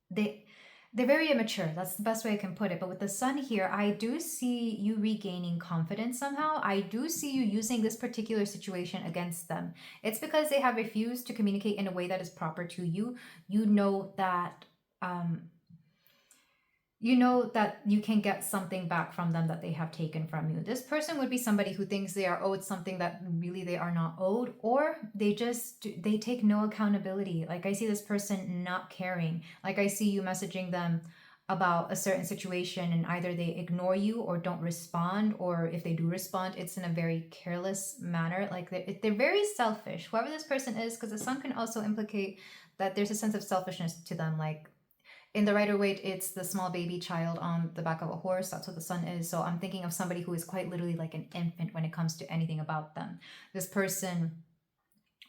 they're very immature. That's the best way I can put it. But with the sun here, I do see you regaining confidence somehow. I do see you using this particular situation against them. It's because they have refused to communicate in a way that is proper to you. You know that you can get something back from them that they have taken from you. This person would be somebody who thinks they are owed something that really they are not owed, or they take no accountability. Like I see this person not caring. Like I see you messaging them about a certain situation and either they ignore you or don't respond, or if they do respond, it's in a very careless manner. Like they're very selfish, whoever this person is, because the sun can also implicate that there's a sense of selfishness to them. Like in the Rider-Waite, it's the small baby child on the back of a horse. That's what the sun is. So I'm thinking of somebody who is quite literally like an infant when it comes to anything about them. This person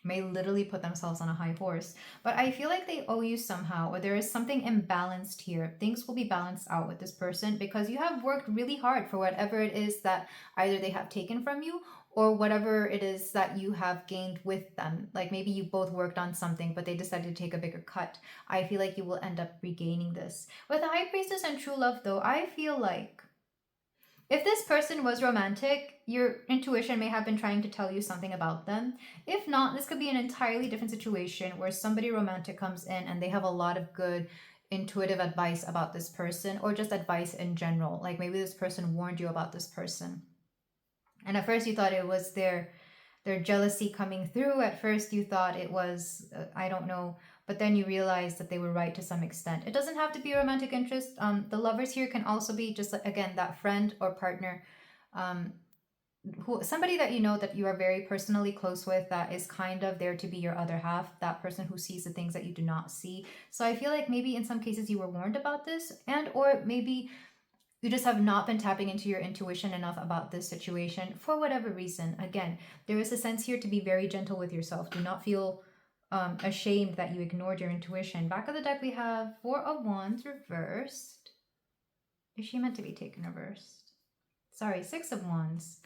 may literally put themselves on a high horse, but I feel like they owe you somehow, or there is something imbalanced here. Things will be balanced out with this person because you have worked really hard for whatever it is that either they have taken from you or whatever it is that you have gained with them. Like maybe you both worked on something, but they decided to take a bigger cut. I feel like you will end up regaining this. With the High Priestess and True Love, though, I feel like if this person was romantic, your intuition may have been trying to tell you something about them. If not, this could be an entirely different situation where somebody romantic comes in and they have a lot of good intuitive advice about this person, or just advice in general. Like maybe this person warned you about this person. And at first you thought it was their jealousy coming through. At first you thought it was, I don't know, but then you realize that they were right to some extent. It doesn't have to be a romantic interest. The lovers here can also be just, again, that friend or partner, somebody that you know that you are very personally close with, that is kind of there to be your other half, that person who sees the things that you do not see. So I feel like maybe in some cases you were warned about this, and or maybe you just have not been tapping into your intuition enough about this situation for whatever reason. Again, there is a sense here to be very gentle with yourself. Do not feel ashamed that you ignored your intuition. Back of the deck, we have Four of Wands reversed. Is she meant to be taken reversed? Sorry, Six of Wands.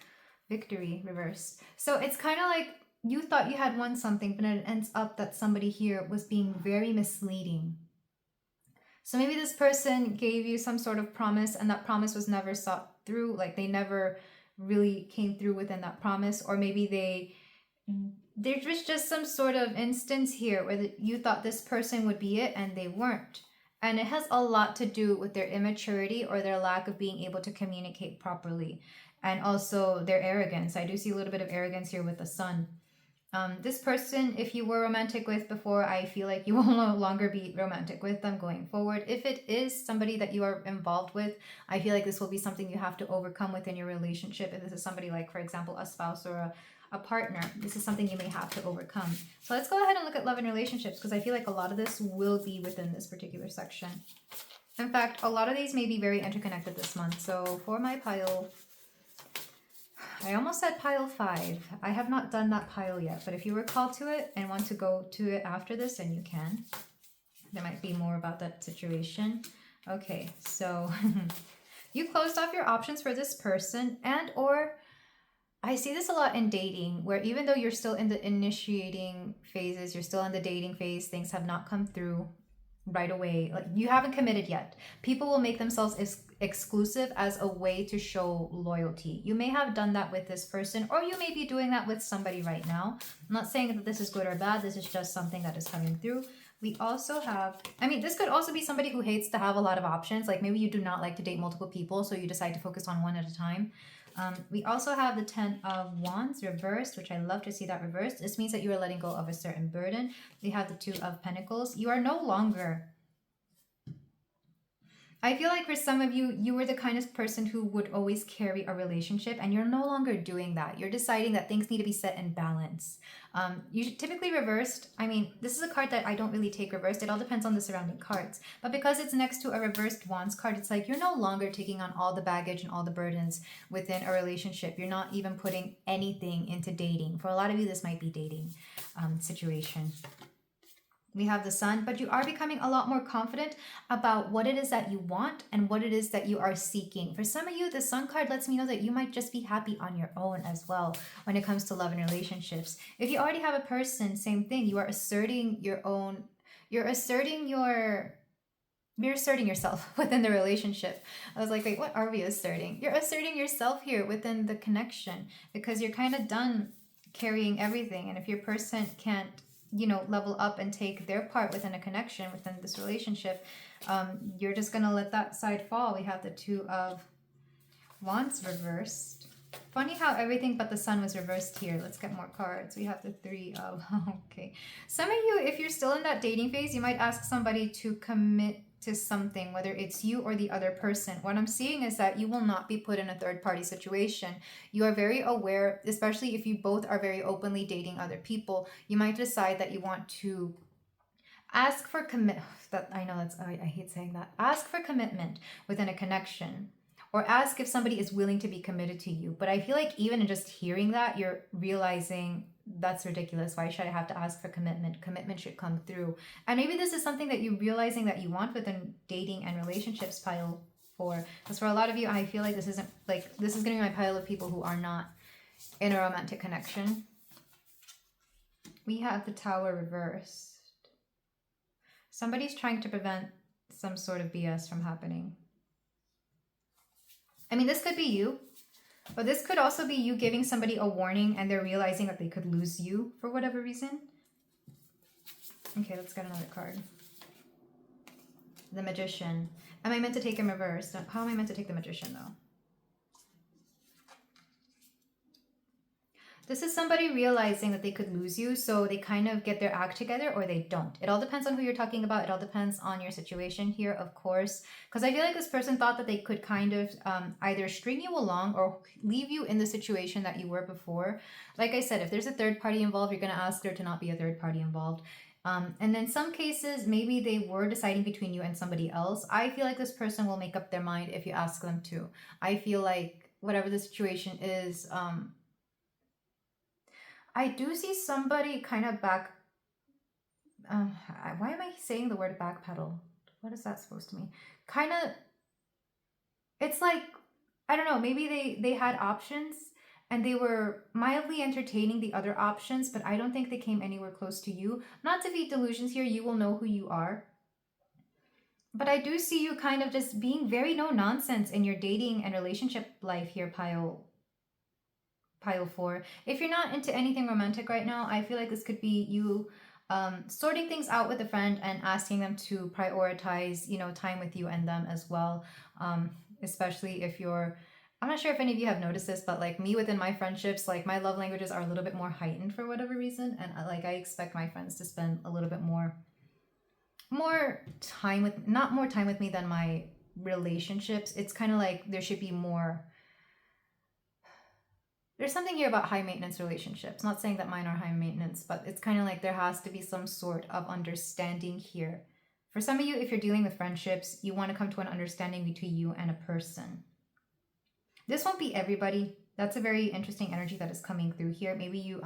Victory reversed. So it's kind of like you thought you had won something, but it ends up that somebody here was being very misleading. So maybe this person gave you some sort of promise and that promise was never sought through. Like they never really came through within that promise. Or maybe there was just some sort of instance here where you thought this person would be it and they weren't. And it has a lot to do with their immaturity or their lack of being able to communicate properly. And also their arrogance. I do see a little bit of arrogance here with the sun. This person, if you were romantic with before, I feel like you will no longer be romantic with them going forward. If it is somebody that you are involved with, I feel like this will be something you have to overcome within your relationship. If this is somebody like, for example, a spouse or a partner, this is something you may have to overcome. So let's go ahead and look at love and relationships, because I feel like a lot of this will be within this particular section. In fact, a lot of these may be very interconnected this month. So for my pile, I almost said pile 5. I have not done that pile yet, but if you were called to it and want to go to it after this, then you can. There might be more about that situation. Okay, so you closed off your options for this person, and or I see this a lot in dating, where even though you're still in the initiating phases, you're still in the dating phase, things have not come through right away. Like you haven't committed yet. People will make themselves exclusive as a way to show loyalty. You may have done that with this person, or you may be doing that with somebody right now. I'm not saying that this is good or bad. This is just something that is coming through. We also have, this could also be somebody who hates to have a lot of options. Like maybe you do not like to date multiple people, so you decide to focus on one at a time. We also have the 10 of Wands reversed, which I love to see that reversed. This means that you are letting go of a certain burden. We have the 2 of Pentacles. You are no longer... I feel like for some of you, you were the kind of person who would always carry a relationship, and you're no longer doing that. You're deciding that things need to be set in balance. You should typically reversed. I mean, this is a card that I don't really take reversed. It all depends on the surrounding cards. But because it's next to a reversed Wands card, it's like you're no longer taking on all the baggage and all the burdens within a relationship. You're not even putting anything into dating. For a lot of you, this might be dating situation. We have the Sun, but you are becoming a lot more confident about what it is that you want and what it is that you are seeking. For some of you, the Sun card lets me know that you might just be happy on your own as well when it comes to love and relationships. If you already have a person, same thing. You are asserting your own, you're asserting yourself within the relationship. I was like, wait, what are we asserting? You're asserting yourself here within the connection because you're kind of done carrying everything. And if your person can't, you know, level up and take their part within a connection, within this relationship, you're just going to let that side fall. We have the 2 of Wands reversed. Funny how everything but the Sun was reversed here. Let's get more cards. We have the 3 of... Okay. Some of you, if you're still in that dating phase, you might ask somebody to commit to something, whether it's you or the other person. What I'm seeing is that you will not be put in a third-party situation. You are very aware, especially if you both are very openly dating other people. You might decide that you want to ask for I hate saying that. Ask for commitment within a connection. Or ask if somebody is willing to be committed to you. But I feel like even in just hearing that, you're realizing that's ridiculous. Why should I have to ask for commitment? Commitment should come through. And maybe this is something that you're realizing that you want within dating and relationships pile 4. Because for a lot of you, I feel like this is going to be my pile of people who are not in a romantic connection. We have the Tower reversed. Somebody's trying to prevent some sort of BS from happening. I mean, this could be you, but this could also be you giving somebody a warning and they're realizing that they could lose you for whatever reason. Okay, let's get another card. The Magician. Am I meant to take him reversed? How am I meant to take the Magician, though? This is somebody realizing that they could lose you, so they kind of get their act together or they don't. It all depends on who you're talking about. It all depends on your situation here, of course. Because I feel like this person thought that they could kind of either string you along or leave you in the situation that you were before. Like I said, if there's a third party involved, you're going to ask there to not be a third party involved. And in some cases, maybe they were deciding between you and somebody else. I feel like this person will make up their mind if you ask them to. I feel like whatever the situation is... I do see somebody kind of back... why am I saying the word backpedal? What is that supposed to mean? Kind of... It's like, I don't know, maybe they had options and they were mildly entertaining the other options, but I don't think they came anywhere close to you. Not to feed delusions here, you will know who you are. But I do see you kind of just being very no nonsense in your dating and relationship life here, pile 4. If you're not into anything romantic right now, I feel like this could be you sorting things out with a friend and asking them to prioritize, you know, time with you and them as well. Especially if you're... I'm not sure if any of you have noticed this, but like me within my friendships, like my love languages are a little bit more heightened for whatever reason. And like I expect my friends to spend a little bit more time with... Not more time with me than my relationships. It's kind of like there should be more... There's something here about high maintenance relationships. Not saying that mine are high maintenance, but it's kind of like there has to be some sort of understanding here. For some of you, if you're dealing with friendships, you want to come to an understanding between you and a person. This won't be everybody. That's a very interesting energy that is coming through here. Maybe you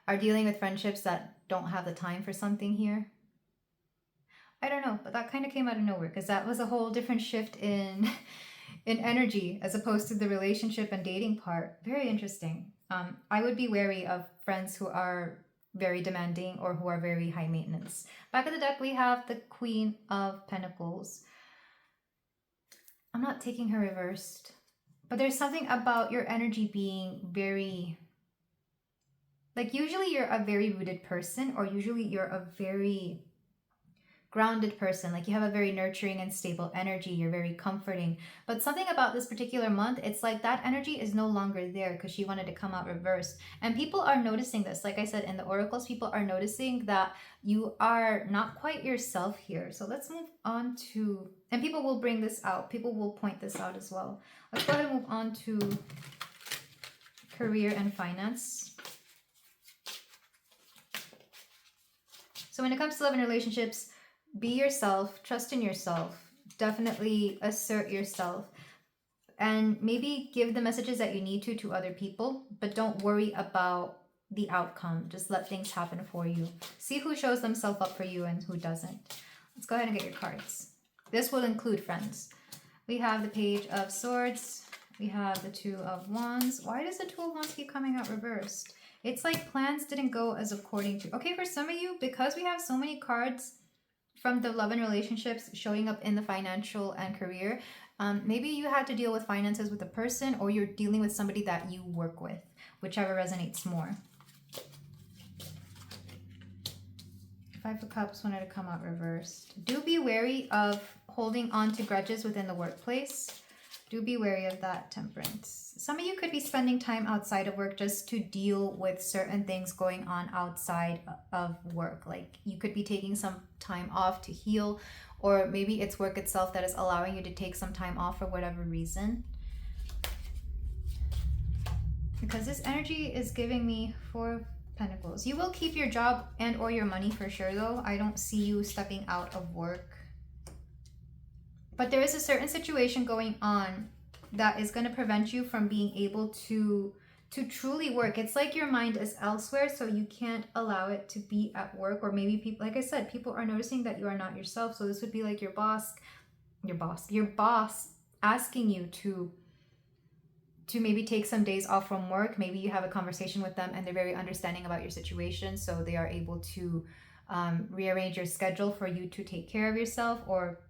are dealing with friendships that don't have the time for something here. I don't know, but that kind of came out of nowhere because that was a whole different shift in energy as opposed to the relationship and dating part. Very interesting. I would be wary of friends who are very demanding or who are very high maintenance. Back of the deck, we have the Queen of Pentacles. I'm not taking her reversed, but there's something about your energy being very... Like usually you're a very rooted person, or usually you're a very grounded person. Like you have a very nurturing and stable energy. You're very comforting. But something about this particular month, it's like that energy is no longer there because she wanted to come out reversed. And people are noticing this. Like I said, in the oracles, people are noticing that you are not quite yourself here. So let's move on to, and people will bring this out. People will point this out as well. Let's go ahead and move on to career and finance. So when it comes to love and relationships, be yourself, trust in yourself, definitely assert yourself, and maybe give the messages that you need to other people, but don't worry about the outcome. Just let things happen for you. See who shows themselves up for you and who doesn't. Let's go ahead and get your cards. This will include friends. We have the Page of Swords. We have the Two of Wands. Why does the Two of Wands keep coming out reversed? It's like plans didn't go as according to. Okay, for some of you, because we have so many cards from the love and relationships showing up in the financial and career, maybe you had to deal with finances with a person, or you're dealing with somebody that you work with, whichever resonates more. Five of Cups wanted to come out reversed. Do be wary of holding on to grudges within the workplace. Do be wary of that, Temperance. Some of you could be spending time outside of work just to deal with certain things going on outside of work. Like you could be taking some time off to heal, or maybe it's work itself that is allowing you to take some time off for whatever reason. Because this energy is giving me Four of Pentacles. You will keep your job and or your money for sure though. I don't see you stepping out of work. But there is a certain situation going on that is going to prevent you from being able to truly work. It's like your mind is elsewhere, so you can't allow it to be at work. Or maybe people, like I said, people are noticing that you are not yourself. So this would be like your boss asking you to maybe take some days off from work. Maybe you have a conversation with them and they're very understanding about your situation, so they are able to rearrange your schedule for you to take care of yourself. Or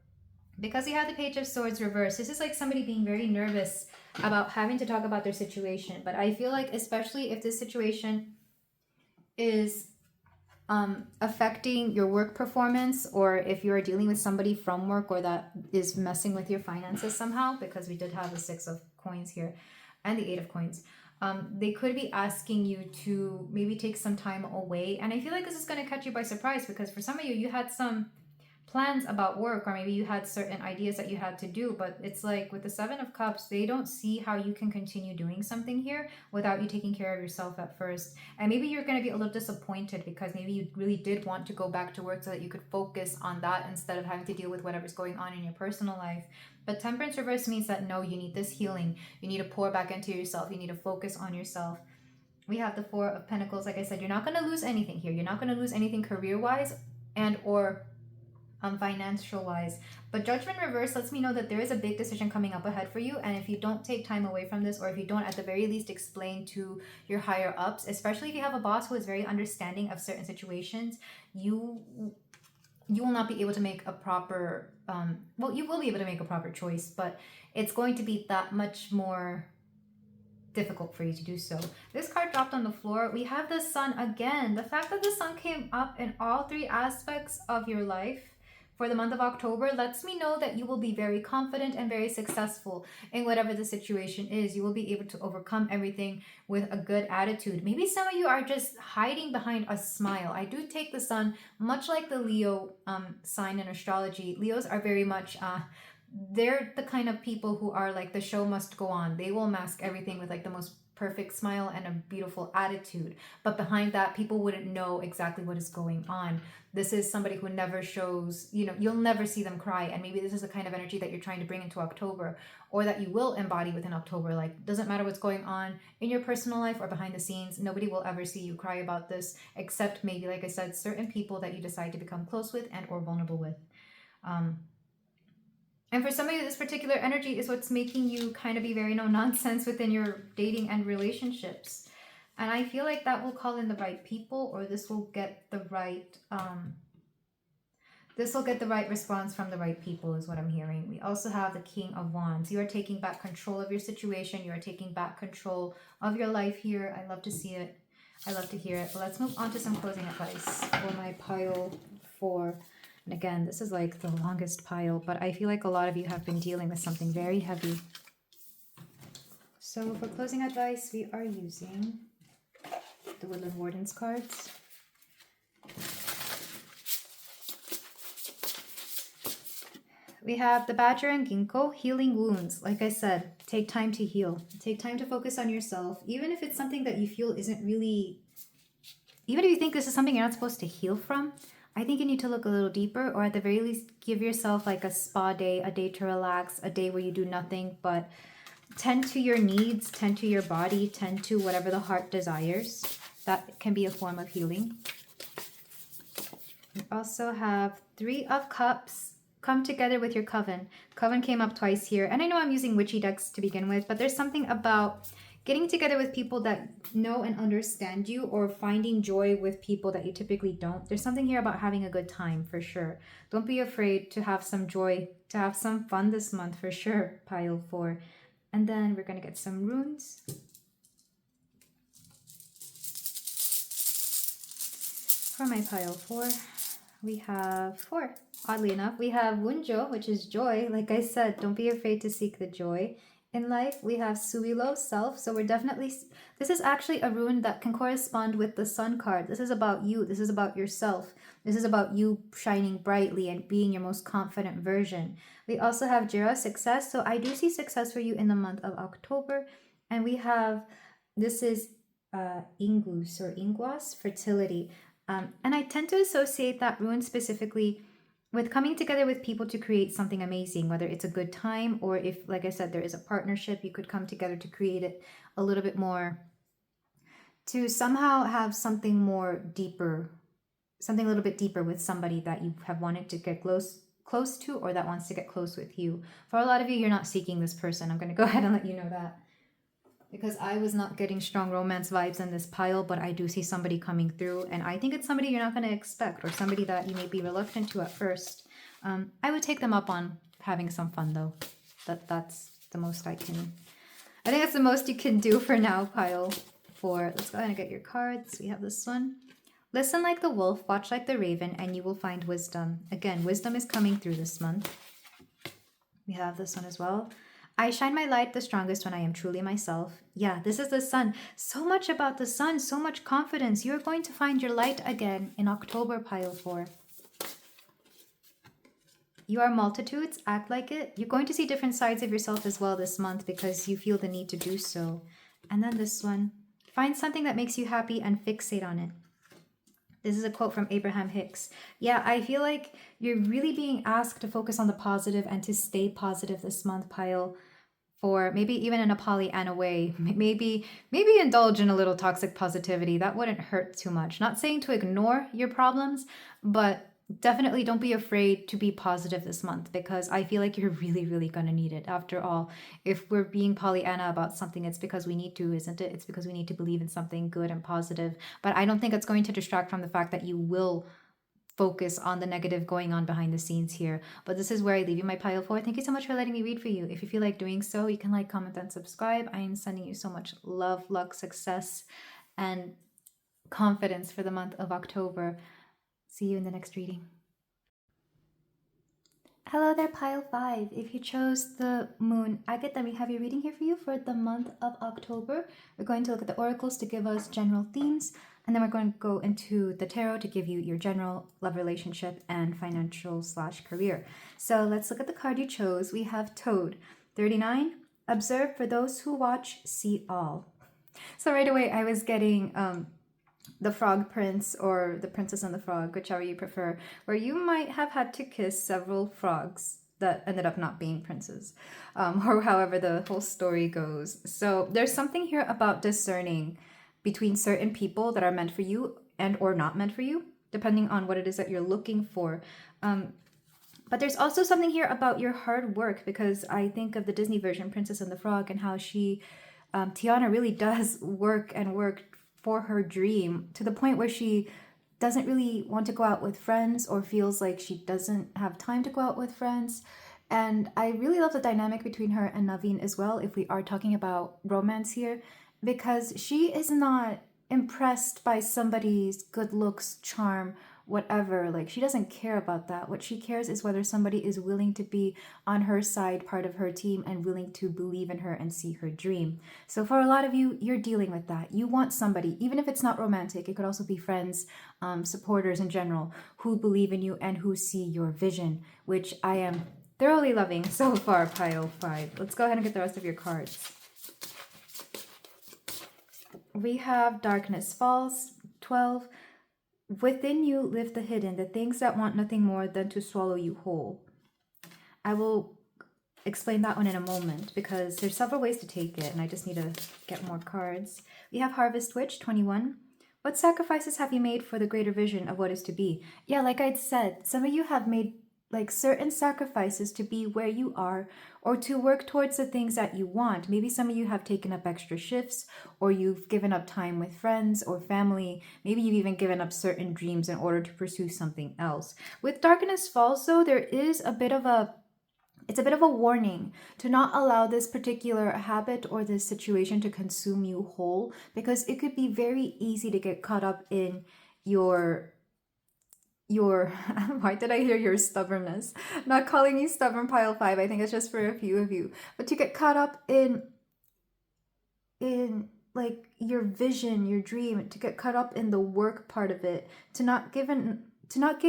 because you have the Page of Swords reversed, this is like somebody being very nervous about having to talk about their situation. But I feel like, especially if this situation is affecting your work performance, or if you're dealing with somebody from work or that is messing with your finances somehow, because we did have the Six of Coins here and the Eight of Coins, they could be asking you to maybe take some time away. And I feel like this is going to catch you by surprise, because for some of you, you had some plans about work, or maybe you had certain ideas that you had to do, but it's like with the Seven of Cups, they don't see how you can continue doing something here without you taking care of yourself at first. And maybe you're going to be a little disappointed because maybe you really did want to go back to work so that you could focus on that instead of having to deal with whatever's going on in your personal life. But Temperance reverse means that no, you need this healing. You need to pour back into yourself. You need to focus on yourself. We have the Four of Pentacles. Like I said, you're not going to lose anything here. You're not going to lose anything career-wise and or financial wise. But Judgment reverse lets me know that there is a big decision coming up ahead for you, and if you don't take time away from this, or if you don't at the very least explain to your higher ups, especially if you have a boss who is very understanding of certain situations, you will not be able to make a proper well, you will be able to make a proper choice, but it's going to be that much more difficult for you to do so. This card dropped on the floor. We have the Sun again. The fact that the Sun came up in all three aspects of your life for the month of October lets me know that you will be very confident and very successful in whatever the situation is. You will be able to overcome everything with a good attitude. Maybe some of you are just hiding behind a smile. I do take the Sun, much like the Leo sign in astrology. Leos are very much they're the kind of people who are like, the show must go on. They will mask everything with like the most perfect smile and a beautiful attitude, but behind that, people wouldn't know exactly what is going on. This is somebody who never shows, you know, you'll never see them cry. And maybe this is the kind of energy that you're trying to bring into October, or that you will embody within October. Like, doesn't matter what's going on in your personal life or behind the scenes, nobody will ever see you cry about this, except maybe, like I said, certain people that you decide to become close with and or vulnerable with. And for some of you, this particular energy is what's making you kind of be very no nonsense within your dating and relationships. And I feel like that will call in the right people, or this will get the right response from the right people is what I'm hearing. We also have the King of Wands. You are taking back control of your situation. You are taking back control of your life here. I love to see it. I love to hear it. But let's move on to some closing advice for my pile 4. And again, this is like the longest pile, but I feel like a lot of you have been dealing with something very heavy. So for closing advice, we are using the Woodland Wardens cards. We have the Badger and Ginkgo, healing wounds. Like I said, take time to heal. Take time to focus on yourself. Even if it's something that you feel isn't really, even if you think this is something you're not supposed to heal from, I think you need to look a little deeper, or at the very least, give yourself like a spa day, a day to relax, a day where you do nothing but tend to your needs, tend to your body, tend to whatever the heart desires. That can be a form of healing. We also have Three of Cups. Come together with your coven. Coven came up twice here. And I know I'm using witchy decks to begin with, but there's something about getting together with people that know and understand you, or finding joy with people that you typically don't. There's something here about having a good time for sure. Don't be afraid to have some joy, to have some fun this month for sure, pile 4. And then we're going to get some runes. For my pile 4, we have 4. Oddly enough, we have Wunjo, which is joy. Like I said, don't be afraid to seek the joy in life. We have Suilo, self. So we're definitely, this is actually a rune that can correspond with the sun card. This is about you. This is about yourself. This is about you shining brightly and being your most confident version. We also have Jira, success. So I do see success for you in the month of October. And we have, this is Ingus or Inguas, fertility. And I tend to associate that rune specifically with coming together with people to create something amazing, whether it's a good time, or if, like I said, there is a partnership, you could come together to create it a little bit more, to somehow have something more deeper, something a little bit deeper with somebody that you have wanted to get close to, or that wants to get close with you. For a lot of you, you're not seeking this person. I'm going to go ahead and let you know that, because I was not getting strong romance vibes in this pile, but I do see somebody coming through, and I think it's somebody you're not going to expect, or somebody that you may be reluctant to at first. I would take them up on having some fun, though. That's the most I think that's the most you can do for now, pile 4. Let's go ahead and get your cards. We have this one. Listen like the wolf, watch like the raven, and you will find wisdom. Again, wisdom is coming through this month. We have this one as well. I shine my light the strongest when I am truly myself. Yeah, this is the sun. So much about the sun, so much confidence. You're going to find your light again in October, pile 4. You are multitudes, act like it. You're going to see different sides of yourself as well this month because you feel the need to do so. And then this one, find something that makes you happy and fixate on it. This is a quote from Abraham Hicks. Yeah, I feel like you're really being asked to focus on the positive and to stay positive this month, pile 4. Maybe even in a Pollyanna way. Maybe indulge in a little toxic positivity. That wouldn't hurt too much. Not saying to ignore your problems, but definitely don't be afraid to be positive this month, because I feel like you're really, really going to need it. After all, if we're being Pollyanna about something, it's because we need to, isn't it? It's because we need to believe in something good and positive. But I don't think it's going to distract from the fact that you will focus on the negative going on behind the scenes here. But this is where I leave you, my pile 4. Thank you so much for letting me read for you. If you feel like doing so, you can like, comment, and subscribe. I am sending you so much love, luck, success, and confidence for the month of October. See you in the next reading. Hello there, pile 5. If you chose the moon agate, then we have your reading here for you for the month of October. We're going to look at the oracles to give us general themes, and then we're going to go into the tarot to give you your general love, relationship, and financial/career. So let's look at the card you chose. We have Toad. 39. Observe, for those who watch, see all. So right away, I was getting the Frog Prince, or the Princess and the Frog, whichever you prefer, where you might have had to kiss several frogs that ended up not being princes, or however the whole story goes. So there's something here about discerning between certain people that are meant for you and or not meant for you, depending on what it is that you're looking for. But there's also something here about your hard work, because I think of the Disney version, Princess and the Frog, and how she, Tiana, really does work and work for her dream to the point where she doesn't really want to go out with friends, or feels like she doesn't have time to go out with friends. And I really love the dynamic between her and Naveen as well, if we are talking about romance here, because she is not impressed by somebody's good looks, charm, whatever. Like, she doesn't care about that. What she cares is whether somebody is willing to be on her side, part of her team, and willing to believe in her and see her dream. So for a lot of you, you're dealing with that. You want somebody, even if it's not romantic, it could also be friends, supporters in general, who believe in you and who see your vision, which I am thoroughly loving so far, pile 5. Let's go ahead and get the rest of your cards. We have darkness falls, 12. Within you live the hidden, the things that want nothing more than to swallow you whole. I will explain that one in a moment because there's several ways to take it and I just need to get more cards. We have Harvest Witch, 21. What sacrifices have you made for the greater vision of what is to be? Yeah, like I said, some of you have made like certain sacrifices to be where you are or to work towards the things that you want. Maybe some of you have taken up extra shifts or you've given up time with friends or family. Maybe you've even given up certain dreams in order to pursue something else. With Darkness Falls, though, there is a bit of a warning to not allow this particular habit or this situation to consume you whole, because it could be very easy to get caught up in your why did I hear your stubbornness? I'm not calling you stubborn, pile 5. I think it's just for a few of you. But to get caught up in like your vision, your dream, to get caught up in the work part of it, to not give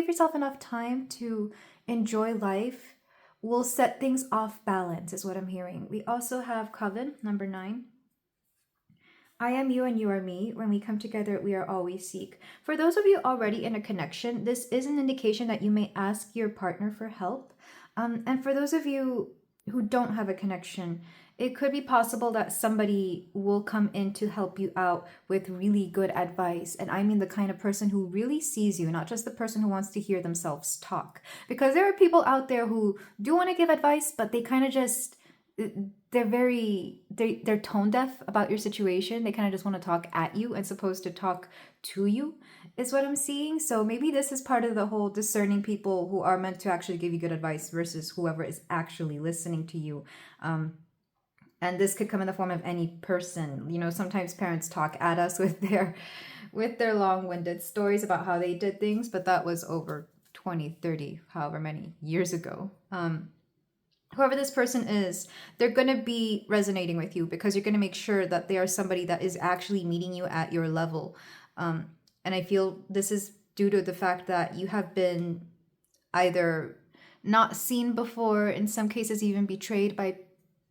yourself enough time to enjoy life will set things off balance, is what I'm hearing. We also have Coven, number 9. I am you and you are me. When we come together, we are all we seek. For those of you already in a connection, this is an indication that you may ask your partner for help. And for those of you who don't have a connection, it could be possible that somebody will come in to help you out with really good advice. And I mean the kind of person who really sees you, not just the person who wants to hear themselves talk. Because there are people out there who do want to give advice, but they kind of just... they're tone deaf about your situation. They kind of just want to talk at you as opposed to talk to you, is what I'm seeing. So maybe this is part of the whole discerning people who are meant to actually give you good advice versus whoever is actually listening to you. And this could come in the form of any person. You know, sometimes parents talk at us with their long-winded stories about how they did things, but that was over 20, 30, however many years ago. Whoever this person is, they're going to be resonating with you because you're going to make sure that they are somebody that is actually meeting you at your level. And I feel this is due to the fact that you have been either not seen before, in some cases even betrayed by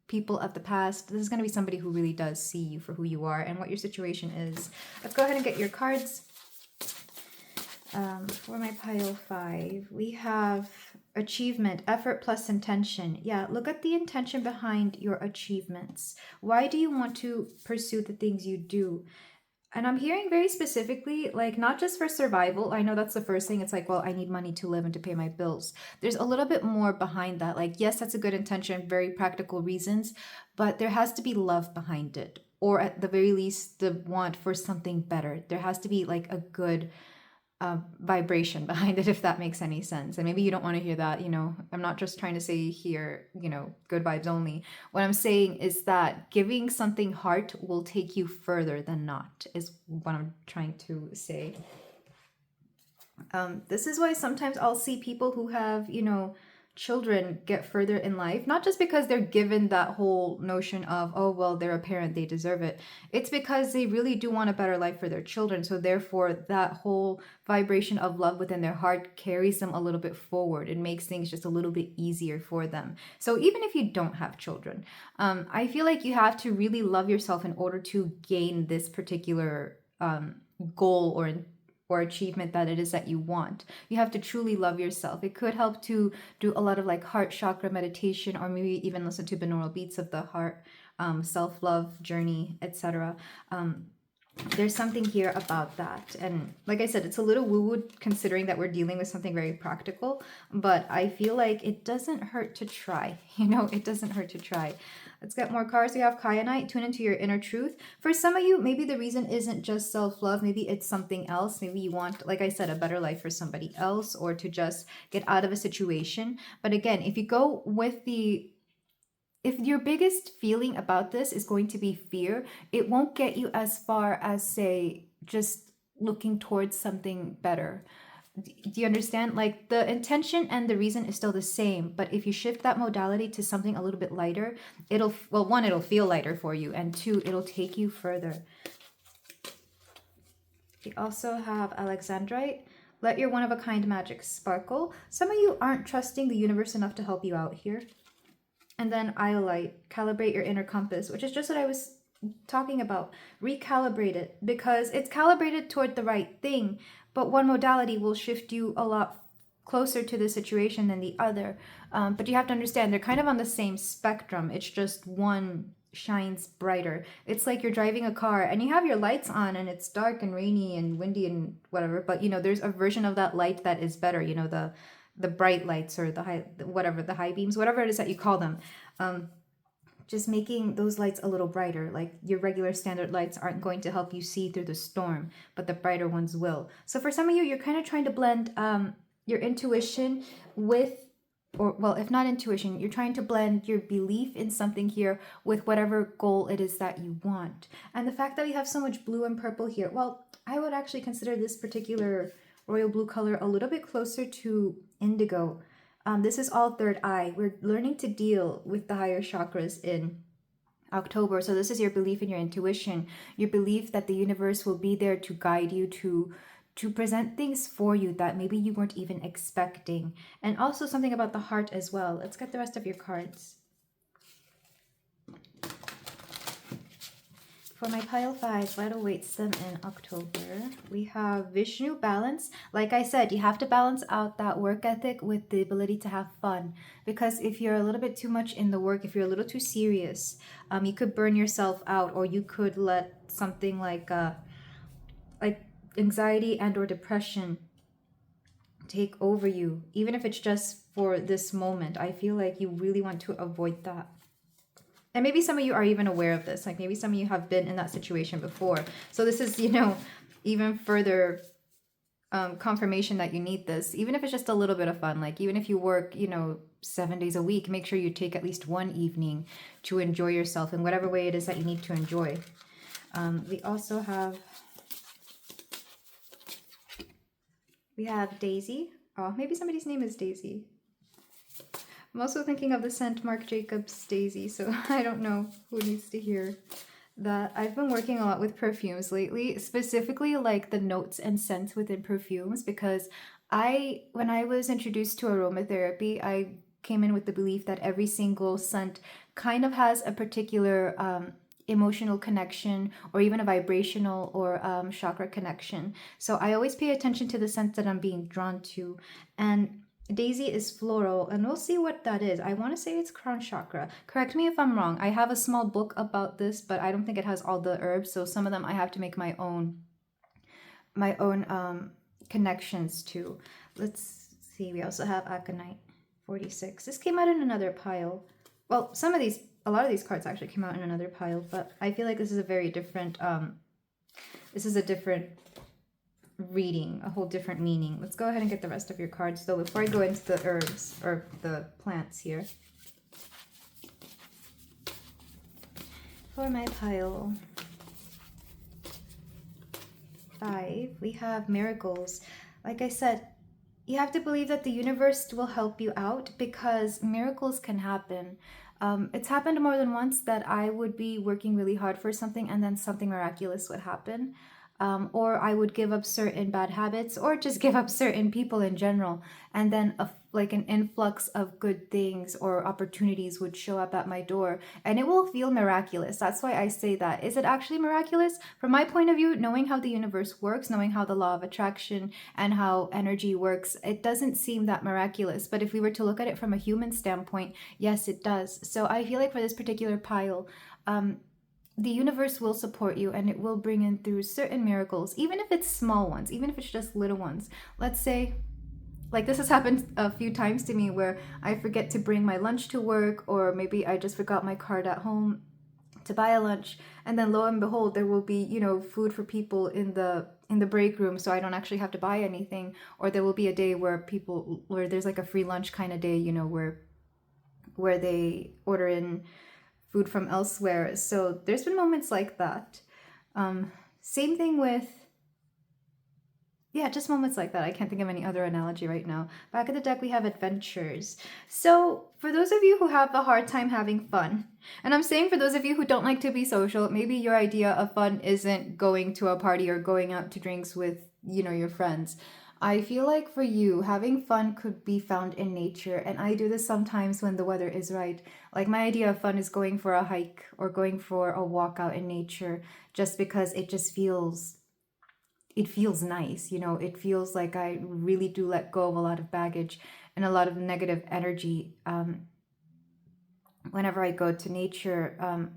people of the past. This is going to be somebody who really does see you for who you are and what your situation is. Let's go ahead and get your cards. For my pile 5, we have achievement, effort plus intention. Yeah, look at the intention behind your achievements. Why do you want to pursue the things you do? And I'm hearing very specifically, like, not just for survival. I know that's the first thing. It's like, well, I need money to live and to pay my bills. There's a little bit more behind that. Like, yes, that's a good intention, very practical reasons, but there has to be love behind it. Or at the very least, the want for something better. There has to be like a good vibration behind it, if that makes any sense. And maybe you don't want to hear that, you know. I'm not just trying to say here, you know, good vibes only. What I'm saying is that giving something heart will take you further than not, is what I'm trying to say. This is why sometimes I'll see people who have, you know, children get further in life, not just because they're given that whole notion of, oh, well, they're a parent, they deserve it. It's because they really do want a better life for their children. So therefore, that whole vibration of love within their heart carries them a little bit forward. It makes things just a little bit easier for them. So even if you don't have children, I feel like you have to really love yourself in order to gain this particular goal or achievement that it is that you want. You have to truly love yourself. It could help to do a lot of like heart chakra meditation, or maybe even listen to binaural beats of the heart, self-love journey, etc. There's something here about that. And like I said, it's a little woo-woo considering that we're dealing with something very practical, but I feel like it doesn't hurt to try. You know, it doesn't hurt to try. Let's get more cards. We have Kyanite, tune into your inner truth. For some of you, maybe the reason isn't just self-love. Maybe it's something else. Maybe you want, like I said, a better life for somebody else, or to just get out of a situation. But again, if you go with if your biggest feeling about this is going to be fear, it won't get you as far as, say, just looking towards something better. Do you understand? Like the intention and the reason is still the same, but if you shift that modality to something a little bit lighter, it'll, well, one, it'll feel lighter for you, and two, it'll take you further. We also have Alexandrite. Let your one-of-a-kind magic sparkle. Some of you aren't trusting the universe enough to help you out here. And then Iolite. Calibrate your inner compass, which is just what I was talking about. Recalibrate it, because it's calibrated toward the right thing, but one modality will shift you a lot closer to the situation than the other. But you have to understand, they're kind of on the same spectrum. It's just one shines brighter. It's like you're driving a car and you have your lights on and it's dark and rainy and windy and whatever, but you know, there's a version of that light that is better, you know, the bright lights or the high, whatever, the high beams, whatever it is that you call them. Just making those lights a little brighter. Like your regular standard lights aren't going to help you see through the storm, but the brighter ones will. So for some of you, you're kind of trying to blend your intuition with, or well, if not intuition, you're trying to blend your belief in something here with whatever goal it is that you want. And the fact that we have so much blue and purple here, well, I would actually consider this particular royal blue color a little bit closer to indigo. This is all third eye. We're learning to deal with the higher chakras in October. So this is your belief in your intuition, your belief that the universe will be there to guide you, to present things for you that maybe you weren't even expecting. And also something about the heart as well. Let's get the rest of your cards. For my pile 5, what awaits them in October? We have Vishnu, balance. Like I said, you have to balance out that work ethic with the ability to have fun. Because if you're a little bit too much in the work, if you're a little too serious, you could burn yourself out, or you could let something like anxiety and or depression take over you. Even if it's just for this moment, I feel like you really want to avoid that. And maybe some of you are even aware of this. Like maybe some of you have been in that situation before. So this is, you know, even further confirmation that you need this. Even if it's just a little bit of fun. Like even if you work, you know, 7 days a week, make sure you take at least one evening to enjoy yourself in whatever way it is that you need to enjoy. We also have... We have Daisy. Oh, maybe somebody's name is Daisy. I'm also thinking of the scent Marc Jacobs Daisy, so I don't know who needs to hear that. I've been working a lot with perfumes lately, specifically like the notes and scents within perfumes, because when I was introduced to aromatherapy, I came in with the belief that every single scent kind of has a particular emotional connection, or even a vibrational or chakra connection. So I always pay attention to the scents that I'm being drawn to. And Daisy is floral, and we'll see what that is. I want to say it's crown chakra. Correct me if I'm wrong. I have a small book about this, but I don't think it has all the herbs. So some of them I have to make my own connections to. Let's see. We also have Aconite 46. This came out in another pile. Well, a lot of these cards actually came out in another pile, but I feel like this is a very different, this is a different reading, a whole different meaning. Let's go ahead and get the rest of your cards though before I go into the herbs or the plants here. For my pile 5, we have miracles. Like I said, you have to believe that the universe will help you out, because miracles can happen. It's happened more than once that I would be working really hard for something and then something miraculous would happen. Or I would give up certain bad habits, or just give up certain people in general, and then like an influx of good things or opportunities would show up at my door, and it will feel miraculous. That's why I say that. Is it actually miraculous? From my point of view, knowing how the universe works, knowing how the law of attraction and how energy works, it doesn't seem that miraculous. But if we were to look at it from a human standpoint, yes, it does. So I feel like for this particular pile, the universe will support you, and it will bring in through certain miracles, even if it's small ones, even if it's just little ones. Let's say, like this has happened a few times to me, where I forget to bring my lunch to work, or maybe I just forgot my card at home to buy a lunch, and then lo and behold, there will be, you know, food for people in the break room, so I don't actually have to buy anything. Or there will be a day where there's like a free lunch kind of day, you know, where they order in food from elsewhere. So there's been moments like that. Same thing with Yeah, just moments like that. I can't think of any other analogy right now. Back of the deck, we have adventures. So, for those of you who have a hard time having fun, and I'm saying for those of you who don't like to be social, maybe your idea of fun isn't going to a party or going out to drinks with, your friends. I feel like for you, having fun could be found in nature. And I do this sometimes when the weather is right. Like, my idea of fun is going for a hike or going for a walk out in nature just because it feels nice. It feels like I really do let go of a lot of baggage and a lot of negative energy whenever I go to nature.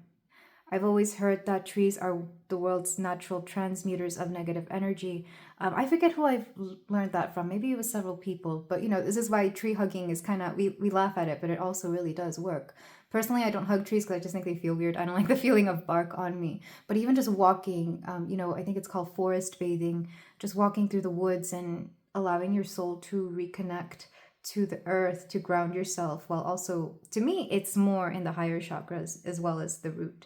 I've always heard that trees are the world's natural transmuters of negative energy. I forget who I've learned that from. Maybe it was several people. But, this is why tree hugging is kind of, we laugh at it, but it also really does work. Personally, I don't hug trees because I just think they feel weird. I don't like the feeling of bark on me. But even just walking, I think it's called forest bathing, just walking through the woods and allowing your soul to reconnect to the earth, to ground yourself, while also, to me, it's more in the higher chakras as well as the root.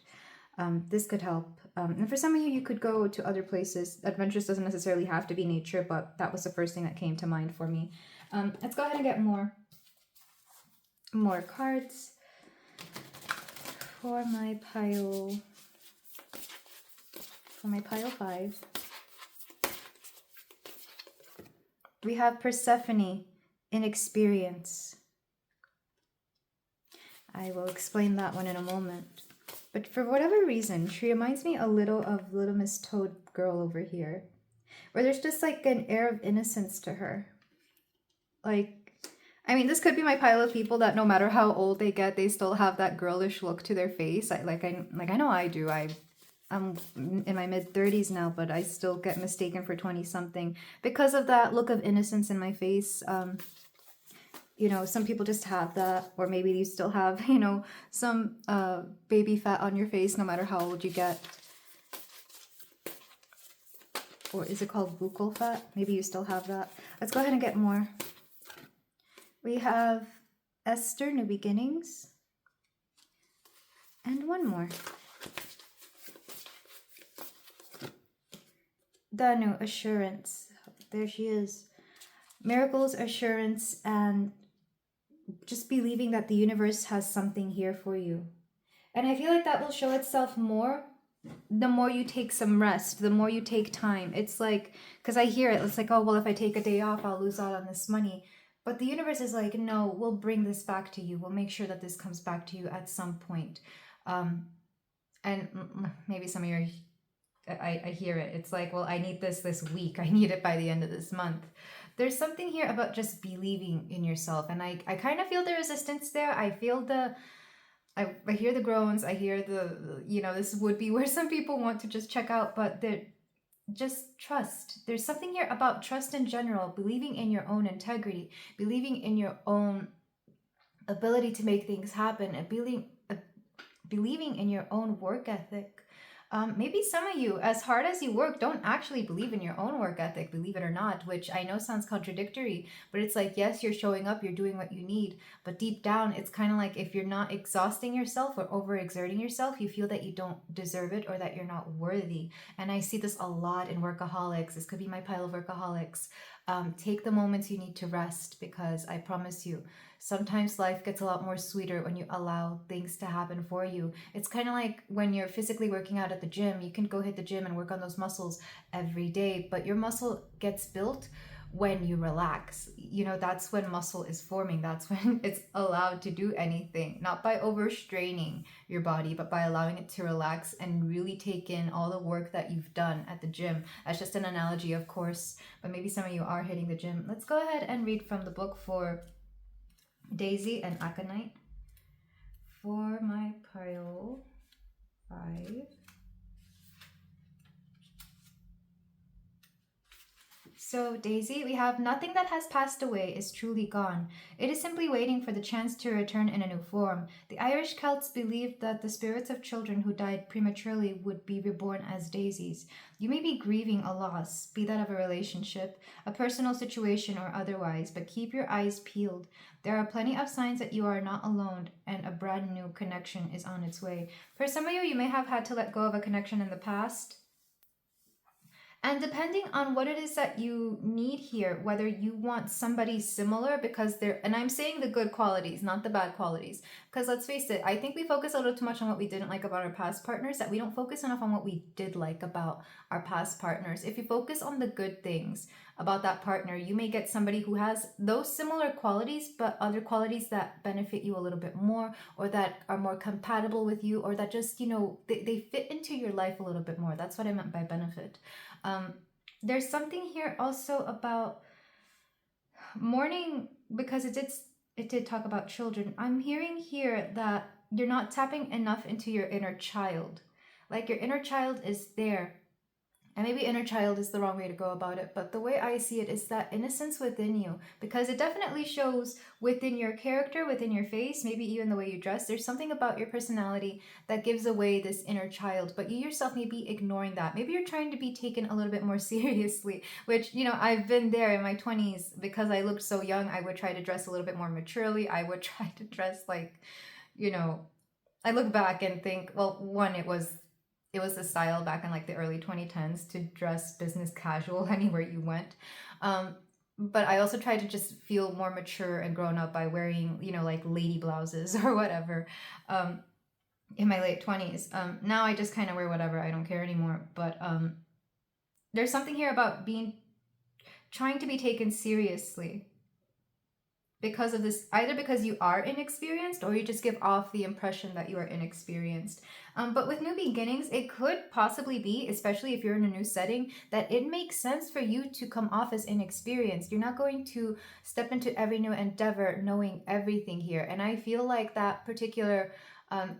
This could help. And for some of you, you could go to other places. Adventures doesn't necessarily have to be nature, but that was the first thing that came to mind for me. Let's go ahead and get more cards for my pile 5. We have Persephone, inexperience. I will explain that one in a moment. But for whatever reason, she reminds me a little of Little Miss Toad girl over here, where there's just like an air of innocence to her. This could be my pile of people that no matter how old they get, they still have that girlish look to their face. I know I do. I'm in my mid-30s now, but I still get mistaken for 20-something because of that look of innocence in my face. Some people just have that, or maybe you still have, some baby fat on your face no matter how old you get. Or is it called buccal fat? Maybe you still have that. Let's go ahead and get more. We have Esther, New Beginnings. And one more. Danu, Assurance. There she is. Miracles, assurance, and just believing that the universe has something here for you. And I feel like that will show itself more the more you take some rest, the more you take time. It's like, because I hear it, it's like, oh, well, if I take a day off, I'll lose out on this money. But the universe is like, no, we'll bring this back to you. We'll make sure that this comes back to you at some point. And maybe some of you, I hear it. It's like, well, I need this week. I need it by the end of this month. There's something here about just believing in yourself. And I kind of feel the resistance there. I feel I hear the groans. I hear this would be where some people want to just check out, but just trust. There's something here about trust in general, believing in your own integrity, believing in your own ability to make things happen, and believing in your own work ethic. Maybe some of you, as hard as you work, don't actually believe in your own work ethic, believe it or not, which I know sounds contradictory, but it's like, yes, you're showing up, you're doing what you need, but deep down, it's kind of like if you're not exhausting yourself or overexerting yourself, you feel that you don't deserve it or that you're not worthy. And I see this a lot in workaholics. This could be my pile of workaholics. Take the moments you need to rest, because I promise you, sometimes life gets a lot more sweeter when you allow things to happen for you. It's kind of like when you're physically working out at the gym. You can go hit the gym and work on those muscles every day, but your muscle gets built when you relax. That's when muscle is forming. That's when it's allowed to do anything, not by overstraining your body, but by allowing it to relax and really take in all the work that you've done at the gym. That's just an analogy, of course, but maybe some of you are hitting the gym. Let's go ahead and read from the book for Daisy and Aconite for my pile 5. So, Daisy, we have nothing that has passed away is truly gone. It is simply waiting for the chance to return in a new form. The Irish Celts believed that the spirits of children who died prematurely would be reborn as daisies. You may be grieving a loss, be that of a relationship, a personal situation, or otherwise, but keep your eyes peeled. There are plenty of signs that you are not alone, and a brand new connection is on its way. For some of you, you may have had to let go of a connection in the past. And depending on what it is that you need here, whether you want somebody similar because they're, and I'm saying the good qualities, not the bad qualities. Because let's face it, I think we focus a little too much on what we didn't like about our past partners, that we don't focus enough on what we did like about our past partners. If you focus on the good things about that partner, you may get somebody who has those similar qualities, but other qualities that benefit you a little bit more, or that are more compatible with you, or that just, they fit into your life a little bit more. That's what I meant by benefit. There's something here also about mourning, because it did talk about children. I'm hearing here that you're not tapping enough into your inner child. Like your inner child is there. And maybe inner child is the wrong way to go about it, but the way I see it is that innocence within you, because it definitely shows within your character, within your face, maybe even the way you dress. There's something about your personality that gives away this inner child, but you yourself may be ignoring that. Maybe you're trying to be taken a little bit more seriously, which, I've been there in my 20s. Because I looked so young, I would try to dress a little bit more maturely. I would try to dress like, I look back and think, well, one, it was the style back in like the early 2010s to dress business casual anywhere you went. But I also tried to just feel more mature and grown up by wearing, like lady blouses or whatever in my late 20s. Now I just kind of wear whatever. I don't care anymore. But there's something here about trying to be taken seriously because of this, either because you are inexperienced or you just give off the impression that you are inexperienced. But with new beginnings, it could possibly be, especially if you're in a new setting, that it makes sense for you to come off as inexperienced. You're not going to step into every new endeavor knowing everything here. And I feel like that particular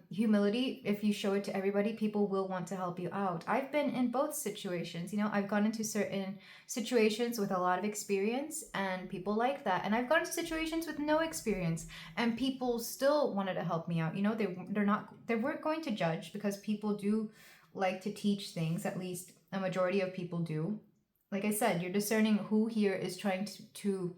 humility, if you show it to everybody, people will want to help you out. I've been in both situations. I've gone into certain situations with a lot of experience and people like that, and I've gone into situations with no experience and people still wanted to help me out. They weren't going to judge, because people do like to teach things. At least a majority of people do. Like I said, you're discerning who here is trying to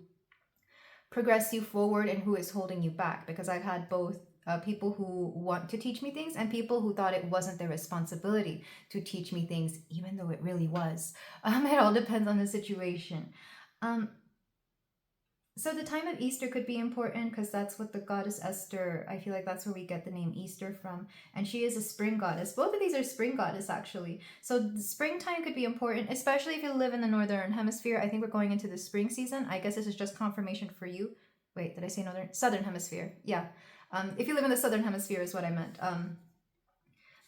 progress you forward and who is holding you back, because I've had both. People who want to teach me things and people who thought it wasn't their responsibility to teach me things, even though it really was. It all depends on the situation. So the time of Easter could be important, because that's what the goddess Esther, I feel like that's where we get the name Easter from. And she is a spring goddess. Both of these are spring goddess, actually. So the springtime could be important, especially if you live in the northern hemisphere. I think we're going into the spring season. I guess this is just confirmation for you. Wait, did I say southern hemisphere? Yeah. If you live in the southern hemisphere is what I meant.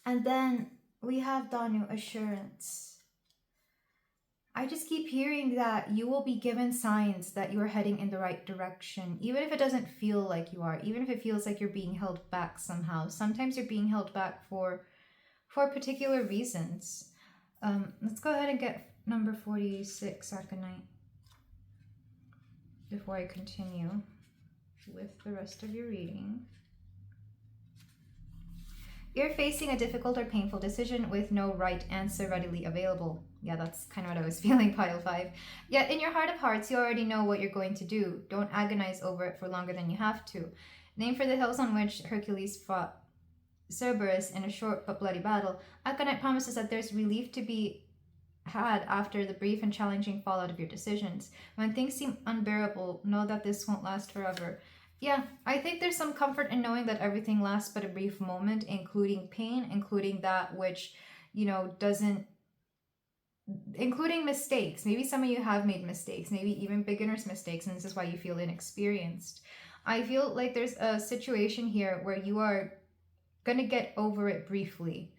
And then we have Danu, assurance. I just keep hearing that you will be given signs that you are heading in the right direction, even if it doesn't feel like you are, even if it feels like you're being held back somehow. Sometimes you're being held back for particular reasons. Let's go ahead and get number 46, Arcanite, before I continue with the rest of your reading. You're facing a difficult or painful decision with no right answer readily available. Yeah, that's kind of what I was feeling, pile 5. Yet in your heart of hearts, you already know what you're going to do. Don't agonize over it for longer than you have to. Named for the hills on which Hercules fought Cerberus in a short but bloody battle, Aconite promises that there's relief to be had after the brief and challenging fallout of your decisions. When things seem unbearable, know that this won't last forever. Yeah, I think there's some comfort in knowing that everything lasts but a brief moment, including pain, including that which, doesn't, including mistakes. Maybe some of you have made mistakes, maybe even beginner's mistakes, and this is why you feel inexperienced. I feel like there's a situation here where you are going to get over it briefly,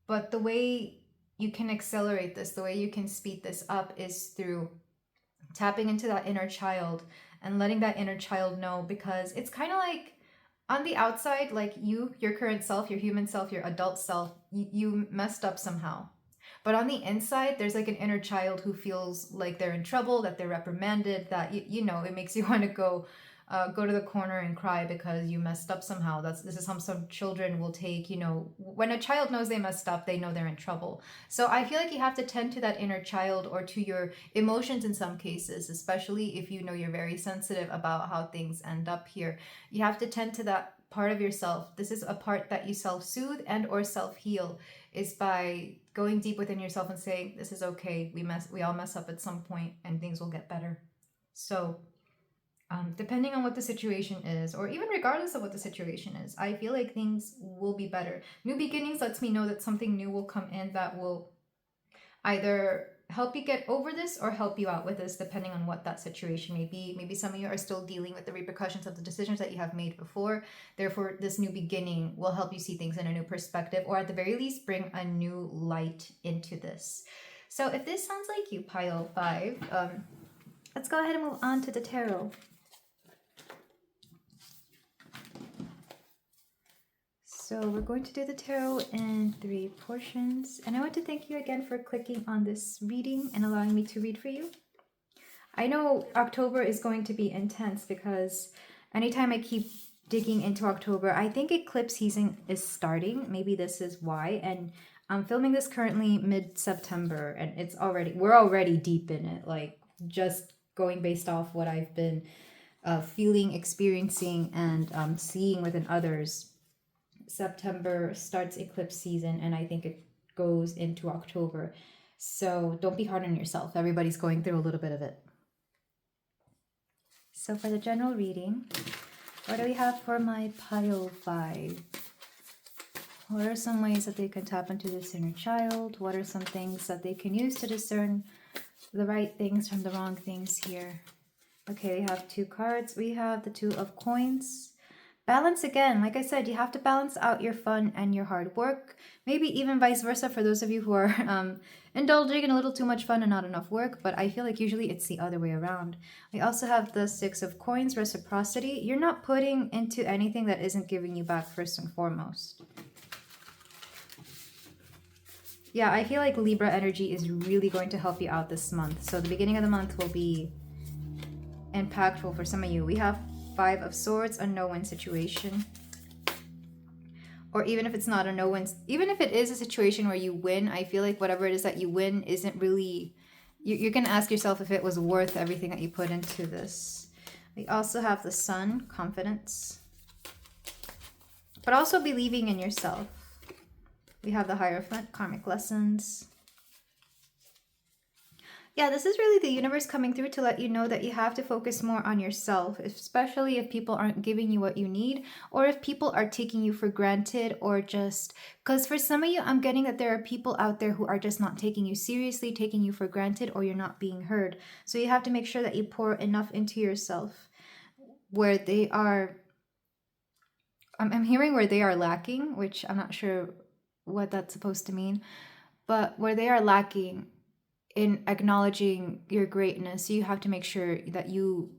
but the way you can accelerate this, the way you can speed this up, is through tapping into that inner child and letting that inner child know, because it's kind of like on the outside, like your current self, your human self, your adult self, you messed up somehow. But on the inside, there's like an inner child who feels like they're in trouble, that they're reprimanded, that, it makes you want to go to the corner and cry because you messed up somehow. This is how some children will take, when a child knows they messed up, they know they're in trouble. So I feel like you have to tend to that inner child, or to your emotions in some cases, especially if you're very sensitive about how things end up here. You have to tend to that part of yourself. This is a part that you self-soothe and or self-heal, is by going deep within yourself and saying, this is okay. We all mess up at some point and things will get better. So depending on what the situation is, or even regardless of what the situation is, I feel like things will be better. New beginnings lets me know that something new will come in that will either help you get over this or help you out with this, depending on what that situation may be. Maybe some of you are still dealing with the repercussions of the decisions that you have made before. Therefore, this new beginning will help you see things in a new perspective, or at the very least, bring a new light into this. So if this sounds like you, pile 5, let's go ahead and move on to the tarot. So we're going to do the tarot in 3 portions. And I want to thank you again for clicking on this reading and allowing me to read for you. I know October is going to be intense because anytime I keep digging into October, I think eclipse season is starting. Maybe this is why. And I'm filming this currently mid-September, and we're already deep in it. Like, just going based off what I've been feeling, experiencing, and seeing within others. September starts eclipse season, and I think it goes into October. So don't be hard on yourself. Everybody's going through a little bit of it. So for the general reading, what do we have for my pile 5? What are some ways that they can tap into this inner child? What are some things that they can use to discern the right things from the wrong things here? Okay, we have 2 cards. We have the 2 of coins. Balance again. Like I said, you have to balance out your fun and your hard work. Maybe even vice versa for those of you who are indulging in a little too much fun and not enough work. But I feel like usually it's the other way around. We also have the 6 of coins, reciprocity. You're not putting into anything that isn't giving you back first and foremost. Yeah, I feel like Libra energy is really going to help you out this month. So the beginning of the month will be impactful for some of you. We have 5 of swords, a no-win situation. Or even if it's not a no-win, even if it is a situation where you win, I feel like whatever it is that you win isn't really, you're going to ask yourself if it was worth everything that you put into this. We also have the sun, confidence. But also believing in yourself. We have the Hierophant, karmic lessons. Yeah, this is really the universe coming through to let you know that you have to focus more on yourself, especially if people aren't giving you what you need, or if people are taking you for granted, or just, because for some of you, I'm getting that there are people out there who are just not taking you seriously, taking you for granted, or you're not being heard. So you have to make sure that you pour enough into yourself where they are, I'm hearing where they are lacking, which I'm not sure what that's supposed to mean, but where they are lacking in acknowledging your greatness, you have to make sure that you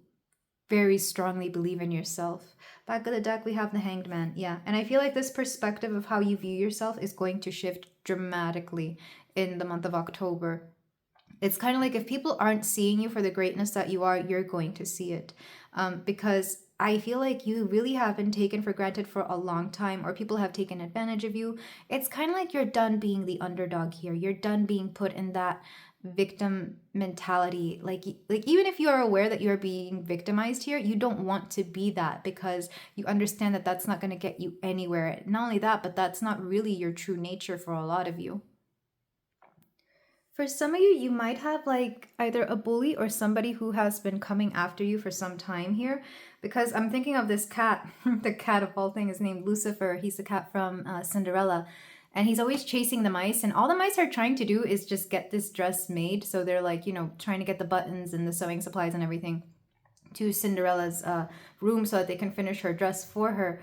very strongly believe in yourself. Back of the deck, we have the Hanged Man. Yeah, and I feel like this perspective of how you view yourself is going to shift dramatically in the month of October. It's kind of like if people aren't seeing you for the greatness that you are, you're going to see it. Because I feel like you really have been taken for granted for a long time, or people have taken advantage of you. It's kind of like you're done being the underdog here. You're done being put in that victim mentality. Like even if you are aware that you're being victimized here, you don't want to be that, because you understand that that's not going to get you anywhere. Not only that, but that's not really your true nature for a lot of you. For some of you, you might have like either a bully or somebody who has been coming after you for some time here, because I'm thinking of this cat, the cat of all things is named Lucifer. He's the cat from Cinderella, and he's always chasing the mice, and all the mice are trying to do is just get this dress made. So they're like, you know, trying to get the buttons and the sewing supplies and everything to Cinderella's room so that they can finish her dress for her.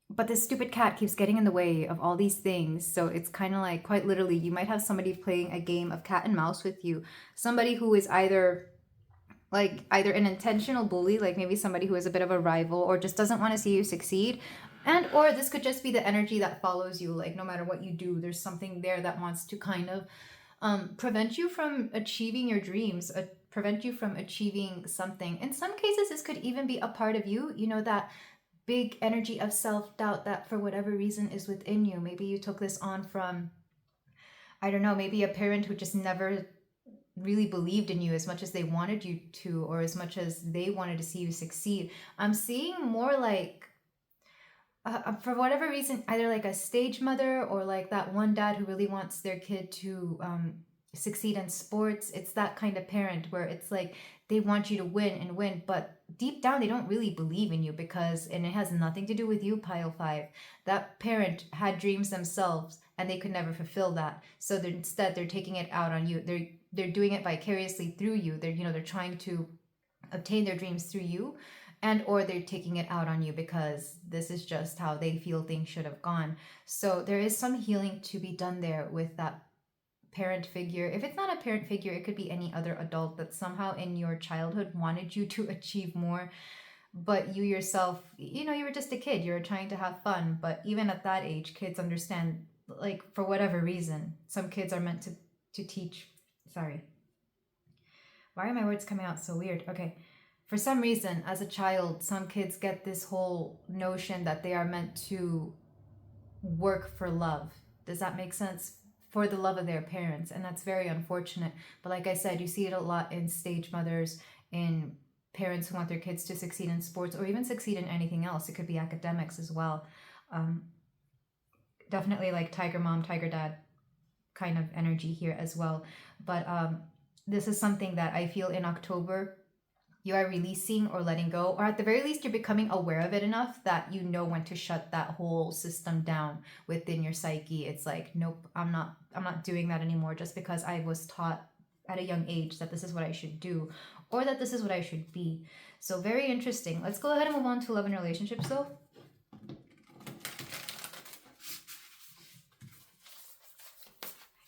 But this stupid cat keeps getting in the way of all these things. So it's kind of like, quite literally, you might have somebody playing a game of cat and mouse with you. Somebody who is either an intentional bully, like maybe somebody who is a bit of a rival or just doesn't want to see you succeed. And or this could just be the energy that follows you. Like no matter what you do, there's something there that wants to kind of prevent you from achieving your dreams, prevent you from achieving something. In some cases, this could even be a part of you, you know, that big energy of self-doubt that for whatever reason is within you. Maybe you took this on from, I don't know, maybe a parent who just never really believed in you as much as they wanted you to, or as much as they wanted to see you succeed. I'm seeing more like for whatever reason, either like a stage mother or like that one dad who really wants their kid to succeed in sports. It's that kind of parent where it's like they want you to win and win, but deep down they don't really believe in you, because, and it has nothing to do with you, pile 5. That parent had dreams themselves and they could never fulfill that. So instead they're taking it out on you. They're doing it vicariously through you. They're trying to obtain their dreams through you, and or they're taking it out on you because this is just how they feel things should have gone. So there is some healing to be done there with that parent figure. If it's not a parent figure, it could be any other adult that somehow in your childhood wanted you to achieve more, but you yourself, you were just a kid, you were trying to have fun. But even at that age, kids understand, like, for whatever reason, some kids are meant to teach. Sorry, why are my words coming out so weird? Okay. For some reason, as a child, some kids get this whole notion that they are meant to work for love. Does that make sense? For the love of their parents. And that's very unfortunate. But like I said, you see it a lot in stage mothers, in parents who want their kids to succeed in sports or even succeed in anything else. It could be academics as well. Definitely like tiger mom, tiger dad kind of energy here as well. But this is something that I feel in October you are releasing or letting go, or at the very least you're becoming aware of it enough that you know when to shut that whole system down within your psyche. It's like, nope, I'm not doing that anymore just because I was taught at a young age that this is what I should do, or that this is what I should be. So very interesting. Let's go ahead and move on to love and relationships though.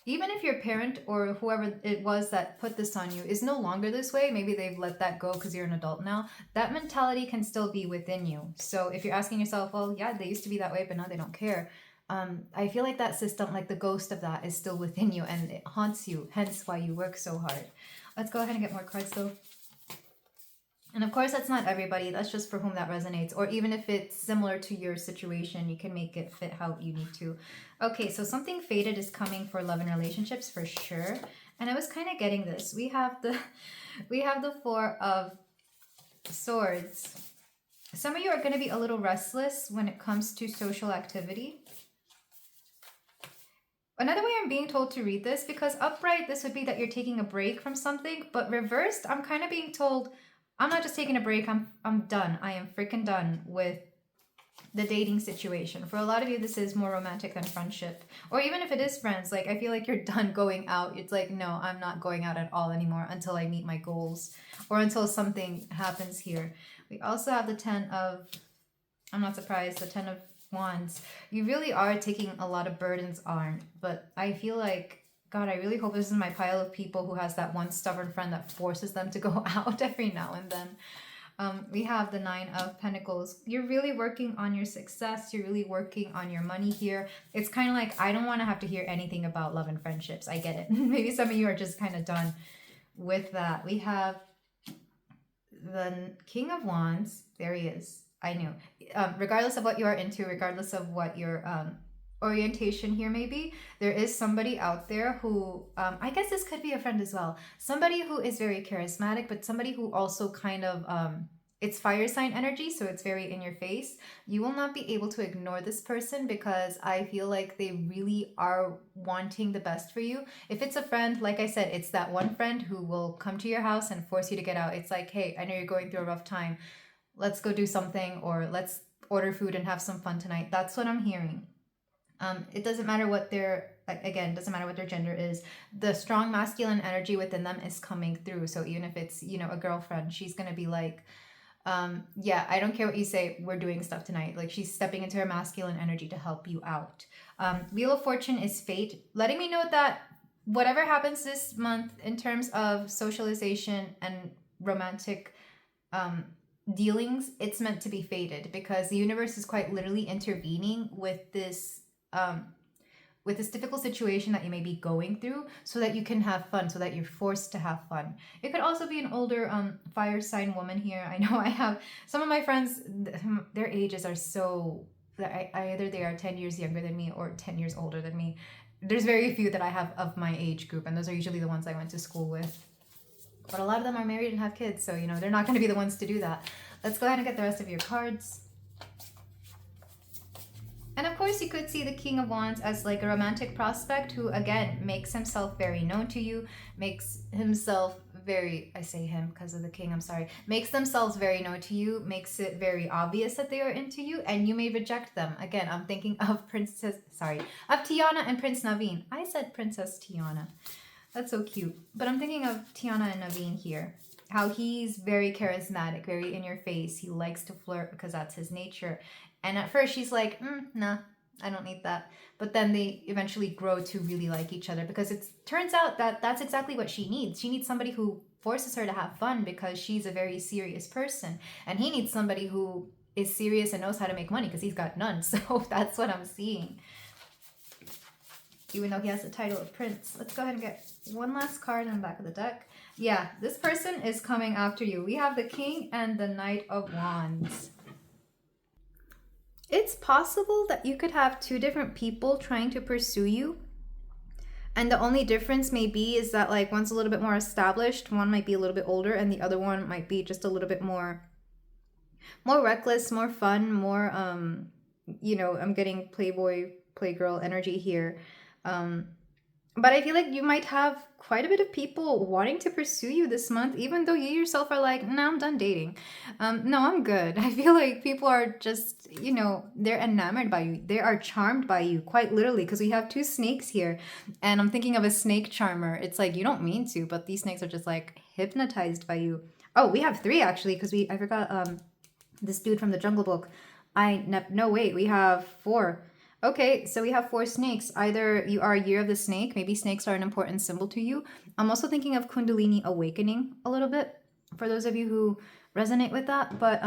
Even if your parent or whoever it was that put this on you is no longer this way, maybe they've let that go because you're an adult now, that mentality can still be within you. So if you're asking yourself, well, yeah, they used to be that way, but now they don't care. I feel like that system, like the ghost of that, is still within you and it haunts you, hence why you work so hard. Let's go ahead and get more cards though. And of course, that's not everybody. That's just for whom that resonates. Or even if it's similar to your situation, you can make it fit how you need to. Okay, so something faded is coming for love and relationships for sure. And I was kind of getting this. We have the 4 of Swords. Some of you are going to be a little restless when it comes to social activity. Another way I'm being told to read this, because upright, this would be that you're taking a break from something. But reversed, I'm kind of being told, I'm not just taking a break, I'm done. I am freaking done with the dating situation. For a lot of you, this is more romantic than friendship. Or even if it is friends, like I feel like you're done going out. It's like, no, I'm not going out at all anymore until I meet my goals or until something happens here. We also have the 10 of, I'm not surprised, the 10 of Wands. You really are taking a lot of burdens on, but I feel like, God, I really hope this is my pile of people who has that one stubborn friend that forces them to go out every now and then. We have the 9 of Pentacles. You're really working on your success. You're really working on your money here. It's kind of like, I don't want to have to hear anything about love and friendships. I get it. Maybe some of you are just kind of done with that. We have the King of Wands. There he is. I knew. Regardless of what you are into, regardless of what your orientation here may be, there is somebody out there who, I guess this could be a friend as well. Somebody who is very charismatic, but somebody who also kind of, it's fire sign energy, so it's very in your face. You will not be able to ignore this person because I feel like they really are wanting the best for you. If it's a friend, like I said, it's that one friend who will come to your house and force you to get out. It's like, hey, I know you're going through a rough time. Let's go do something, or let's order food and have some fun tonight. That's what I'm hearing. It doesn't matter what their, again, doesn't matter what their gender is. The strong masculine energy within them is coming through. So even if it's, a girlfriend, she's going to be like, yeah, I don't care what you say. We're doing stuff tonight. Like she's stepping into her masculine energy to help you out. Wheel of Fortune is fate, letting me know that whatever happens this month in terms of socialization and romantic, dealings, it's meant to be fated because the universe is quite literally intervening with this difficult situation that you may be going through so that you can have fun, so that you're forced to have fun. It could also be an older fire sign woman here. I know I have some of my friends, their ages are so, either they are 10 years younger than me or 10 years older than me. There's very few that I have of my age group, and those are usually the ones I went to school with. But a lot of them are married and have kids, so, they're not going to be the ones to do that. Let's go ahead and get the rest of your cards. And of course, you could see the King of Wands as like a romantic prospect who, again, makes himself very known to you, makes himself very, I say him because of the king, I'm sorry, makes themselves very known to you, makes it very obvious that they are into you, and you may reject them. Again, I'm thinking of of Tiana and Prince Naveen. I said Princess Tiana. That's so cute. But I'm thinking of Tiana and Naveen here. How he's very charismatic, very in your face. He likes to flirt because that's his nature. And at first she's like, nah, I don't need that. But then they eventually grow to really like each other because it turns out that that's exactly what she needs. She needs somebody who forces her to have fun because she's a very serious person. And he needs somebody who is serious and knows how to make money because he's got none. So that's what I'm seeing. Even though he has the title of Prince. Let's go ahead and get one last card in the back of the deck. Yeah, this person is coming after you. We have the King and the Knight of Wands. It's possible that you could have two different people trying to pursue you. And the only difference may be is that like one's a little bit more established, one might be a little bit older, and the other one might be just a little bit more reckless, more fun, more, you know, I'm getting playboy, playgirl energy here. But I feel like you might have quite a bit of people wanting to pursue you this month, even though you yourself are like, no, I'm done dating. No, I'm good. I feel like people are just, you know, they're enamored by you. They are charmed by you, quite literally, because we have two snakes here. And I'm thinking of a snake charmer. It's like, you don't mean to, but these snakes are just like hypnotized by you. Oh, we have three actually, because I forgot this dude from the Jungle Book. No, wait, we have four. Okay, so we have four snakes. Either you are a year of the snake, maybe snakes are an important symbol to you. I'm also thinking of Kundalini awakening a little bit for those of you who resonate with that. But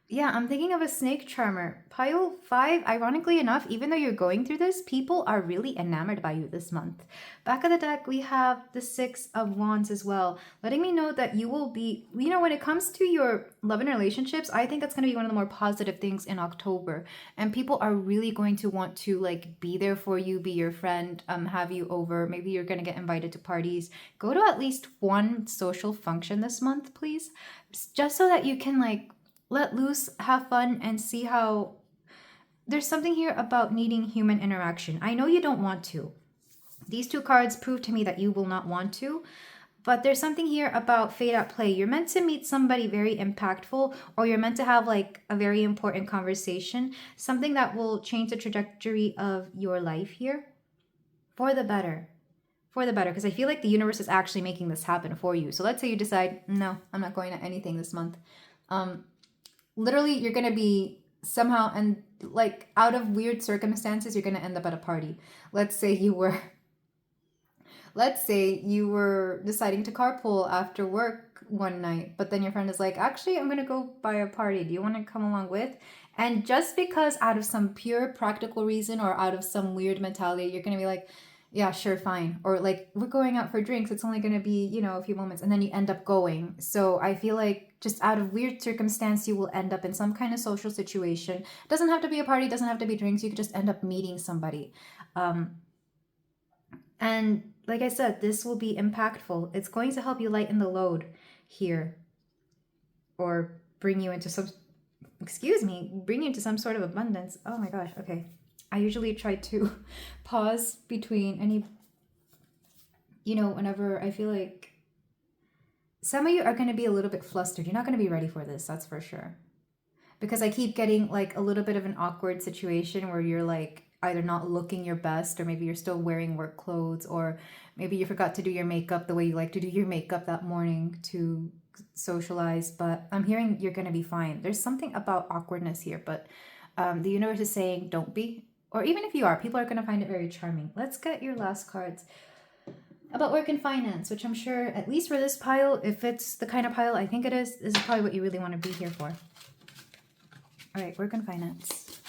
yeah, I'm thinking of a snake charmer. Pile 5, ironically enough, even though you're going through this, people are really enamored by you this month. Back of the deck, we have the 6 of Wands as well, letting me know that you will be, you know, when it comes to your love and relationships, I think that's going to be one of the more positive things in October. And people are really going to want to like be there for you, be your friend, have you over. Maybe you're going to get invited to parties. Go to at least one social function this month, please. Just so that you can like let loose, have fun, and see how there's something here about needing human interaction. I know you don't want to. These two cards prove to me that you will not want to, but there's something here about fate at play. You're meant to meet somebody very impactful, or you're meant to have like a very important conversation, something that will change the trajectory of your life here for the better. For the better, because I feel like the universe is actually making this happen for you. So let's say you decide, no, I'm not going to anything this month. Literally, you're going to be somehow, and like out of weird circumstances, you're going to end up at a party. Let's say you were deciding to carpool after work one night, but then your friend is like, actually, I'm going to go by a party. Do you want to come along with? And just because out of some pure practical reason or out of some weird mentality, you're going to be like, yeah, sure, fine. Or like, we're going out for drinks. It's only going to be, you know, a few moments. And then you end up going. So I feel like just out of weird circumstance, you will end up in some kind of social situation. It doesn't have to be a party. It doesn't have to be drinks. You could just end up meeting somebody. And like I said, this will be impactful. It's going to help you lighten the load here. Or bring you into some sort of abundance. Oh my gosh. Okay. I usually try to pause between any, you know, whenever I feel like some of you are going to be a little bit flustered. You're not going to be ready for this, that's for sure. Because I keep getting like a little bit of an awkward situation where you're like either not looking your best, or maybe you're still wearing work clothes, or maybe you forgot to do your makeup the way you like to do your makeup that morning to socialize. But I'm hearing you're going to be fine. There's something about awkwardness here, but the universe is saying don't be. Or even if you are, people are going to find it very charming. Let's get your last cards about work and finance, which I'm sure, at least for this pile, if it's the kind of pile I think it is, this is probably what you really want to be here for. All right, work and finance.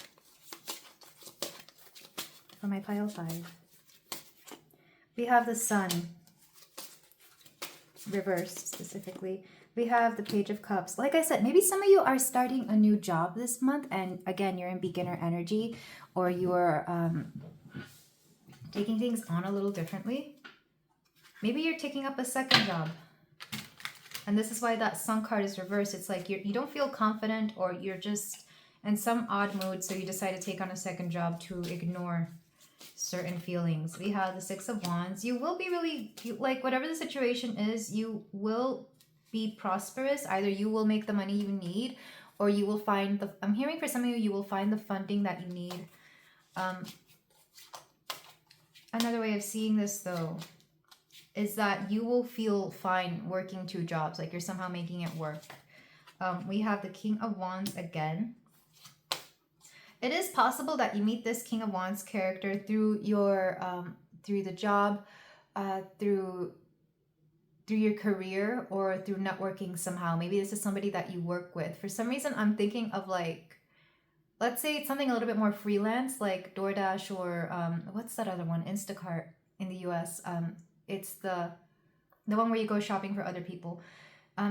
For my pile 5. We have the Sun, reversed specifically. We have the Page of Cups. Like I said, maybe some of you are starting a new job this month, and again, you're in beginner energy, or you're taking things on a little differently. Maybe you're taking up a second job. And this is why that Sun card is reversed. It's like you don't feel confident, or you're just and some odd mood, so you decide to take on a second job to ignore certain feelings. We have the Six of Wands. You will be really, like, whatever the situation is, you will be prosperous. Either you will make the money you need, or you will find the, I'm hearing for some of you, you will find the funding that you need. Another way of seeing this, though, is that you will feel fine working 2 jobs, like you're somehow making it work. We have the King of Wands again. It is possible that you meet this King of Wands character through your through the job, through your career, or through networking somehow. Maybe this is somebody that you work with. For some reason, I'm thinking of, like, let's say it's something a little bit more freelance, like DoorDash, or what's that other one? Instacart in the US. It's the one where you go shopping for other people.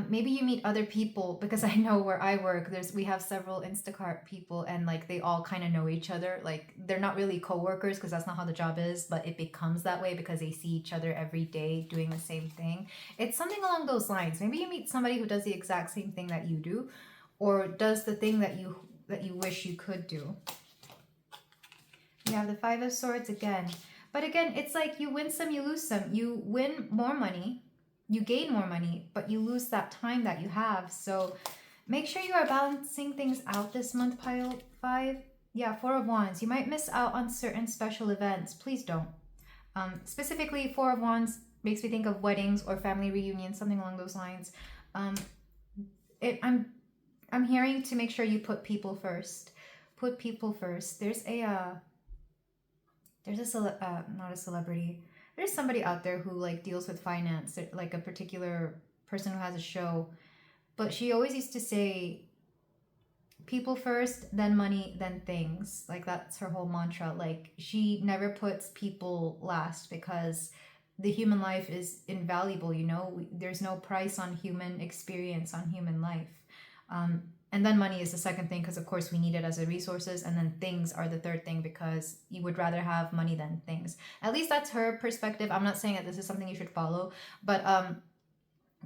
Maybe you meet other people, because I know where I work, we have several Instacart people, and like they all kind of know each other. Like, they're not really co-workers, because that's not how the job is, but it becomes that way because they see each other every day doing the same thing. It's something along those lines. Maybe you meet somebody who does the exact same thing that you do, or does the thing that you wish you could do. You have the Five of Swords again. But again, it's like you win some, you lose some. You win more money, you gain more money, but you lose that time that you have. So make sure you are balancing things out this month, pile 5. Yeah, Four of Wands. You might miss out on certain special events. Please don't. Specifically, Four of Wands makes me think of weddings or family reunions, something along those lines. I'm hearing to make sure you put people first. Put people first. There's not a celebrity. There's somebody out there who like deals with finance, like a particular person who has a show. But she always used to say, people first, then money, then things. Like, that's her whole mantra. Like, she never puts people last, because the human life is invaluable, you know? There's no price on human experience, on human life. And then money is the second thing, because of course we need it as a resources, and then things are the third thing, because you would rather have money than things. At least that's her perspective. I'm not saying that this is something you should follow, but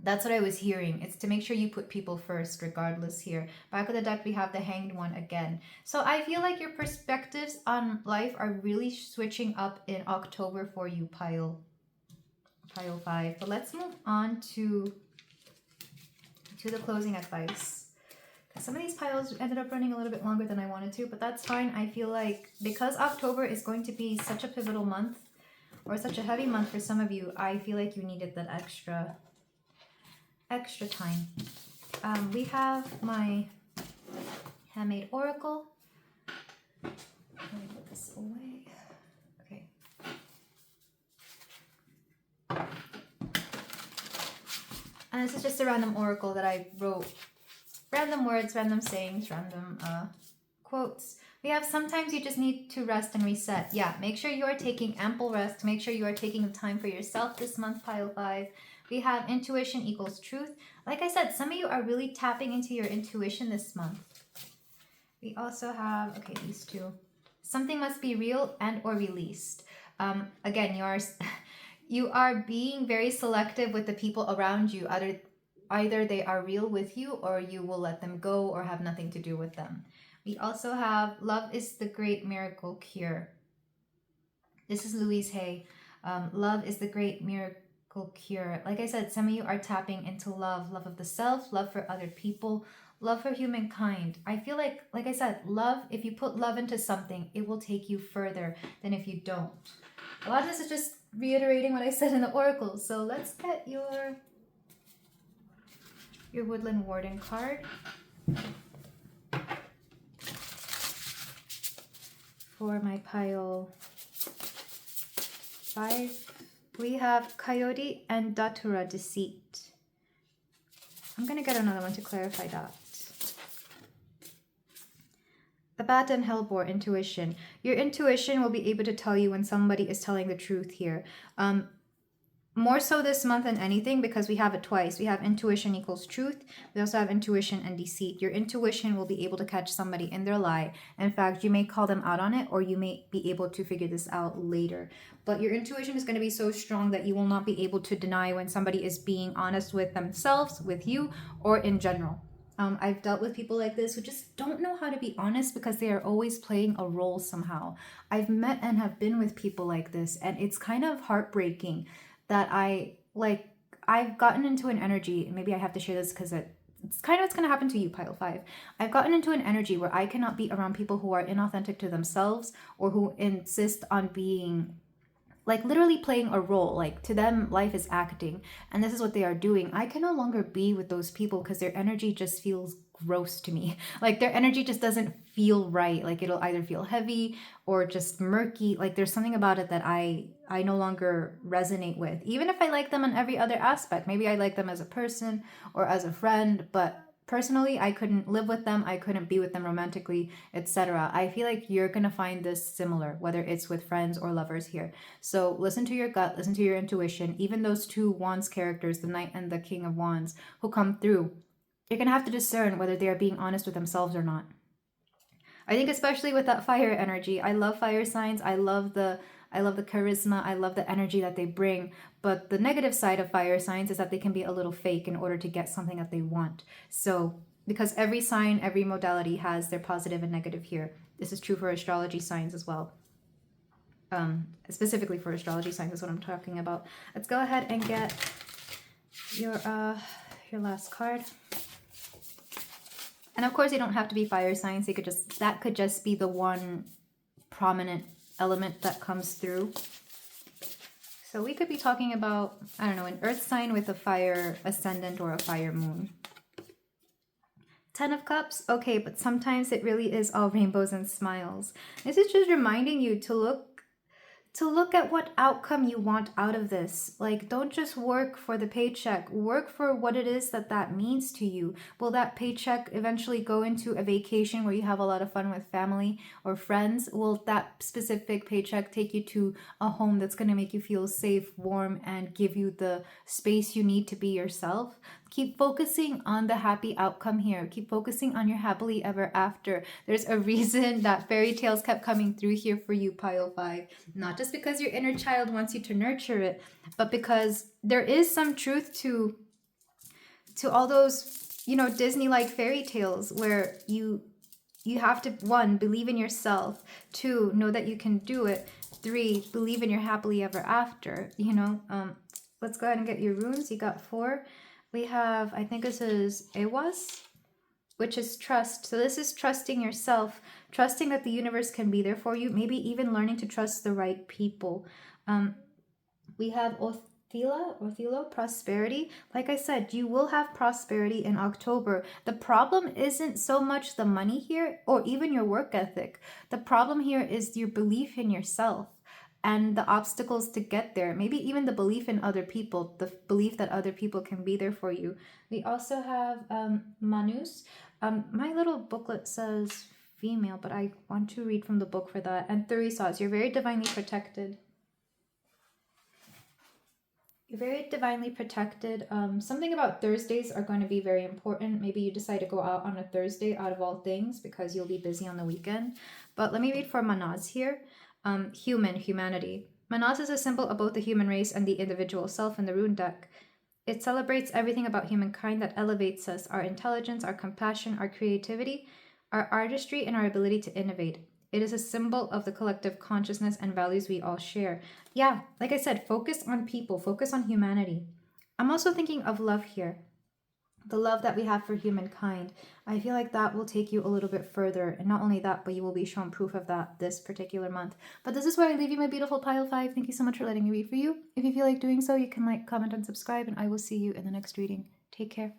that's what I was hearing. It's to make sure you put people first regardless here. Back of the deck, we have the Hanged One again. So I feel like your perspectives on life are really switching up in October for you, pile 5. But let's move on to the closing advice. Some of these piles ended up running a little bit longer than I wanted to, but that's fine. I feel like because October is going to be such a pivotal month, or such a heavy month for some of you, I feel like you needed that extra time. We have my handmade oracle. Let me put this away. Okay. And this is just a random oracle that I wrote. Random words, random sayings, random quotes. We have sometimes you just need to rest and reset. Yeah, make sure you are taking ample rest. Make sure you are taking time for yourself this month, pile 5. We have intuition equals truth. Like I said, some of you are really tapping into your intuition this month. We also have, okay, these two. Something must be real and or released. Again, you are being very selective with the people around you. Either they are real with you, or you will let them go or have nothing to do with them. We also have love is the great miracle cure. This is Louise Hay. Love is the great miracle cure. Like I said, some of you are tapping into love of the self, love for other people, love for humankind. I feel like I said, love, if you put love into something, it will take you further than if you don't. A lot of this is just reiterating what I said in the oracle. So let's get your Woodland Warden card. For my pile 5, we have Coyote and Datura Deceit. I'm going to get another one to clarify that. The Bat and Hellbore, intuition. Your intuition will be able to tell you when somebody is telling the truth here. More so this month than anything, because we have it twice. We have intuition equals truth. We also have intuition and deceit. Your intuition will be able to catch somebody in their lie. In fact, you may call them out on it, or you may be able to figure this out later. But your intuition is going to be so strong that you will not be able to deny when somebody is being honest with themselves, with you, or in general. I've dealt with people like this who just don't know how to be honest because they are always playing a role somehow. I've met and have been with people like this, and it's kind of heartbreaking that I've gotten into an energy, and maybe I have to share this because it's kind of what's going to happen to you, pile 5. I've gotten into an energy where I cannot be around people who are inauthentic to themselves or who insist on being like literally playing a role. Like to them, life is acting, and this is what they are doing. I can no longer be with those people because their energy just feels gross to me. Like their energy just doesn't feel right. Like it'll either feel heavy or just murky. Like there's something about it that I no longer resonate with. Even if I like them on every other aspect. Maybe I like them as a person or as a friend, but personally, I couldn't live with them. I couldn't be with them romantically, etc. I feel like you're going to find this similar, whether it's with friends or lovers here. So listen to your gut, listen to your intuition. Even those two Wands characters, the Knight and the King of Wands, who come through, you're going to have to discern whether they are being honest with themselves or not. I think especially with that fire energy, I love fire signs. I love the charisma. I love the energy that they bring. But the negative side of fire signs is that they can be a little fake in order to get something that they want. So because every sign, every modality has their positive and negative here. This is true for astrology signs as well. Specifically for astrology signs is what I'm talking about. Let's go ahead and get your last card. And of course, you don't have to be fire signs. That could just be the one prominent element that comes through. So we could be talking about, I don't know, an earth sign with a fire ascendant or a fire moon. 10 of Cups. Okay, but sometimes it really is all rainbows and smiles. This is just reminding you to look at what outcome you want out of this. Like, don't just work for the paycheck. Work for what it is that means to you. Will that paycheck eventually go into a vacation where you have a lot of fun with family or friends? Will that specific paycheck take you to a home that's going to make you feel safe, warm, and give you the space you need to be yourself? Keep focusing on the happy outcome here. Keep focusing on your happily ever after. There's a reason that fairy tales kept coming through here for you, pile 5. Not just because your inner child wants you to nurture it, but because there is some truth to all those, Disney-like fairy tales where you have to, 1, believe in yourself, 2, know that you can do it, 3, believe in your happily ever after. Let's go ahead and get your runes. You got 4. We have, I think this is Ewas, which is trust. So this is trusting yourself, trusting that the universe can be there for you, maybe even learning to trust the right people. We have Orthilo, prosperity. Like I said, you will have prosperity in October. The problem isn't so much the money here or even your work ethic. The problem here is your belief in yourself and the obstacles to get there. Maybe even the belief in other people, the belief that other people can be there for you. We also have Manus. My little booklet says female, but I want to read from the book for that. And Therisas, you're very divinely protected. You're very divinely protected. Something about Thursdays are going to be very important. Maybe you decide to go out on a Thursday out of all things because you'll be busy on the weekend. But let me read for Manaz here. Humanity. Manaz is a symbol of both the human race and the individual self in the rune deck. It celebrates everything about humankind that elevates us, our intelligence, our compassion, our creativity, our artistry, and our ability to innovate. It is a symbol of the collective consciousness and values we all share. Yeah, like I said, focus on people, focus on humanity. I'm also thinking of love here. The love that we have for humankind. I feel like that will take you a little bit further. And not only that, but you will be shown proof of that this particular month. But this is where I leave you, my beautiful pile 5. Thank you so much for letting me read for you. If you feel like doing so, you can like, comment, and subscribe. And I will see you in the next reading. Take care.